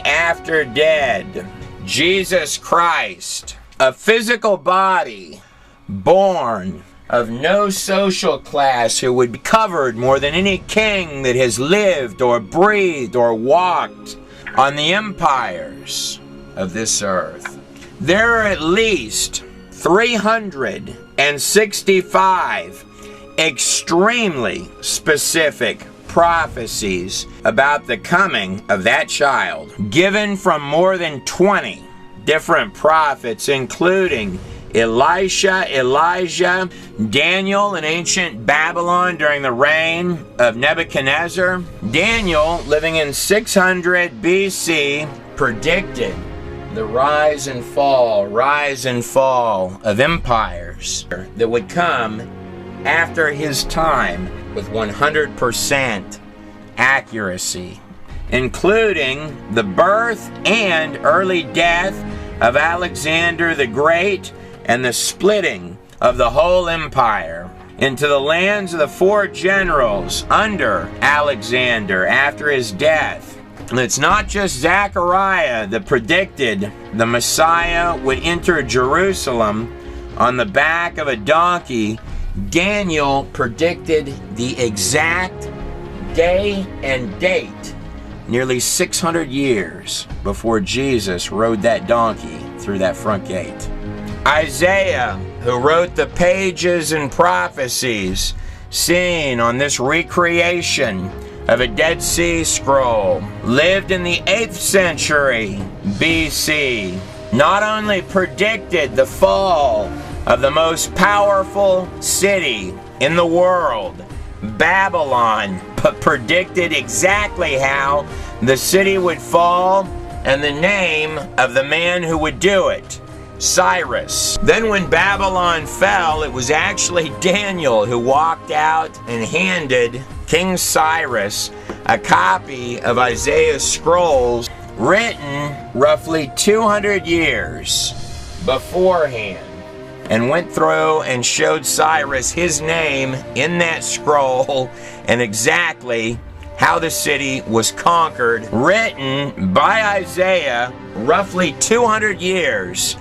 after dead, Jesus Christ, a physical body, born of no social class, who would be covered more than any king that has lived or breathed or walked on the empires of this earth. There are at least 365 extremely specific prophecies about the coming of that child, given from more than 20 different prophets, including Elisha, Elijah, Daniel in ancient Babylon during the reign of Nebuchadnezzar. Daniel, living in 600 BC, predicted the rise and fall of empires that would come after his time with 100% accuracy, including the birth and early death of Alexander the Great and the splitting of the whole empire into the lands of the 4 generals under Alexander after his death. And it's not just Zechariah that predicted the Messiah would enter Jerusalem on the back of a donkey. Daniel predicted the exact day and date nearly 600 years before Jesus rode that donkey through that front gate. Isaiah, who wrote the pages and prophecies seen on this recreation of a Dead Sea Scroll, lived in the 8th century BC, not only predicted the fall of the most powerful city in the world, Babylon, but predicted exactly how the city would fall and the name of the man who would do it, Cyrus. Then when Babylon fell, it was actually Daniel who walked out and handed King Cyrus a copy of Isaiah's scrolls, written roughly 200 years beforehand, and went through and showed Cyrus his name in that scroll and exactly how the city was conquered, written by Isaiah roughly 200 years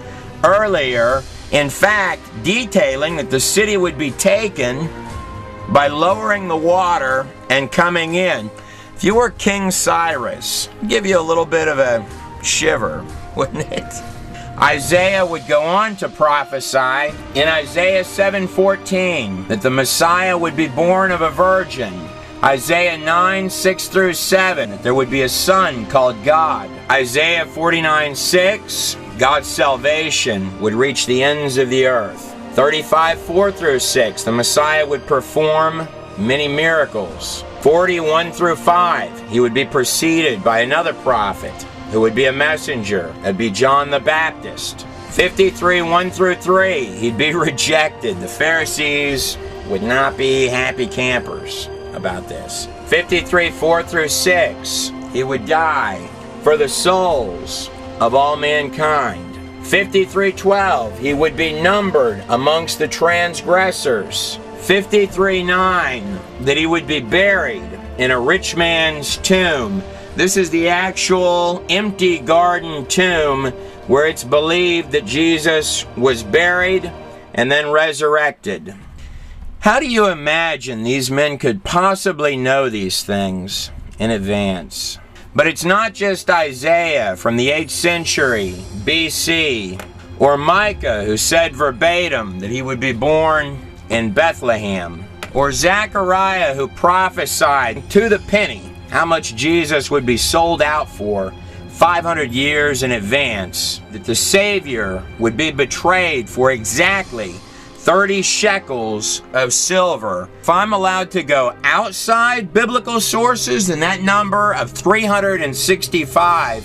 earlier, in fact detailing that the city would be taken by lowering the water and coming in. If you were King Cyrus, it'd give you a little bit of a shiver, wouldn't it? Isaiah would go on to prophesy in Isaiah 7:14 that the Messiah would be born of a virgin. Isaiah 9, 6 through 7, there would be a son called God. Isaiah 49, 6, God's salvation would reach the ends of the earth. 35, 4 through 6, the Messiah would perform many miracles. 41 through 5, he would be preceded by another prophet who would be a messenger. That'd be John the Baptist. 53, 1 through 3, he'd be rejected. The Pharisees would not be happy campers about this. 53, 4 through 6, he would die for the souls of all mankind. 53, 12, he would be numbered amongst the transgressors. 53, 9, that he would be buried in a rich man's tomb. This is the actual empty garden tomb where it's believed that Jesus was buried and then resurrected. How do you imagine these men could possibly know these things in advance? But it's not just Isaiah from the 8th century BC or Micah who said verbatim that he would be born in Bethlehem, or Zechariah who prophesied to the penny how much Jesus would be sold out for 500 years in advance, that the Savior would be betrayed for exactly 30 shekels of silver. If I'm allowed to go outside biblical sources, then that number of 365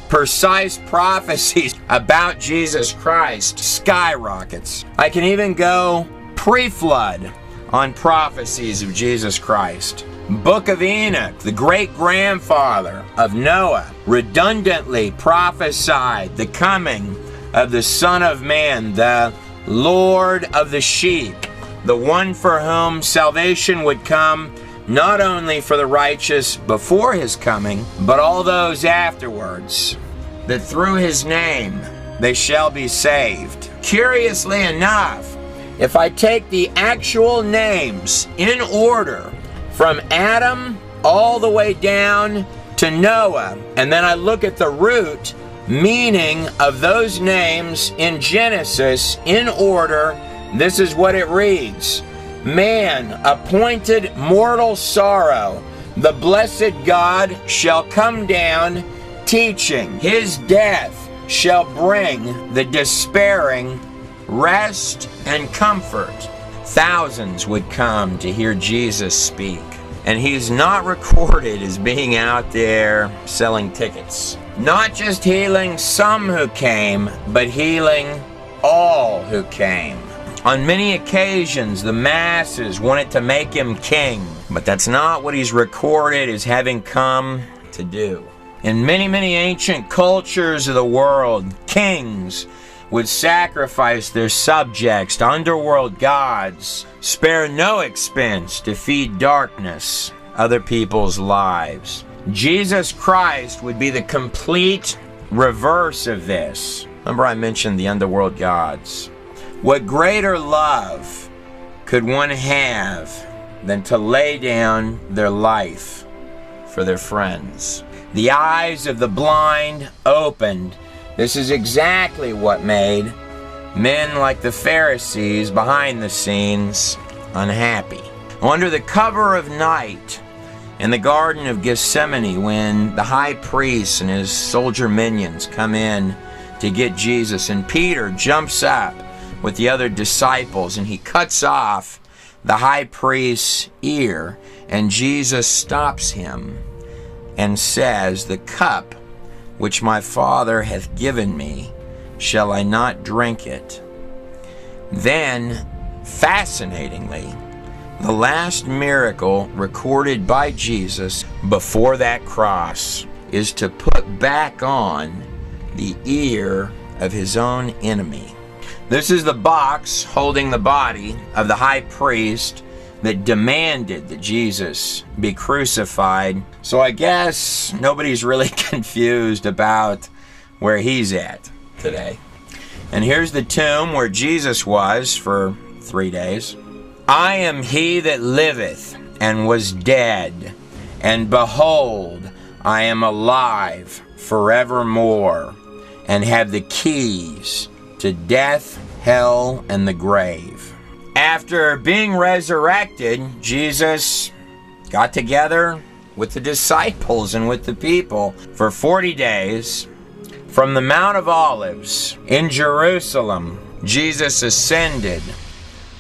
precise prophecies about Jesus Christ skyrockets. I can even go pre-flood on prophecies of Jesus Christ. Book of Enoch, the great-grandfather of Noah, redundantly prophesied the coming of the Son of Man, the Lord of the sheep, the one for whom salvation would come, not only for the righteous before his coming, but all those afterwards, that through his name they shall be saved. Curiously enough, if I take the actual names in order from Adam all the way down to Noah, and then I look at the root meaning of those names in Genesis in order, this is what it reads. Man, appointed mortal sorrow, the blessed God shall come down, teaching. His death shall bring the despairing rest and comfort. Thousands would come to hear Jesus speak, and he's not recorded as being out there selling tickets. Not just healing some who came, but healing all who came. On many occasions, the masses wanted to make him king, but that's not what he's recorded as having come to do. In many, many ancient cultures of the world, kings would sacrifice their subjects to underworld gods, spare no expense to feed darkness, other people's lives. Jesus Christ would be the complete reverse of this. Remember I mentioned the underworld gods. What greater love could one have than to lay down their life for their friends? The eyes of the blind opened. This is exactly what made men like the Pharisees behind the scenes unhappy. Under the cover of night, in the Garden of Gethsemane, when the high priest and his soldier minions come in to get Jesus, and Peter jumps up with the other disciples and he cuts off the high priest's ear, and Jesus stops him and says, "The cup which my Father hath given me, shall I not drink it?" Then, fascinatingly, the last miracle recorded by Jesus before that cross is to put back on the ear of his own enemy. This is the box holding the body of the high priest that demanded that Jesus be crucified. So I guess nobody's really confused about where he's at today. And here's the tomb where Jesus was for 3 days. I am he that liveth and was dead, and behold, I am alive forevermore, and have the keys to death, hell, and the grave. After being resurrected, Jesus got together with the disciples and with the people for 40 days. From the Mount of Olives in Jerusalem, Jesus ascended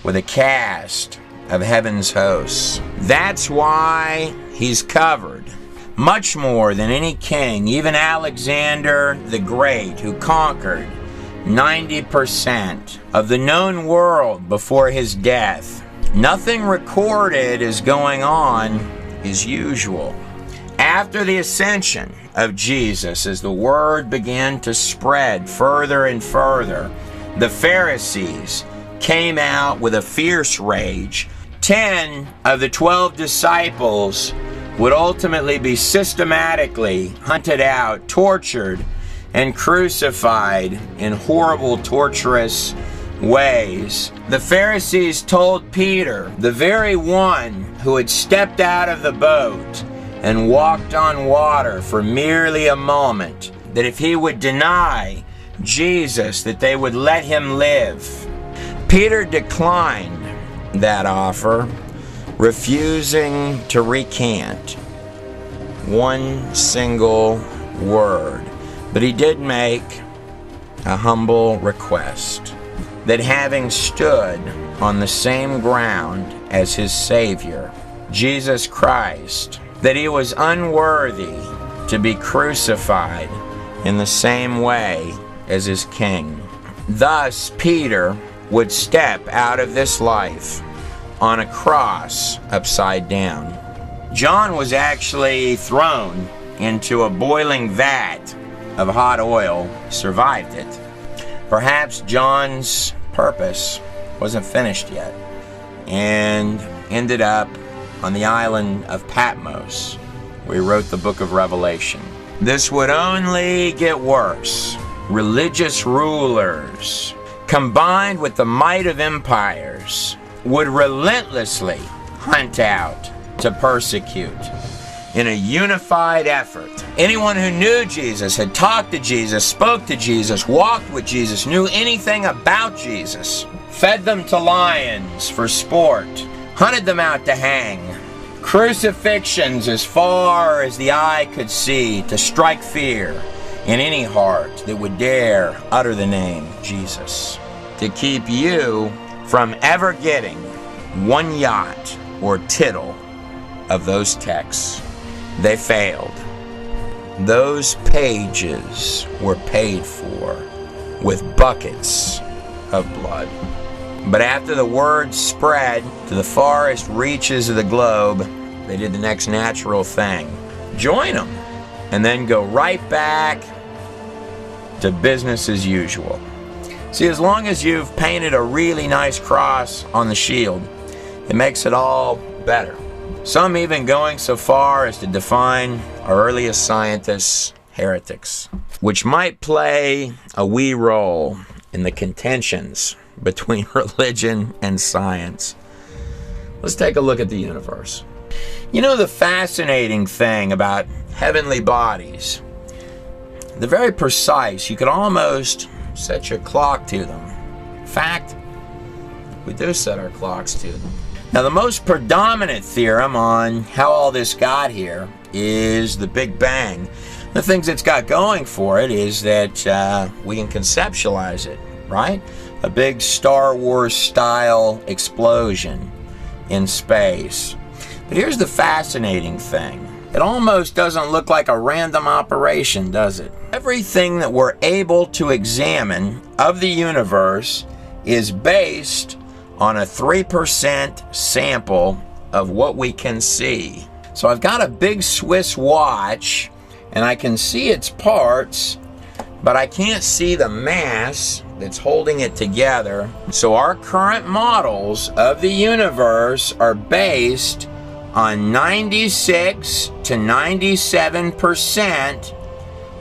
with a cast of heaven's hosts. That's why he's covered much more than any king, even Alexander the Great, who conquered 90% of the known world before his death. Nothing recorded is going on as usual. After the ascension of Jesus, as the word began to spread further and further, the Pharisees came out with a fierce rage. 10 of the 12 disciples would ultimately be systematically hunted out, tortured, and crucified in horrible, torturous ways. The Pharisees told Peter, the very one who had stepped out of the boat and walked on water for merely a moment, that if he would deny Jesus, that they would let him live. Peter declined that offer, refusing to recant one single word. But he did make a humble request that, having stood on the same ground as his Savior, Jesus Christ, that he was unworthy to be crucified in the same way as his King. Thus, Peter would step out of this life on a cross upside down. John was actually thrown into a boiling vat of hot oil, survived it. Perhaps John's purpose wasn't finished yet, and ended up on the island of Patmos, where he wrote the book of Revelation. This would only get worse. Religious rulers, combined with the might of empires, would relentlessly hunt out to persecute in a unified effort. Anyone who knew Jesus, had talked to Jesus, spoke to Jesus, walked with Jesus, knew anything about Jesus, fed them to lions for sport, hunted them out to hang, crucifixions as far as the eye could see to strike fear in any heart that would dare utter the name Jesus, to keep you from ever getting one jot or tittle of those texts. They failed. Those pages were paid for with buckets of blood. But after the word spread to the farthest reaches of the globe, they did the next natural thing. Join them, and then go right back to business as usual. See, as long as you've painted a really nice cross on the shield, it makes it all better. Some even going so far as to define our earliest scientists heretics, which might play a wee role in the contentions between religion and science. Let's take a look at the universe. You know, the fascinating thing about heavenly bodies, they're very precise. You could almost set your clock to them. In fact, we do set our clocks to them. Now, the most predominant theorem on how all this got here is the Big Bang. The things it's got going for it is that we can conceptualize it, right? A big Star Wars style explosion in space. But here's the fascinating thing. It almost doesn't look like a random operation, does it? Everything that we're able to examine of the universe is based on a 3% sample of what we can see. So I've got a big Swiss watch, and I can see its parts, but I can't see the mass that's holding it together. So our current models of the universe are based on 96 to 97%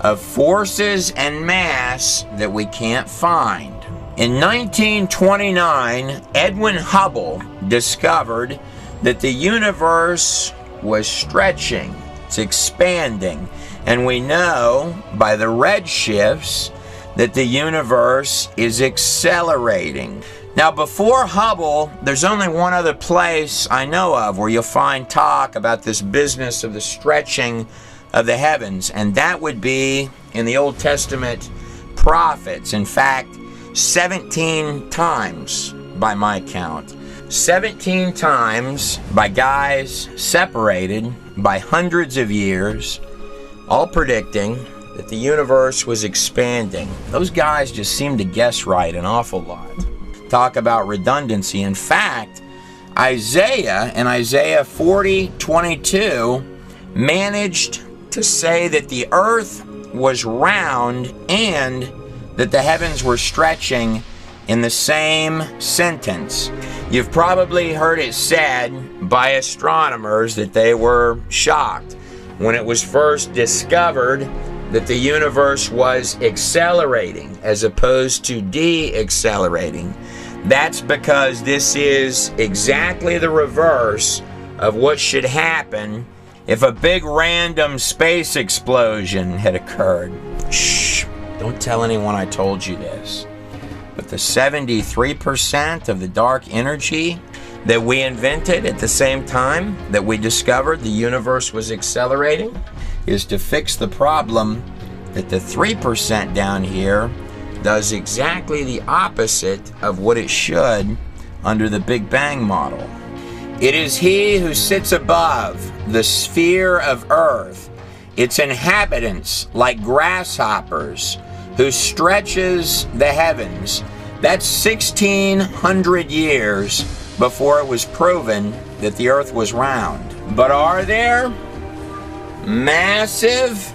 of forces and mass that we can't find. In 1929, Edwin Hubble discovered that the universe was stretching, it's expanding, and we know by the redshifts that the universe is accelerating. Now, before Hubble, there's only one other place I know of where you'll find talk about this business of the stretching of the heavens, and that would be in the Old Testament prophets. In fact, 17 times by my count. 17 times by guys separated by hundreds of years, all predicting that the universe was expanding. Those guys just seem to guess right an awful lot. Talk about redundancy. In fact, Isaiah in Isaiah 40:22 managed to say that the earth was round and that the heavens were stretching in the same sentence. You've probably heard it said by astronomers that they were shocked when it was first discovered that the universe was accelerating as opposed to de-accelerating. That's because this is exactly the reverse of what should happen if a big random space explosion had occurred. Shh, don't tell anyone I told you this. But the 73% of the dark energy that we invented at the same time that we discovered the universe was accelerating is to fix the problem that the 3% down here does exactly the opposite of what it should under the Big Bang model. It is he who sits above the sphere of earth, its inhabitants like grasshoppers, who stretches the heavens. That's 1,600 years before it was proven that the earth was round. But are there massive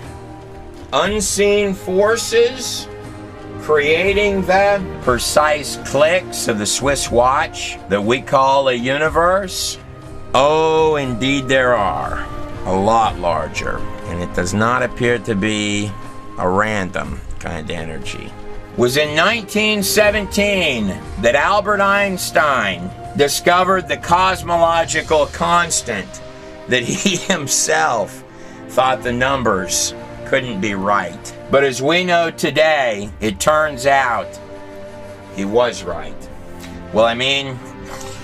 unseen forces creating the precise clicks of the Swiss watch that we call a universe? Oh, indeed there are. A lot larger. And it does not appear to be a random kind of energy. It was in 1917 that Albert Einstein discovered the cosmological constant that he himself thought the numbers couldn't be right. But as we know today, it turns out he was right. Well, I mean,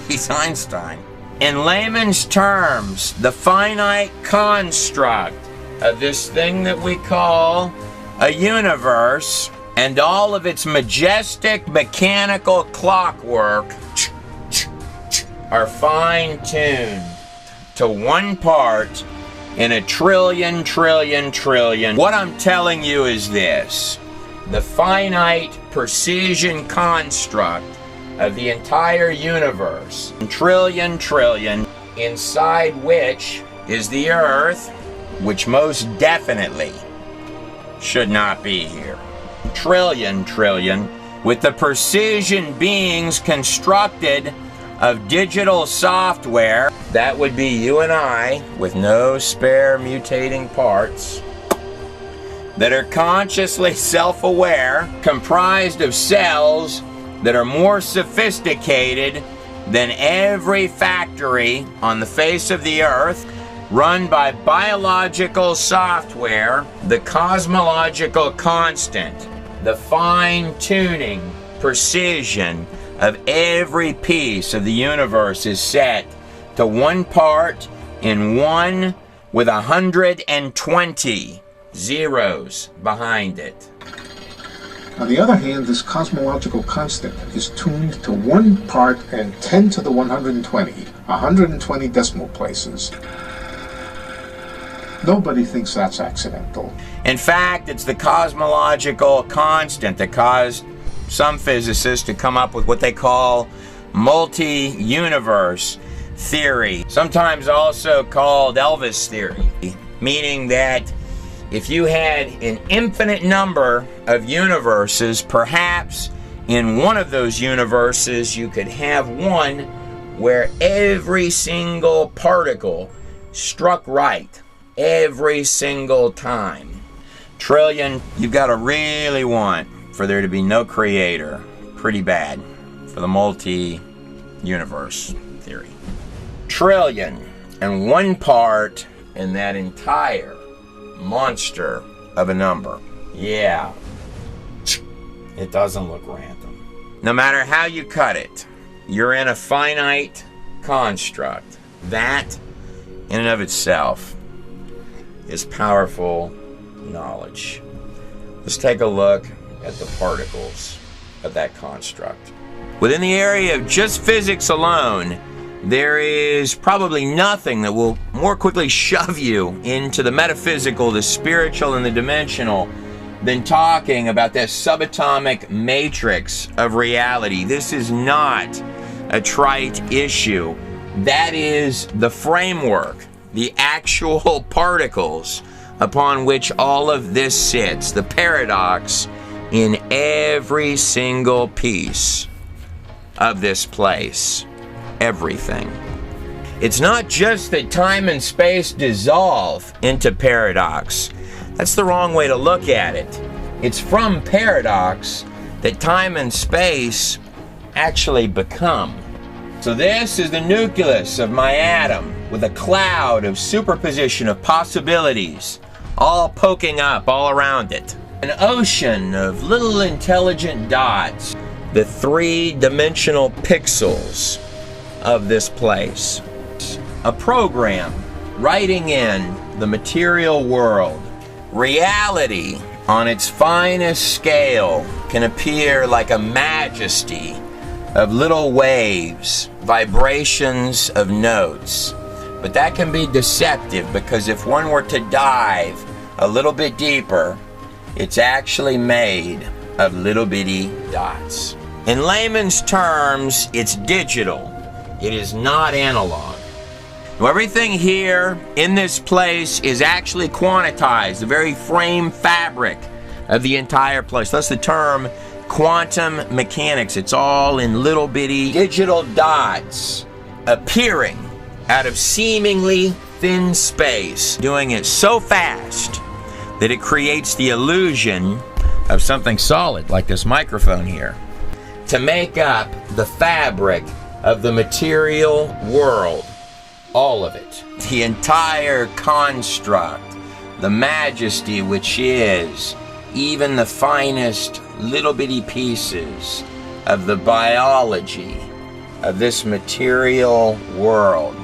he's Einstein. In layman's terms, the finite construct of this thing that we call a universe and all of its majestic mechanical clockwork are fine-tuned to one part in a trillion. What I'm telling you is this: the finite precision construct of the entire universe, trillion, inside which is the earth, which most definitely should not be here. Trillion, with the precision beings constructed of digital software. That would be you and I, with no spare mutating parts, that are consciously self-aware, comprised of cells that are more sophisticated than every factory on the face of the earth, run by biological software. The cosmological constant, the fine-tuning precision of every piece of the universe is set to one part in one with 120 zeros behind it. On the other hand, this cosmological constant is tuned to 1 part and 10 to the 120, 120 decimal places. Nobody thinks that's accidental. In fact, it's the cosmological constant that caused some physicists to come up with what they call multi-universe theory, sometimes also called Elvis theory, meaning that if you had an infinite number of universes, perhaps in one of those universes you could have one where every single particle struck right every single time. Trillion, you've got to really want for there to be no creator. Pretty bad for the multi-universe theory. Trillion and 1 part in that entire monster of a number. Yeah. It doesn't look random. No matter how you cut it, you're in a finite construct. That, in and of itself, is powerful knowledge. Let's take a look at the particles of that construct. Within the area of just physics alone, there is probably nothing that will more quickly shove you into the metaphysical, the spiritual, and the dimensional than talking about that subatomic matrix of reality. This is not a trite issue. That is the framework, the actual particles upon which all of this sits, the paradox in every single piece of this place. Everything. It's not just that time and space dissolve into paradox. That's the wrong way to look at it. It's from paradox that time and space actually become. So this is the nucleus of my atom, with a cloud of superposition of possibilities, all poking up all around it. An ocean of little intelligent dots, the three-dimensional pixels of this place. A program writing in the material world. Reality on its finest scale can appear like a majesty of little waves, vibrations of notes. But that can be deceptive, because if one were to dive a little bit deeper, it's actually made of little bitty dots. In layman's terms, it's digital. It is not analog. Now, everything here in this place is actually quantized, the very frame fabric of the entire place. That's the term quantum mechanics. It's all in little bitty digital dots appearing out of seemingly thin space, doing it so fast that it creates the illusion of something solid, like this microphone here, to make up the fabric of the material world. All of it. The entire construct, the majesty which is even the finest little bitty pieces of the biology of this material world.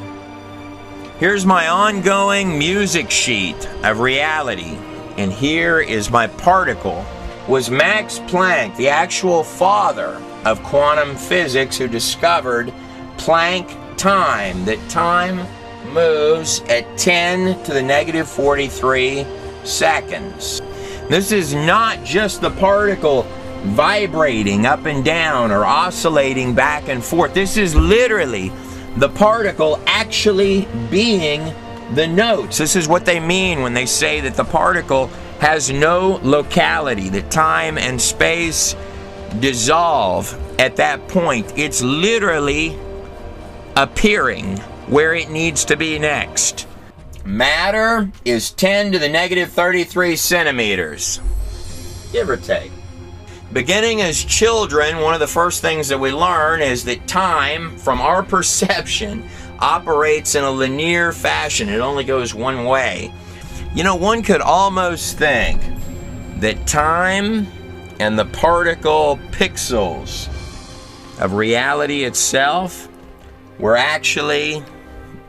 Here's my ongoing music sheet of reality, and here is my particle. Was Max Planck, the actual father of quantum physics, who discovered Planck time, that time moves at 10 to the negative 43 seconds. This is not just the particle vibrating up and down or oscillating back and forth. This is literally the particle actually being the notes. This is what they mean when they say that the particle has no locality, that time and space dissolve at that point. It's literally appearing where it needs to be next. Matter is 10 to the negative 33 centimeters, give or take. Beginning as children, one of the first things that we learn is that time, from our perception, operates in a linear fashion. It only goes one way. You know, one could almost think that time and the particle pixels of reality itself were actually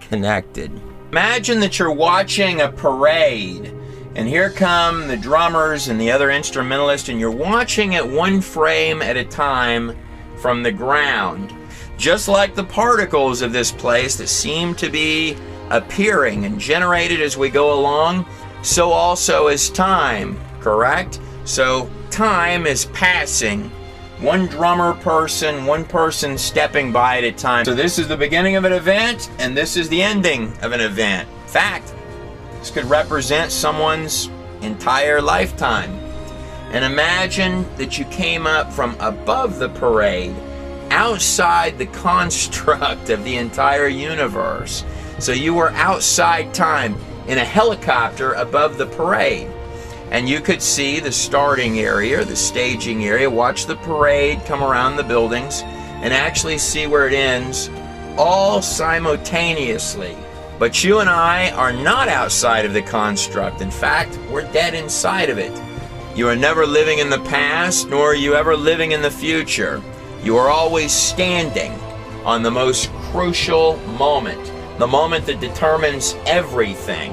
connected. Imagine that you're watching a parade, and here come the drummers and the other instrumentalists, and you're watching it one frame at a time from the ground. Just like the particles of this place that seem to be appearing and generated as we go along, so also is time, correct? So time is passing. One drummer person, one person stepping by at a time. So this is the beginning of an event, and this is the ending of an event. In fact, this could represent someone's entire lifetime. And imagine that you came up from above the parade, outside the construct of the entire universe. So you were outside time in a helicopter above the parade. And you could see the starting area, the staging area, watch the parade come around the buildings, and actually see where it ends, all simultaneously. But you and I are not outside of the construct. In fact, we're dead inside of it. You are never living in the past, nor are you ever living in the future. You are always standing on the most crucial moment, the moment that determines everything.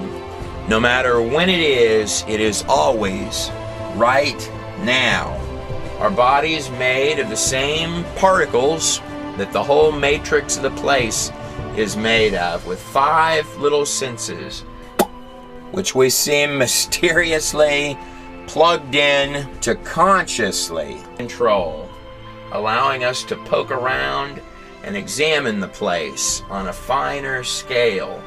No matter when it is always right now. Our body is made of the same particles that the whole matrix of the place is made of, with 5 little senses, which we seem mysteriously plugged in to consciously control, allowing us to poke around and examine the place on a finer scale,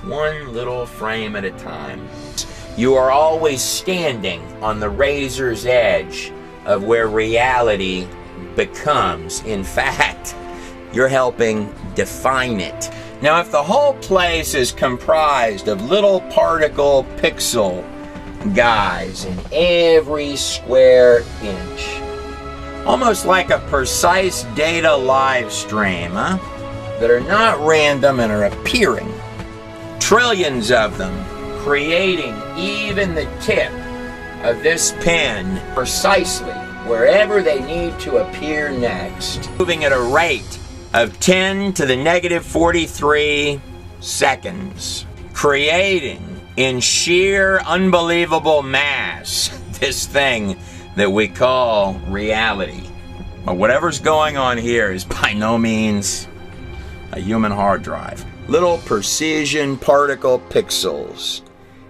one little frame at a time. You are always standing on the razor's edge of where reality becomes. In fact, you're helping define it. Now, if the whole place is comprised of little particle pixel guys in every square inch, almost like a precise data live stream, that are not random and are appearing, trillions of them, creating even the tip of this pen precisely wherever they need to appear next, moving at a rate of 10 to the negative 43 seconds, creating in sheer unbelievable mass this thing that we call reality. But whatever's going on here is by no means a human hard drive. Little precision particle pixels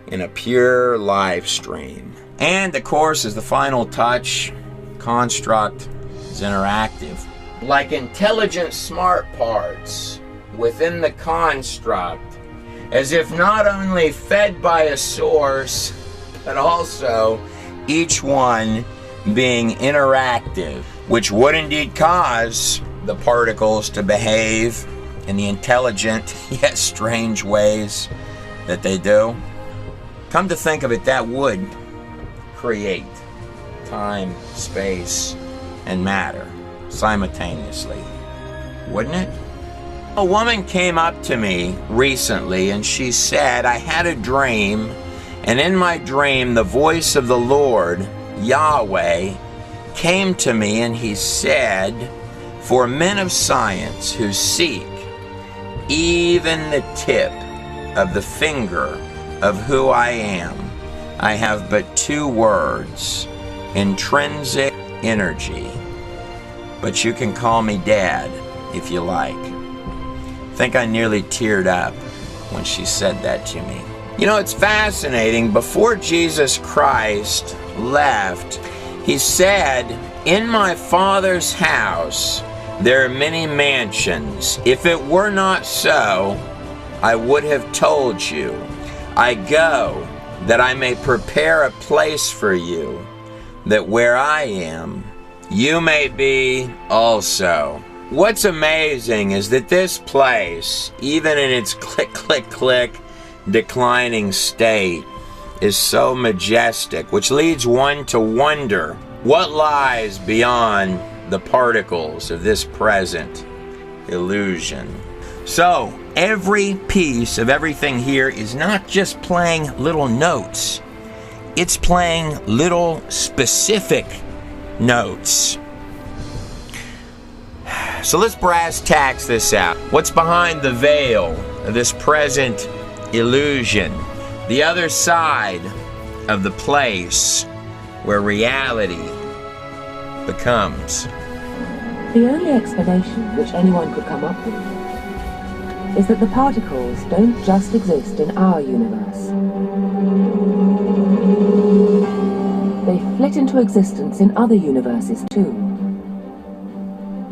in a pure live stream. And of course, as the final touch, construct is interactive. Like intelligent smart parts within the construct, as if not only fed by a source, but also each one being interactive, which would indeed cause the particles to behave in the intelligent yet strange ways that they do. Come to think of it, that would create time, space, and matter simultaneously, wouldn't it? A woman came up to me recently and she said, I had a dream, and in my dream the voice of the Lord, Yahweh, came to me and he said, for men of science who seek even the tip of the finger of who I am, I have but 2 words, intrinsic energy. But you can call me Dad if you like. I think I nearly teared up when she said that to me. You know, it's fascinating. Before Jesus Christ left, he said, in my Father's house there are many mansions. If it were not so, I would have told you. I go that I may prepare a place for you, that where I am, you may be also. What's amazing is that this place, even in its click, click, click, declining state, is so majestic, which leads one to wonder what lies beyond the particles of this present illusion. So, every piece of everything here is not just playing little notes, it's playing little specific notes. So let's brass tacks this out. What's behind the veil of this present illusion? The other side of the place where reality becomes. The only explanation which anyone could come up with is that the particles don't just exist in our universe. They flit into existence in other universes too.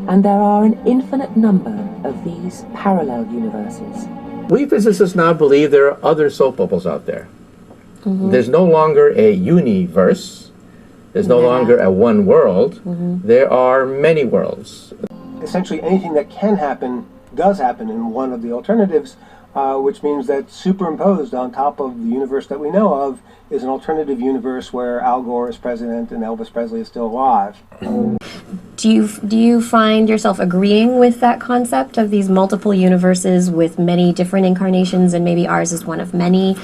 And there are an infinite number of these parallel universes. We physicists now believe there are other soap bubbles out there. Mm-hmm. There's no longer a universe. There's no longer a one world. Mm-hmm. There are many worlds. Essentially anything that can happen does happen in one of the alternatives, which means that superimposed on top of the universe that we know of is an alternative universe where Al Gore is president and Elvis Presley is still alive. Do you find yourself agreeing with that concept of these multiple universes with many different incarnations, and maybe ours is one of many?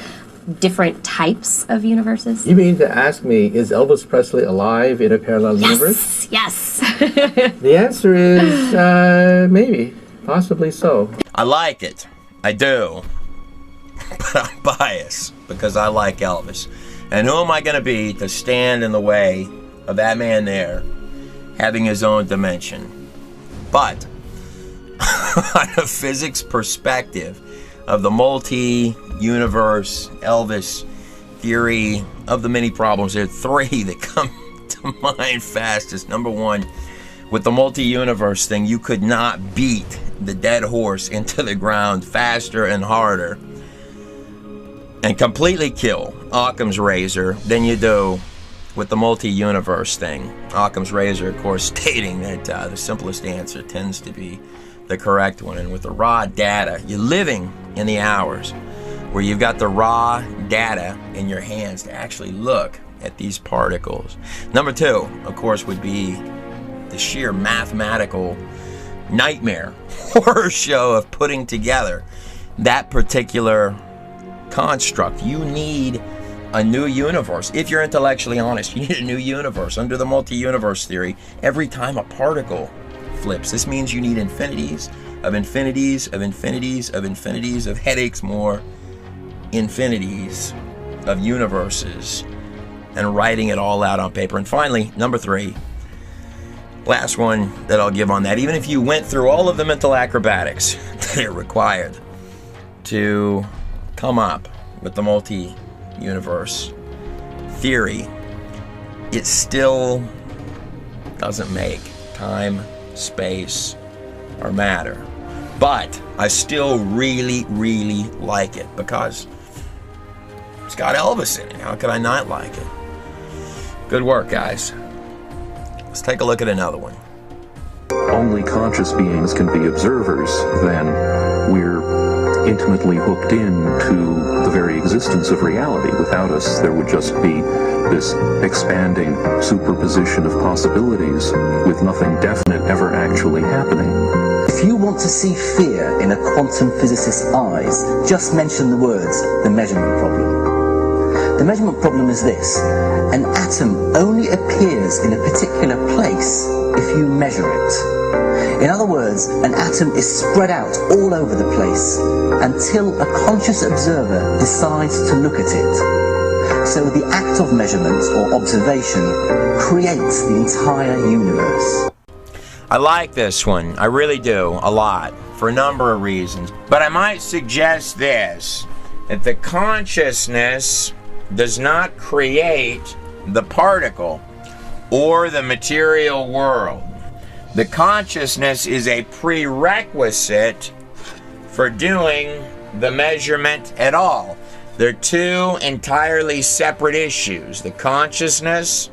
different types of universes? You mean to ask me, is Elvis Presley alive in a parallel universe? Yes. The answer is maybe, possibly so. I like it. I do. But I'm biased because I like Elvis. And who am I going to be to stand in the way of that man there having his own dimension? But on a physics perspective of the multi-universe Elvis theory of the many problems, there are three that come to mind fastest. Number one, with the multi-universe thing, you could not beat the dead horse into the ground faster and harder and completely kill Occam's razor than you do with the multi-universe thing. Occam's razor, of course, stating that the simplest answer tends to be the correct one. And with the raw data, you're living in the hours where you've got the raw data in your hands to actually look at these particles. Number two, of course, would be the sheer mathematical nightmare horror show of putting together that particular construct. You need a new universe. If you're intellectually honest, you need a new universe. Under the multi-universe theory, every time a particle flips, this means you need infinities of infinities of infinities of infinities of headaches, more infinities of universes, and writing it all out on paper. And finally, number three, last one that I'll give on that, even if you went through all of the mental acrobatics that are required to come up with the multi-universe theory, it still doesn't make time, space, or matter. But I still really, really like it because it's got Elvis in it. How could I not like it? Good work, guys. Let's take a look at another one. Only conscious beings can be observers, then we're intimately hooked into the very existence of reality. Without us, there would just be this expanding superposition of possibilities with nothing definite ever actually happening. If you want to see fear in a quantum physicist's eyes, just mention the words, the measurement problem. The measurement problem is this: an atom only appears in a particular place if you measure it. In other words, an atom is spread out all over the place until a conscious observer decides to look at it. So the act of measurement or observation creates the entire universe. I like this one. I really do, a lot, for a number of reasons. But I might suggest this, that the consciousness does not create the particle or the material world. The consciousness is a prerequisite for doing the measurement at all. They're two entirely separate issues, the consciousness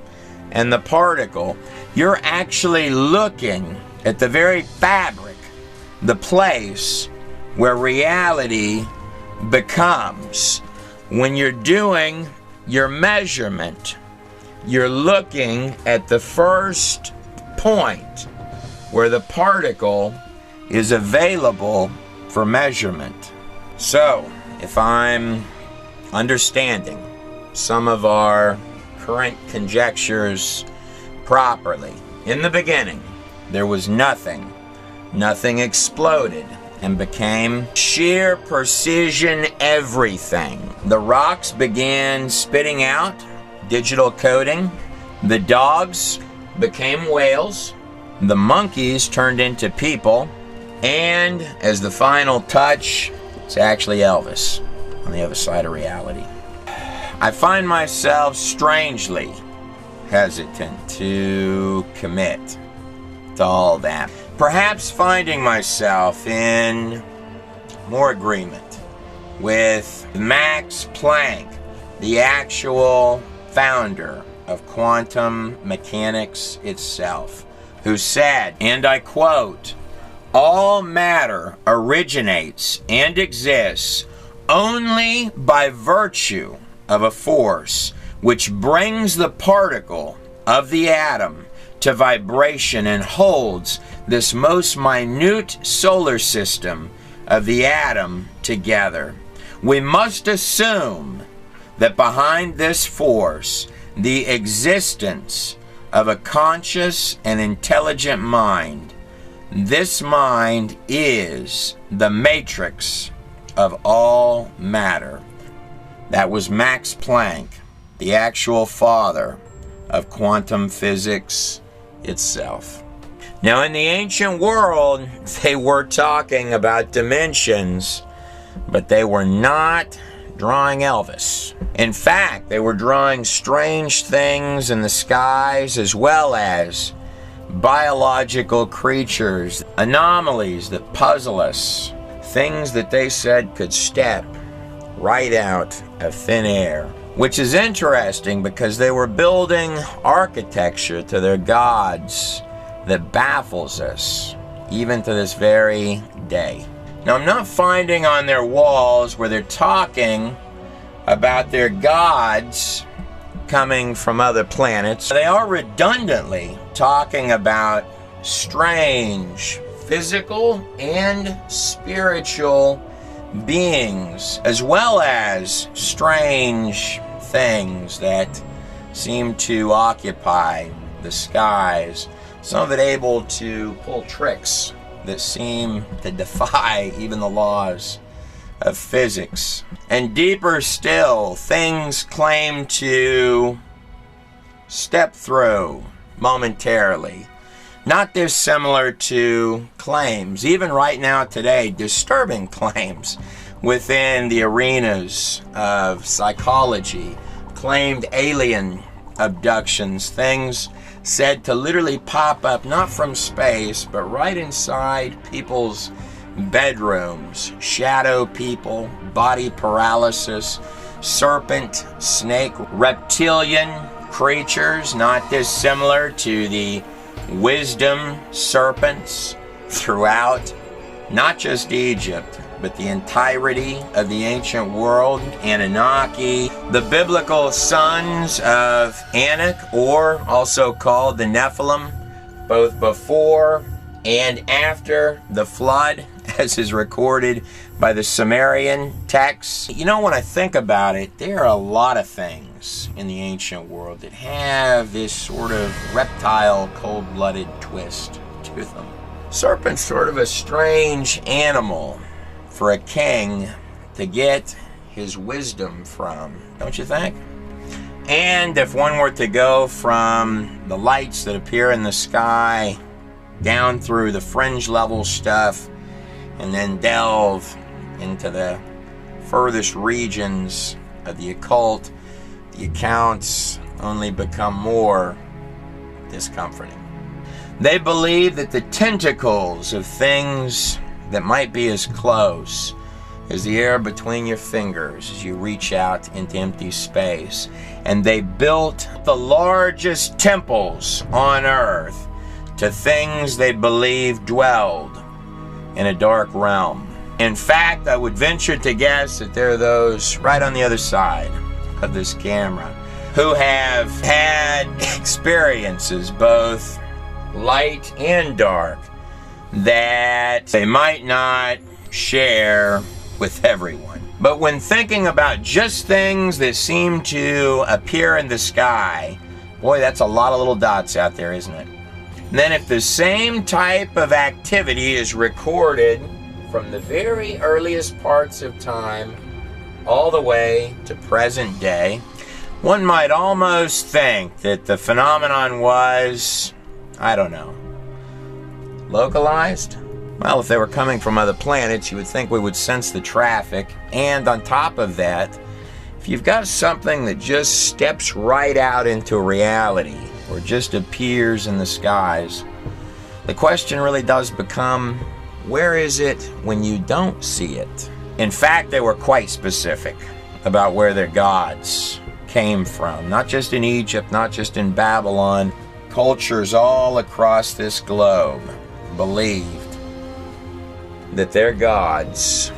and the particle. You're actually looking at the very fabric, the place where reality becomes. When you're doing your measurement, you're looking at the first point where the particle is available for measurement. So, if I'm understanding some of our current conjectures properly, in the beginning, there was nothing. Nothing exploded and became sheer precision everything. The rocks began spitting out digital coding. The dogs became whales. The monkeys turned into people. And as the final touch, it's actually Elvis on the other side of reality. I find myself strangely hesitant to commit to all that. Perhaps finding myself in more agreement with Max Planck, the actual founder of quantum mechanics itself, who said, and I quote, "All matter originates and exists only by virtue of a force which brings the particle of the atom to vibration and holds this most minute solar system of the atom together. We must assume that behind this force, the existence of a conscious and intelligent mind, this mind is the matrix of all matter. That was Max Planck, the actual father of quantum physics itself. Now, in the ancient world, they were talking about dimensions, but they were not drawing Elvis. In fact, they were drawing strange things in the skies, as well as biological creatures, anomalies that puzzle us, things that they said could step right out of thin air. Which is interesting because they were building architecture to their gods that baffles us, even to this very day. Now, I'm not finding on their walls where they're talking about their gods coming from other planets. They are redundantly talking about strange physical and spiritual beings, as well as strange things that seem to occupy the skies. Some of it able to pull tricks that seem to defy even the laws of physics. And deeper still, things claim to step through momentarily. Not dissimilar to claims, even right now today, disturbing claims within the arenas of psychology, claimed alien abductions, things said to literally pop up not from space, but right inside people's bedrooms, shadow people, body paralysis, serpent, snake, reptilian creatures, not dissimilar to the wisdom serpents throughout not just Egypt, but the entirety of the ancient world. Anunnaki, the biblical sons of Anak, or also called the Nephilim, both before and after the flood, as is recorded by the Sumerian texts. You know, when I think about it, there are a lot of things in the ancient world that have this sort of reptile, cold-blooded twist to them. Serpent's sort of a strange animal for a king to get his wisdom from, don't you think? And if one were to go from the lights that appear in the sky down through the fringe level stuff and then delve into the furthest regions of the occult, the accounts only become more discomforting. They believe that the tentacles of things that might be as close as the air between your fingers as you reach out into empty space. And they built the largest temples on earth to things they believed dwelled in a dark realm. In fact, I would venture to guess that there are those right on the other side of this camera who have had experiences, both light and dark, that they might not share with everyone. But when thinking about just things that seem to appear in the sky, boy, that's a lot of little dots out there, isn't it? And then if the same type of activity is recorded from the very earliest parts of time all the way to present day, one might almost think that the phenomenon was, I don't know, localized? Well, if they were coming from other planets, you would think we would sense the traffic. And on top of that, if you've got something that just steps right out into reality or just appears in the skies, the question really does become, where is it when you don't see it? In fact, they were quite specific about where their gods came from. Not just in Egypt, not just in Babylon. Cultures all across this globe believed that their gods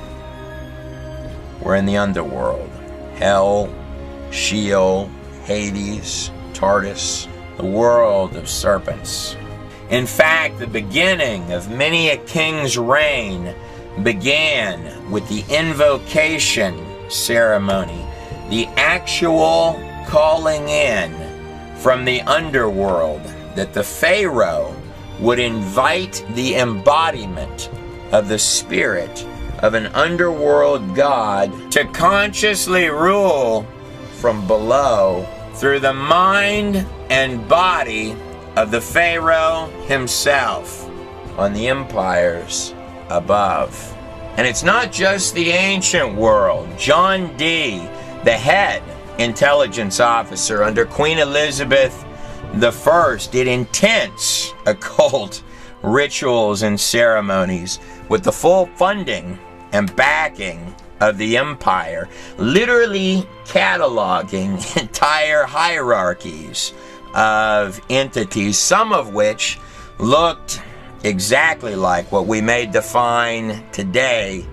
were in the underworld. Hell, Sheol, Hades, Tartarus, the world of serpents. In fact, the beginning of many a king's reign began with the invocation ceremony the actual calling in from the underworld, that the Pharaoh would invite the embodiment of the spirit of an underworld god to consciously rule from below through the mind and body of the Pharaoh himself on the empires above. And it's not just the ancient world. John Dee, the head intelligence officer under Queen Elizabeth I, did intense occult rituals and ceremonies with the full funding and backing of the empire, literally cataloging entire hierarchies of entities, some of which looked exactly like what we may define today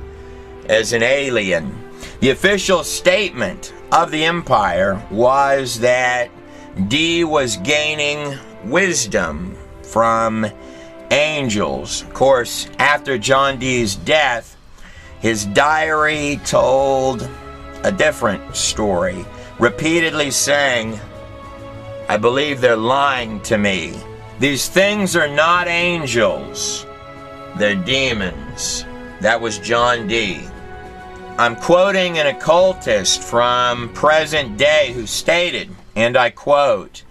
as an alien. The official statement of the empire was that Dee was gaining wisdom from angels. Of course, after John Dee's death, his diary told a different story, repeatedly saying, "I believe they're lying to me. These things are not angels, they're demons." That was John Dee. I'm quoting an occultist from present day who stated, and I quote,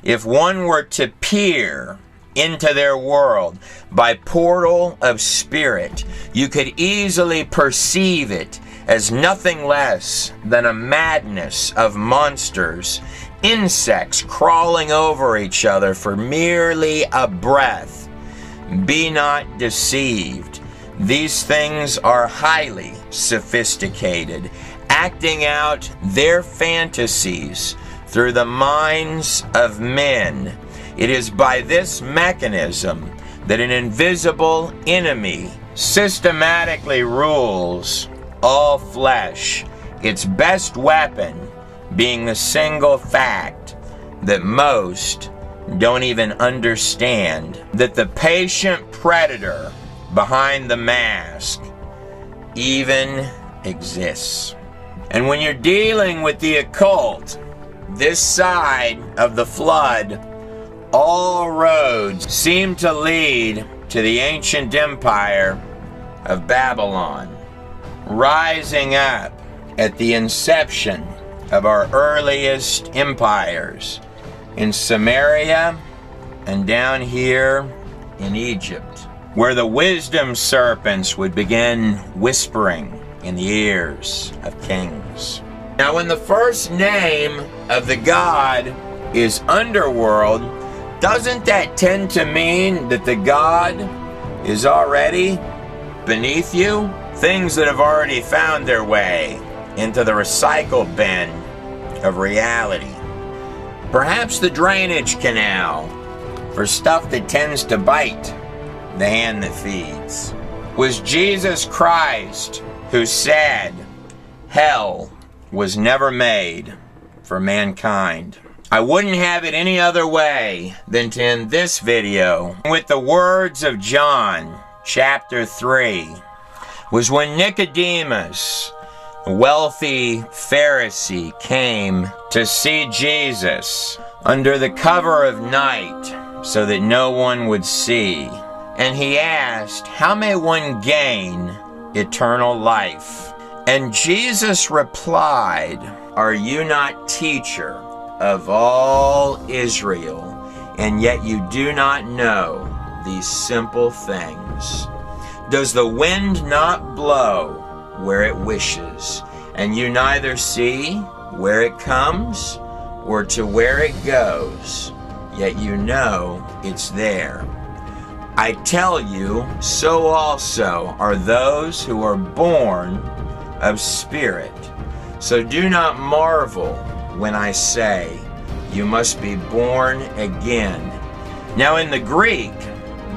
"If one were to peer into their world by portal of spirit, you could easily perceive it as nothing less than a madness of monsters, insects crawling over each other for merely a breath. Be not deceived. These things are highly sophisticated, acting out their fantasies through the minds of men. It is by this mechanism that an invisible enemy systematically rules all flesh, its best weapon being the single fact that most don't even understand that the patient predator behind the mask even exists." And when you're dealing with the occult, this side of the flood, all roads seem to lead to the ancient empire of Babylon, rising up at the inception of our earliest empires in Samaria and down here in Egypt, where the wisdom serpents would begin whispering in the ears of kings. Now, when the first name of the god is underworld, doesn't that tend to mean that the god is already beneath you? Things that have already found their way into the recycle bin of reality. Perhaps the drainage canal for stuff that tends to bite the hand that feeds. Was Jesus Christ who said hell was never made for mankind. I wouldn't have it any other way than to end this video with the words of John chapter 3. Was when Nicodemus, a wealthy Pharisee, came to see Jesus under the cover of night so that no one would see. And he asked, "How may one gain eternal life?" And Jesus replied, "Are you not teacher of all Israel, and yet you do not know these simple things? Does the wind not blow where it wishes, and you neither see where it comes or to where it goes, yet you know it's there? I tell you, so also are those who are born of spirit. So do not marvel when I say, you must be born again." Now in the Greek,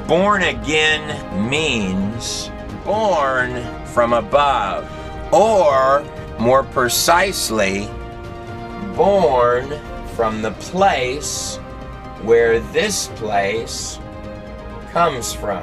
born again means born from above, or more precisely, born from the place where this place comes from.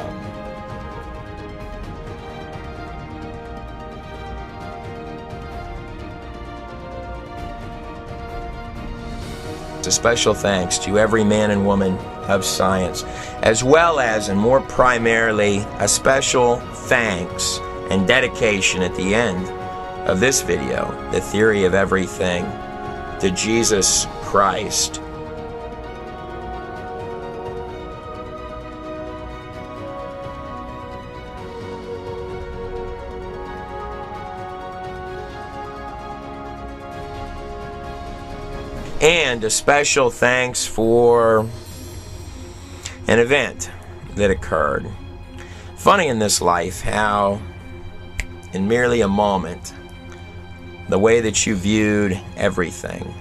a special thanks to every man and woman of science, as well as, and more primarily, a special thanks and dedication at the end of this video, The Theory of Everything, to Jesus Christ. And a special thanks for an event that occurred. Funny in this life how, in merely a moment, the way that you viewed everything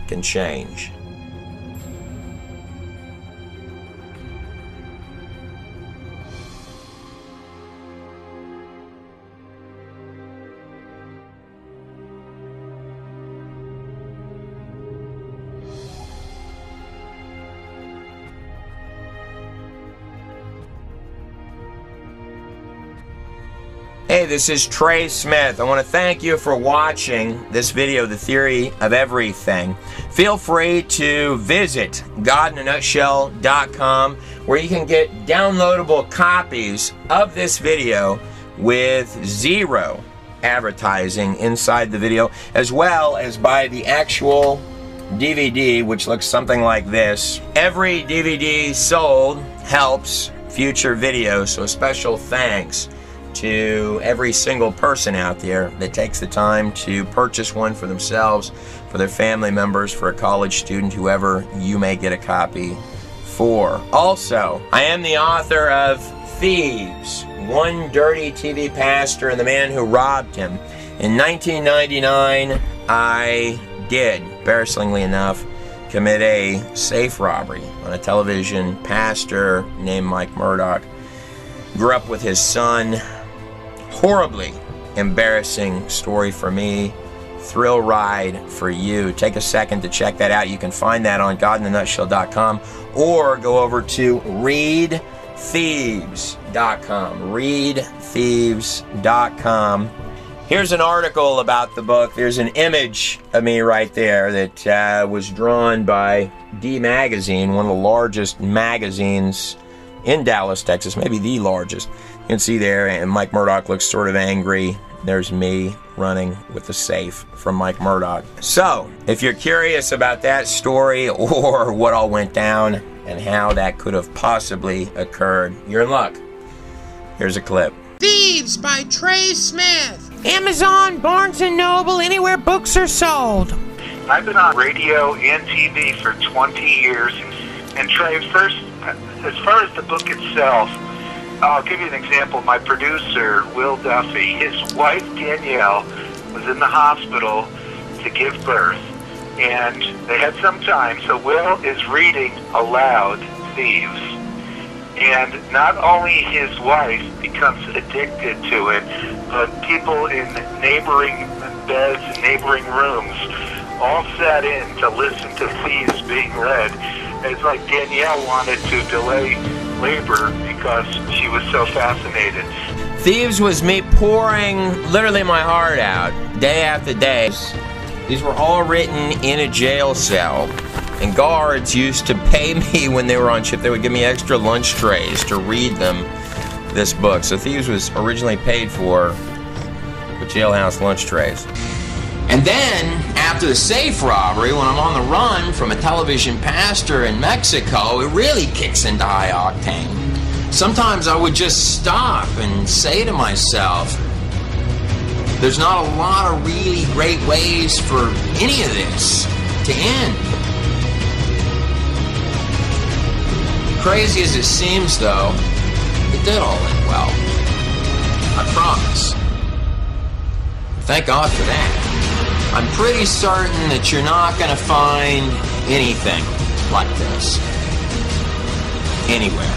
can change. Hey, this is Trey Smith. I want to thank you for watching this video, The Theory of Everything. Feel free to visit godinanutshell.com, where you can get downloadable copies of this video with zero advertising inside the video, as well as buy the actual DVD, which looks something like this. Every DVD sold helps future videos, so a special thanks to every single person out there that takes the time to purchase one for themselves, for their family members, for a college student, whoever you may get a copy for. Also, I am the author of Thieves, One Dirty TV Pastor and the Man Who Robbed Him. In 1999, I did, embarrassingly enough, commit a safe robbery on a television pastor named Mike Murdoch. Grew up with his son. Horribly embarrassing story for me. Thrill ride for you. Take a second to check that out. You can find that on godinanutshell.com or go over to readthieves.com. readthieves.com. Here's an article about the book. There's an image of me right there that was drawn by D Magazine, one of the largest magazines in Dallas, Texas, maybe the largest. You can see there, and Mike Murdoch looks sort of angry. There's me running with the safe from Mike Murdoch. So, if you're curious about that story or what all went down and how that could have possibly occurred, you're in luck. Here's a clip. Thieves by Trey Smith. Amazon, Barnes & Noble, anywhere books are sold. I've been on radio and TV for 20 years. And Trey, first, as far as the book itself, I'll give you an example. My producer, Will Duffy, his wife, Danielle, was in the hospital to give birth. And they had some time, so Will is reading aloud Thieves. And not only his wife becomes addicted to it, but people in neighboring beds and neighboring rooms all sat in to listen to Thieves being read. It's like Danielle wanted to delay labor because she was so fascinated. Thieves was me pouring literally my heart out day after day. These were all written in a jail cell, and guards used to pay me when they were on shift. They would give me extra lunch trays to read them this book. So Thieves was originally paid for with jailhouse lunch trays. And then, after the safe robbery, when I'm on the run from a television pastor in Mexico, it really kicks into high octane. Sometimes I would just stop and say to myself, there's not a lot of really great ways for any of this to end. Crazy as it seems, though, it did all end well. I promise. Thank God for that. I'm pretty certain that you're not going to find anything like this anywhere.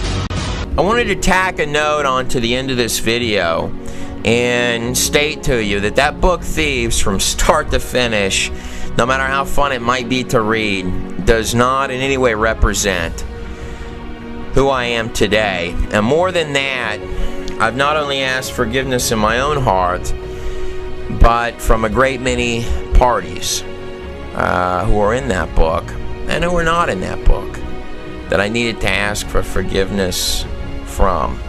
I wanted to tack a note onto the end of this video and state to you that that book, Thieves, from start to finish, no matter how fun it might be to read, does not in any way represent who I am today. And more than that, I've not only asked forgiveness in my own heart, but from a great many parties who are in that book and who are not in that book that I needed to ask for forgiveness from.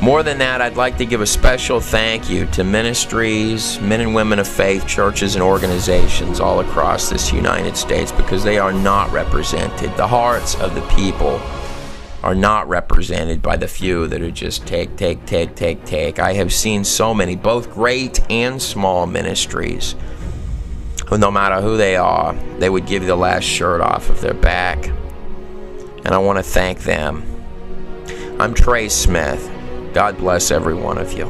More than that, I'd like to give a special thank you to ministries, men and women of faith, churches, and organizations all across this United States, because they are not represented. The hearts of the people are not represented by the few that are just take. I have seen so many, both great and small ministries, who no matter who they are, they would give you the last shirt off of their back. And I want to thank them. I'm Trey Smith. God bless every one of you.